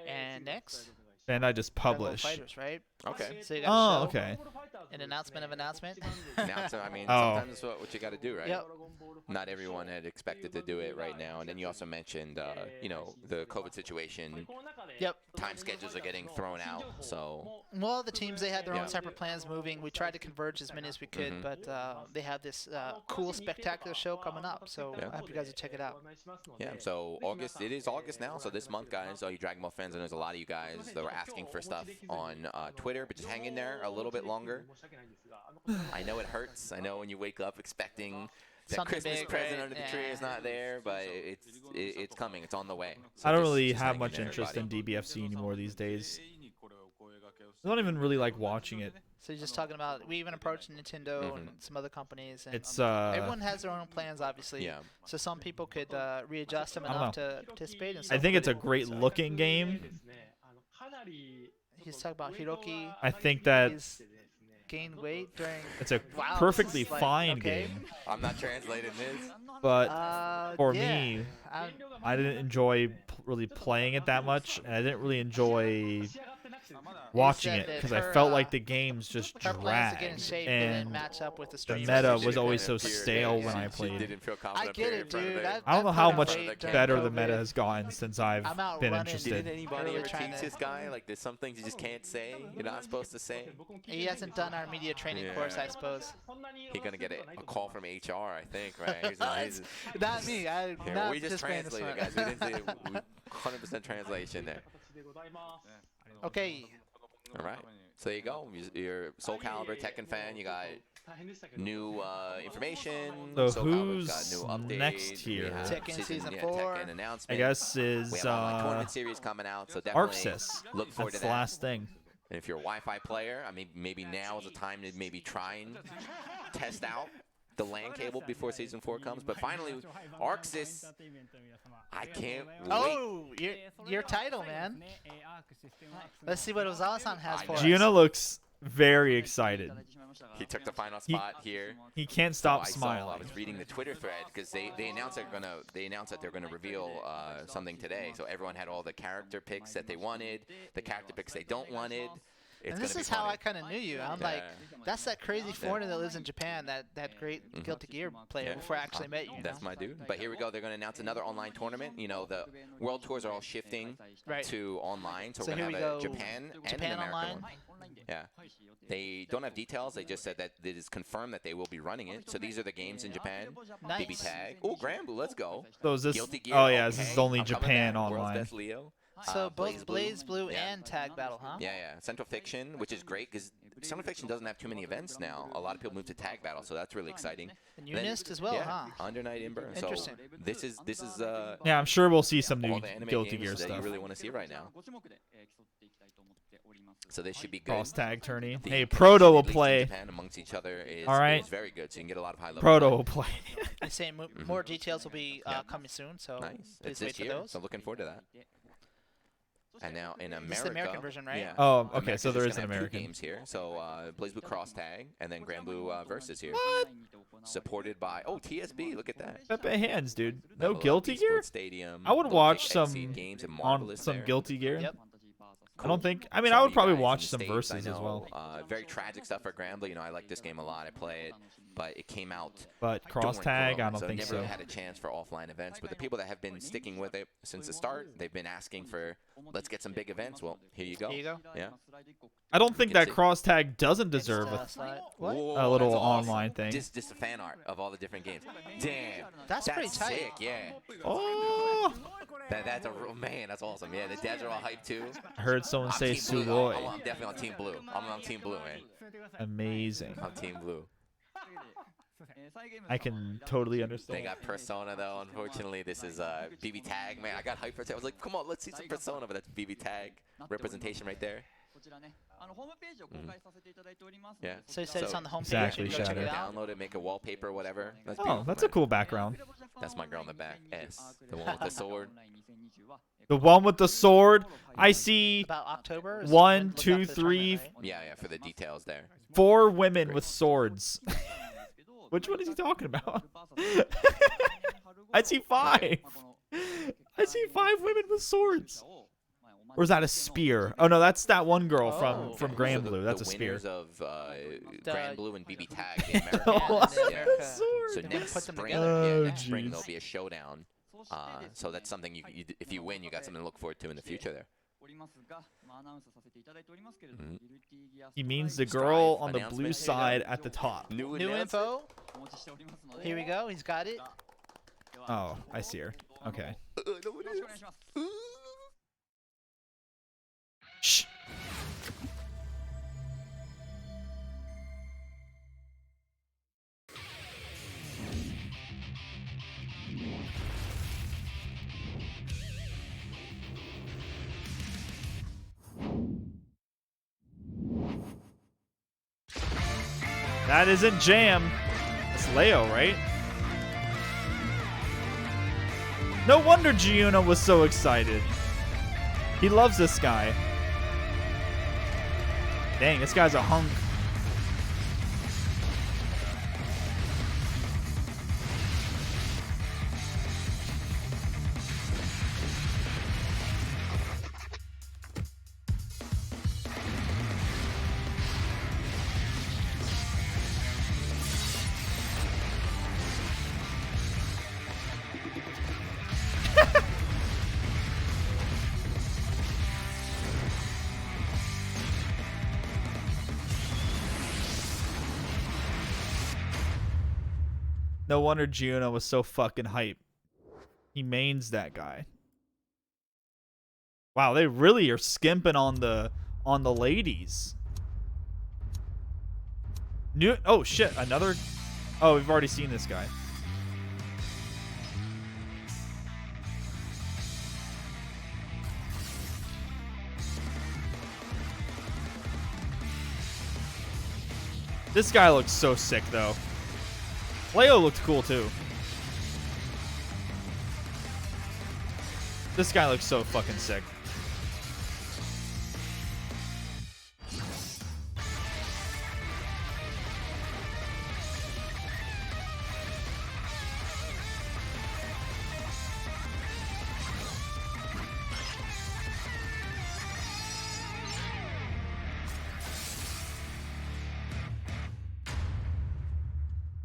And next, Bandai just Dragon Ball publish. Fighters, right? Okay. So you got a Oh, show, okay. an announcement of announcement. Now, so, I mean, Oh. sometimes it's what you got to do, right? Yep. Not everyone had expected to do it right now. And then you also mentioned, you know, the COVID situation. Yep. Time schedules are getting thrown out. So, Well, the teams, they had their Yeah. own separate plans moving. We tried to converge as many as we could, but they have this cool, spectacular show coming up. So Yeah. I hope you guys will check it out. yeah. So August, it is August now. So this month, guys, all you Dragon Ball fans, and there's a lot of you guys that were asking for stuff on Twitter, but just hang in there a little bit longer. I know it hurts. I know when you wake up expecting that Something Christmas big, present right? under the tree is not there, but it's coming. It's on the way. So I don't just- really just have hang much there, interest everybody. in DBFC anymore these days. I don't even really like watching it. So you're just talking about, we even approached Nintendo and some other companies. And It's everyone has their own plans, obviously. Yeah. So some people could readjust them I don't enough know. to participate. And I some think it's a couldn't. great looking game. He's talking about Hiroki. I think that He's gained weight during. it's a Wow, this perfectly is like- fine okay. game, I'm not translating this. but for yeah. me, I didn't enjoy really playing it that much, and I didn't really enjoy watching said it that because I her, felt like the games just Her plans to get in dragged, shape and didn't match up with the the stream. meta She was didn't always so appear there. stale when She- I she played. didn't feel I confident get appearing it, in front of dude. it. I don't know I how put much away during better the COVID. meta has gotten since I've I'm out been running, interested. Did anybody Really ever trying teach to- this guy? Like, there's some things you just can't say. You're not supposed to say. He hasn't done our media training course, I suppose. He's gonna get a call from HR, I think, right? He's Not me. I'm here, not we just participating in this translated, one. guys. We didn't say 100% translation there. Okay. All right. So there you go. You're Soul Calibur Tekken fan. You got new information. So Soul Calibur's who's got new updates. next We here? have Tekken Season yeah, 4. Tekken I announcement. guess we is have online tournament series coming out, so definitely ArcSys. look forward That's to the that. last thing. And if you're a Wi-Fi player, I mean, maybe now is the time to maybe try and test out the LAN cable before Season 4 comes. But finally, ArcSys, I can't wait. Oh, your title, man. Let's see what Ozawa-san has for us. Giona looks very excited. He took the final spot here. He can't So stop I smiling. was reading the Twitter thread because they announced that they're gonna reveal something today. So everyone had all the character picks that they wanted, the character picks they don't wanted. It's And this gonna be is how funny. I kind of knew you. I'm like, that's that crazy foreigner that lives in Japan, that great Guilty Gear player Yeah. before I actually met you. That's my dude. But here we go. They're going to announce another online tournament. You know, the World Tours are all shifting Right. to online. So, So we're going here to have we a go. Japan and Japan an American online? one. Yeah. They don't have details. They just said that it is confirmed that they will be running it. So these are the games in Japan. Nice. BB Tag. Oh, Granblue, let's go. So is this? Guilty Gear, Oh yeah, this okay. is only I'm coming Japan back. World's online. Best Leo. So both Blaze Blue Yeah. and Tag Battle, huh? Yeah, yeah. Central Fiction, which is great because Central Fiction doesn't have too many events now. A lot of people move to Tag Battle, so that's really exciting. And Then- Unist as well, yeah, huh? Under Night Ember. Interesting. So this is Yeah, I'm sure we'll see some new all the anime Guilty games Gear that stuff. you really want to see right now. So this should be good. Cross tag tourney. The Hey, chemistry, Proto will at least in play. Japan amongst each other is, All right. is very good, so you can get a lot of high level. Proto play. will play. They say more details will be coming soon, so Nice. please It's wait this for year, those. so looking forward to that. And now in America, This is the American version, right? Yeah. Oh, okay, America's so there just is an gonna have American. two games here. So BlazBlue Cross Tag and then Granblue Versus here. What? Supported by TSB. Look at that. Pepe hands, dude. No Level Up Guilty Esports Gear? Stadium. I would Low watch Kick some Exceed games and on Marvelous some there. Guilty Gear. Yep. I don't think. I mean, Some I of would you probably guys in watch the some States, I verses as know, well. Very tragic stuff for Granblue. You know, I like this game a lot. I play it, but it came out. But cross during tag, Corona, I don't so think never so. had a chance for offline events. But the people that have been sticking with it since the start, they've been asking for, let's get some big events. Well, here you go. Here you go. Yeah. I don't think can that see. cross tag doesn't deserve Insta slide. What? Whoa, a little that's awesome. online thing. Just a fan art of all the different games. Damn. That's pretty tight. sick. Yeah. Oh, That's a real man. That's awesome. Yeah, the devs are all hyped too. I heard someone I'm say Team Blue. Sugoi. I'm definitely on Team Blue. I'm on Team Blue, man. Amazing. I'm Team Blue. I can totally They understand. got Persona though. Unfortunately, this is BB Tag. Man, I got hyped for it. I was like, come on, let's see some Persona, but that's BB Tag representation right there. Yeah. So you said it's on the homepage. Exactly, You can go check Shadow. it out. Download it, make a wallpaper, whatever. That's Oh, beautiful, that's a man. cool background. That's my girl in the back. S, the one with the sword. The one with the sword. I see About October. is one, when- look two, out for the three, tournament, right? Yeah, yeah, for the details there. 4 women with swords. Which one is he talking about? I see 5. I see 5 women with swords. Or is that a spear? Oh no, that's that one girl from So Granblue. That's a the spear. winners of Granblue and BB Tag in America. Oh, yeah. America. So They're gonna next put them spring, together. Oh, next spring jeez. there'll be a showdown. So that's something if you win, you got something to look forward to in the future there. He means the girl Strive on the blue announcement. side at the top. New announcement. info. Here we go. He's got it. Oh, I see her. Okay. Shh. That isn't Jam. It's Leo, right? No wonder Giuna was so excited. He loves this guy. Dang, this guy's a hunk. No wonder Giuna was so fucking hype. He mains that guy. Wow, they really are skimping on the ladies. Oh shit, another. Oh, we've already seen this guy. This guy looks so sick though. Leo looked cool too. This guy looks so fucking sick.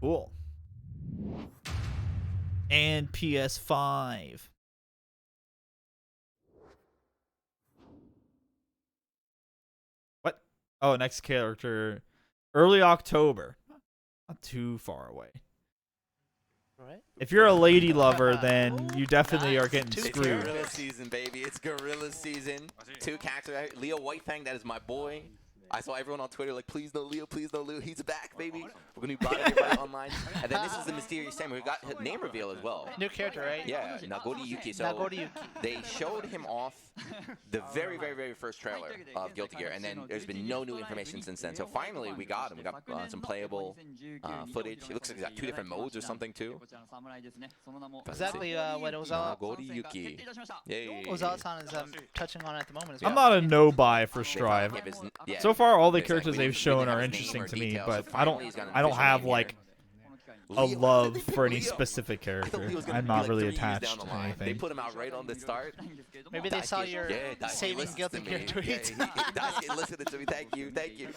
Cool. And PS5. What? Oh, next character. Early October. Not too far away. Right. If you're a lady lover, then you definitely are getting It's screwed. Gorilla season, baby. It's Gorilla season. 2 characters. Leo Whitefang, that is my boy. I saw everyone on Twitter like, please no Leo, please no Leo. He's back, baby. We're going to be buying everybody online. And then this is the mysterious Samurai. We got his name reveal as well. New character, right? Yeah, Nagori Yuki. So Nagori Yuki. they showed him off the very, very, very first trailer of Guilty Gear. And then there's been no new information since then. So finally, we got him. We got some playable footage. It looks like he's got 2 different modes or something, too. Exactly what Nagori Yuki. Yay. Ozawa-san is touching on at the moment as well. I'm not a no buy for Strive. Yeah. So far, all the There's, characters like, they've we shown didn't have are his name interesting or to me, details, but so I finally he's got an don't official have name like a Leo. love for any Leo. specific I character. thought Leo was gonna I'm be not like really 3 years down attached the to line. They anything. put him out right on the start. Maybe they saw your Daisuke saving listens Guilty to Gear me. tweets. Daisuke listened to me. Thank you, thank you.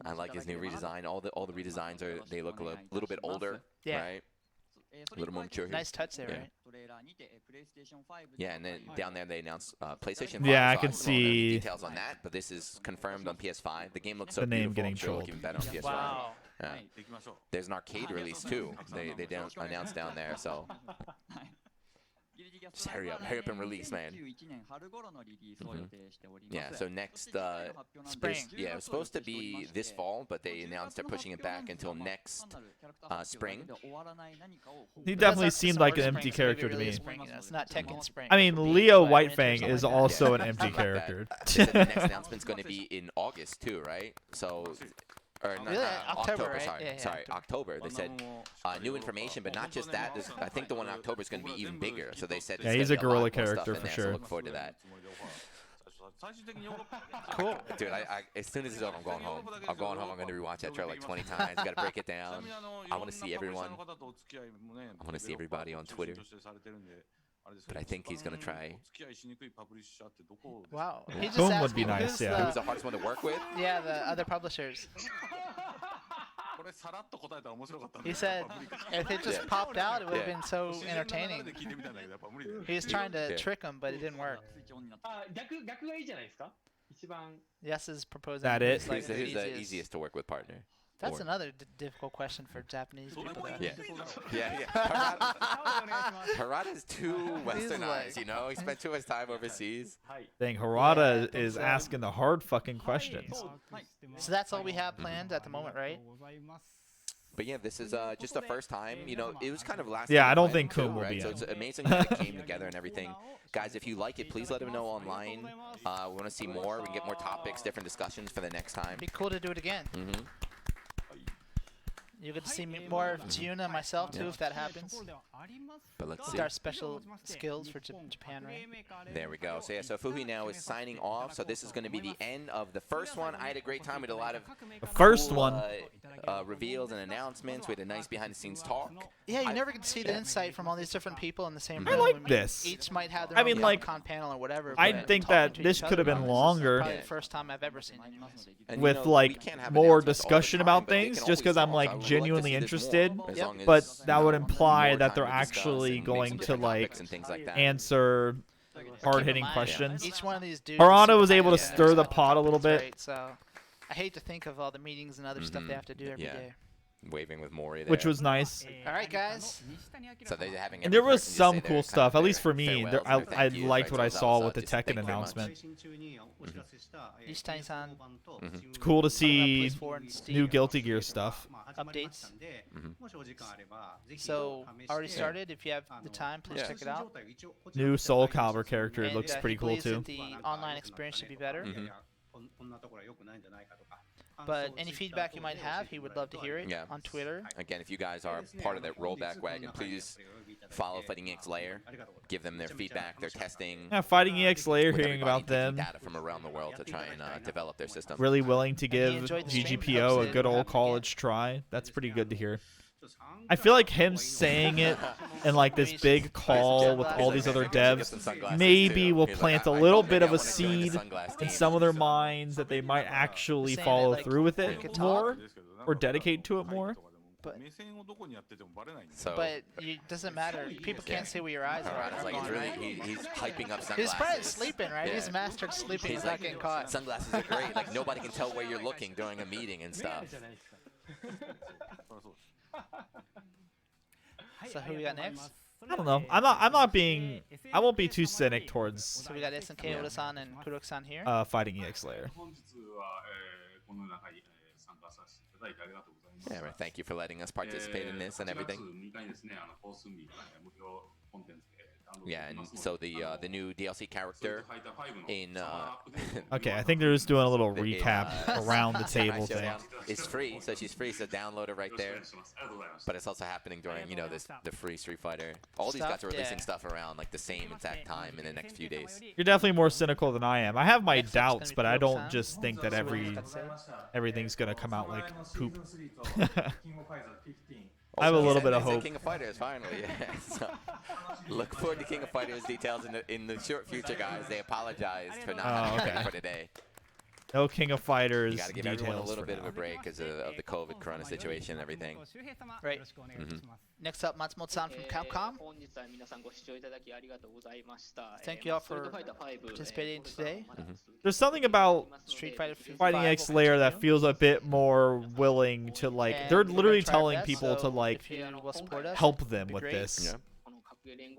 I like his new redesign. All the redesigns they look a little bit older, Yeah. right? A little more mature. Nice touch there, Yeah. right? Yeah, and then down there they announced PlayStation 5. Yeah, I so can don't know any see details on that, but this is confirmed on PS5. The game looks so the name beautiful. getting I'm sure it'll look trolled. even better on PS5. Wow. Yeah. There's an arcade release too. They announced down there, so just hurry up and release, man. Yeah, so next Spring. yeah, it was supposed to be this fall, but they announced they're pushing it back until next spring. He definitely That's seemed summer like an spring, empty so maybe character to really me. spring, you know, it's not Tekken spring. I mean, It would be Leo like winter, Whitefang something is like that. also an empty Something like that. character. They said the next announcement's going to be in August too, right? So, or not, Really? October, right? sorry, Yeah, yeah, sorry, October. They said new information, but not just that. I think the one in October is going to be even bigger. So they said Yeah, it's he's gonna a be lot gorilla more stuff character in for there, sure. So look forward to that. Cool. Dude, as soon as it's over, I'm going home. I'm going home. I'm going to rewatch that trailer like 20 times. Got to break it down. I want to see everyone. I want to see everybody on Twitter. But I think he's going to try. Wow. He just Boom asked would be me nice, who's yeah. Who was the hardest one to work with? Yeah, the other publishers. He said if it just popped out, it would have Yeah. been so entertaining. He was trying to Yeah. trick him, but it didn't work. Yes is proposing. That it? who's, like, Who's the easiest to work with partner? That's Or- another difficult question for Japanese people. Though. Yeah. Yeah. Harada's too westernized, like- you know? He spent too much time overseas. Dang, Harada is asking the hard fucking questions. So that's all we have planned at the moment, right? But yeah, this is just the first time. You know, it was kind of last. Yeah, I don't time think too, Kun will right? be So in. it's amazing that it came together and everything. Guys, if you like it, please let them know online. We want to see more. We can get more topics, different discussions for the next time. It'd be cool to do it again. Mm-hmm. You get to see more of Giuna and myself too, if that happens. But let's see. With our special skills for Japan, right? There we go. So yeah, so Fuhi now is signing off. So this is going to be the end of the first one. I had a great time with a lot of cool, reveals and announcements. We had a nice behind-the-scenes talk. Yeah, you never get to see the insight from all these different people in the same I room. like this. Each might have their I own mean, like, con panel or whatever. I but think talking that to this each could have other been about this is longer. Probably the first time I've ever seen anyways. And, with you know, like we can't have more announcements all the discussion time, about but they things, can just because always I'm like talk. I would like to genuinely see this interested. more, as long as, But that you would know, imply more that time they're to discuss actually and make going some to different like topics and things like that. answer hard-hitting Keep in mind, questions. Each one of these dudes Harada is was super able to high, stir the so pot a little bit. right, so I hate to think of all the meetings and other stuff they have to do every day. Waving with Mori there. Which was nice. All right, guys. So they're having And there every was person just some say cool their kind stuff, of at least their for me. farewells There, and their I thank yous, liked right? what I So that saw was, with the just Tekken thank you very much. announcement. Ishitani-san. It's cool to see PS4 and Steam new Guilty Gear stuff. updates. So already started. If you have the time, please check it out. New Soul Calibur character And, looks pretty he cool believes too. that the online experience should be better. Mm-hmm. But any feedback you might have, he would love to hear it Yeah. on Twitter. Again, if you guys are part of that rollback wagon, please follow Fighting EX Layer. Give them their feedback, their testing. Yeah, Fighting EX Layer, with hearing everybody about taking them. data from around the world to try and develop their system. Really willing to give enjoyed the stream, GGPO hopes a it good will old happen college try. That's pretty good to hear. I feel like him saying it in like this big call with all these other devs maybe will plant a little bit of a seed in some of their minds that they might actually Saying follow that, like, through with we it could more talk. or dedicate to it more. But So, it doesn't matter. People can't see where your eyes are. Harada's like, Gone, it's really, right? he's hyping up sunglasses. He's probably sleeping, right? Yeah. He's mastered sleeping He's without like, getting caught. sunglasses are great. Like, nobody can tell where you're looking during a meeting and stuff. So who we got next? I don't know. I'm not being. I won't be too cynic towards So we got SNK Oda-san and Kurok-san here. Fighting EX Layer. Yeah, right. Thank you for letting us participate in this and everything. Yeah, and so the new DLC character in Okay, I think they're just doing a little recap around the table thing. It's free, so she's free, so download it right there. But it's also happening during, you know, the free Street Fighter. All these guys are releasing stuff around like the same exact time in the next few days. You're definitely more cynical than I am. I have my doubts, but I don't just think that everything's gonna come out like poop. I have a little bit of hope. King of Fighters finally. Yeah. So, look forward to King of Fighters details in the short future, guys. They apologized for not having it for today. No King of Fighters You got to give details everyone a little for bit now. of a break because of the COVID corona situation and everything. Right. Next up, Matsumoto-san from Capcom. Thank you all for participating today. There's something about Street Fighter Fighting EX Layer that feels a bit more willing to like. And They're we're gonna literally try our telling best, people to so like if you will support us, help them it'd be with great. this. Yeah.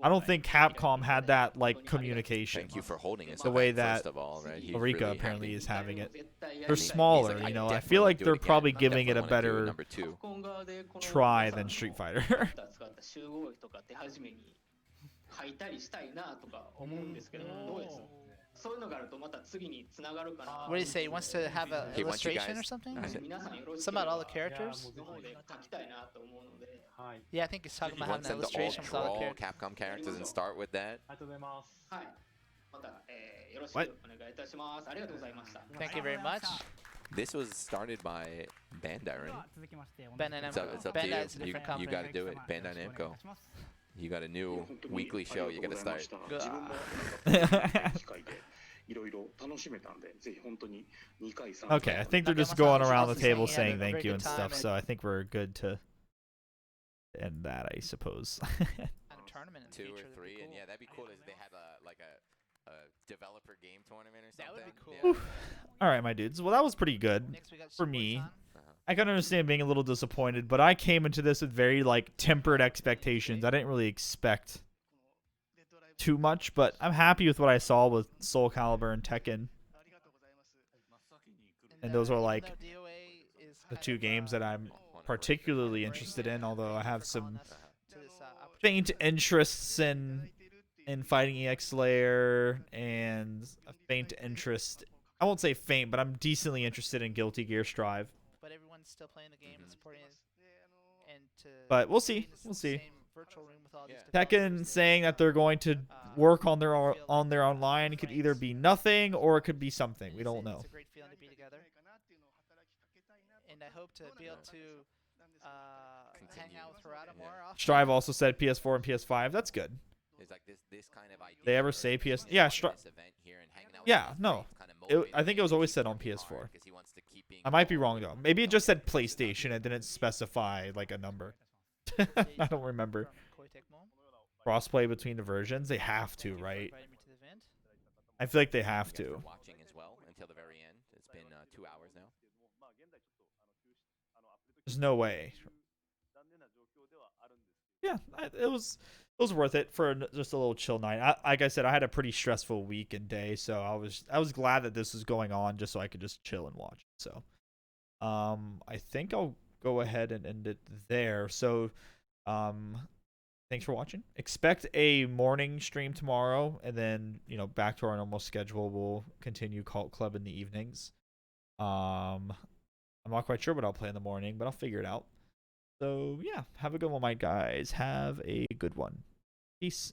I don't think Capcom had that like communication. Thank you for holding us. The way that first of all, right? He's Eureka really apparently happy. is having it. They're He's smaller, like, you know. I definitely feel like do it they're again. probably giving it a Definitely wanna do better number 2. try than Street Fighter. What do you say? He wants to have an He wants you illustration guys- or something? Some about all the characters? Yeah, I think he's talking He about having wants an them to all illustration with all the draw characters. Capcom characters and start with that. What? Thank you very much. This was started by Bandai, right? Bandai It's up, Namco. it's up to Bandai is a you. different You company. got to do it. Bandai Namco. You got a new weekly show you got to start. Okay, I think they're just going around the table saying thank you and stuff, so I think we're good to end that, I suppose. Tournament in the 2 or future, that'd 3, be and cool. yeah, that'd be cool if they had a developer game tournament or something. That would be cool. Yeah. All right, my dudes. Well, that was pretty good Next we got for me. Sports-on. I can understand being a little disappointed, but I came into this with very like tempered expectations. I didn't really expect too much, but I'm happy with what I saw with Soul Calibur and Tekken. And those are like DOA is the 2 games that I'm particularly interested in, although I have some faint interests in fighting EX Slayer and a faint interest. I won't say faint, but I'm decently interested in Guilty Gear Strive. But everyone's still playing the game and supporting it. But we'll see. We'll see. Tekken saying that they're going to work on their online. It could either be nothing or it could be something. We don't know. It's a great feeling to be together. And I hope to be able to hang out with Harada more often. Strive also said PS4 and PS5. That's good. This kind of idea. They ever say PS? Yeah, yeah, no. I think it was always said on PS4. I might be wrong though. Maybe it just said PlayStation. It didn't specify like a number. I don't remember. Crossplay between the versions. They have to, right? I feel like they have to. Watching as well until the very end. It's been 2 hours now. There's no way. Yeah, it was worth it for just a little chill night. Like I said, I had a pretty stressful week and day, so I was glad that this was going on just so I could just chill and watch. So, I think I'll go ahead and end it there. So, thanks for watching. Expect a morning stream tomorrow, and then back to our normal schedule. We'll continue Cult Club in the evenings. I'm not quite sure what I'll play in the morning, but I'll figure it out. So, yeah, have a good one, my guys. Have a good one. Peace.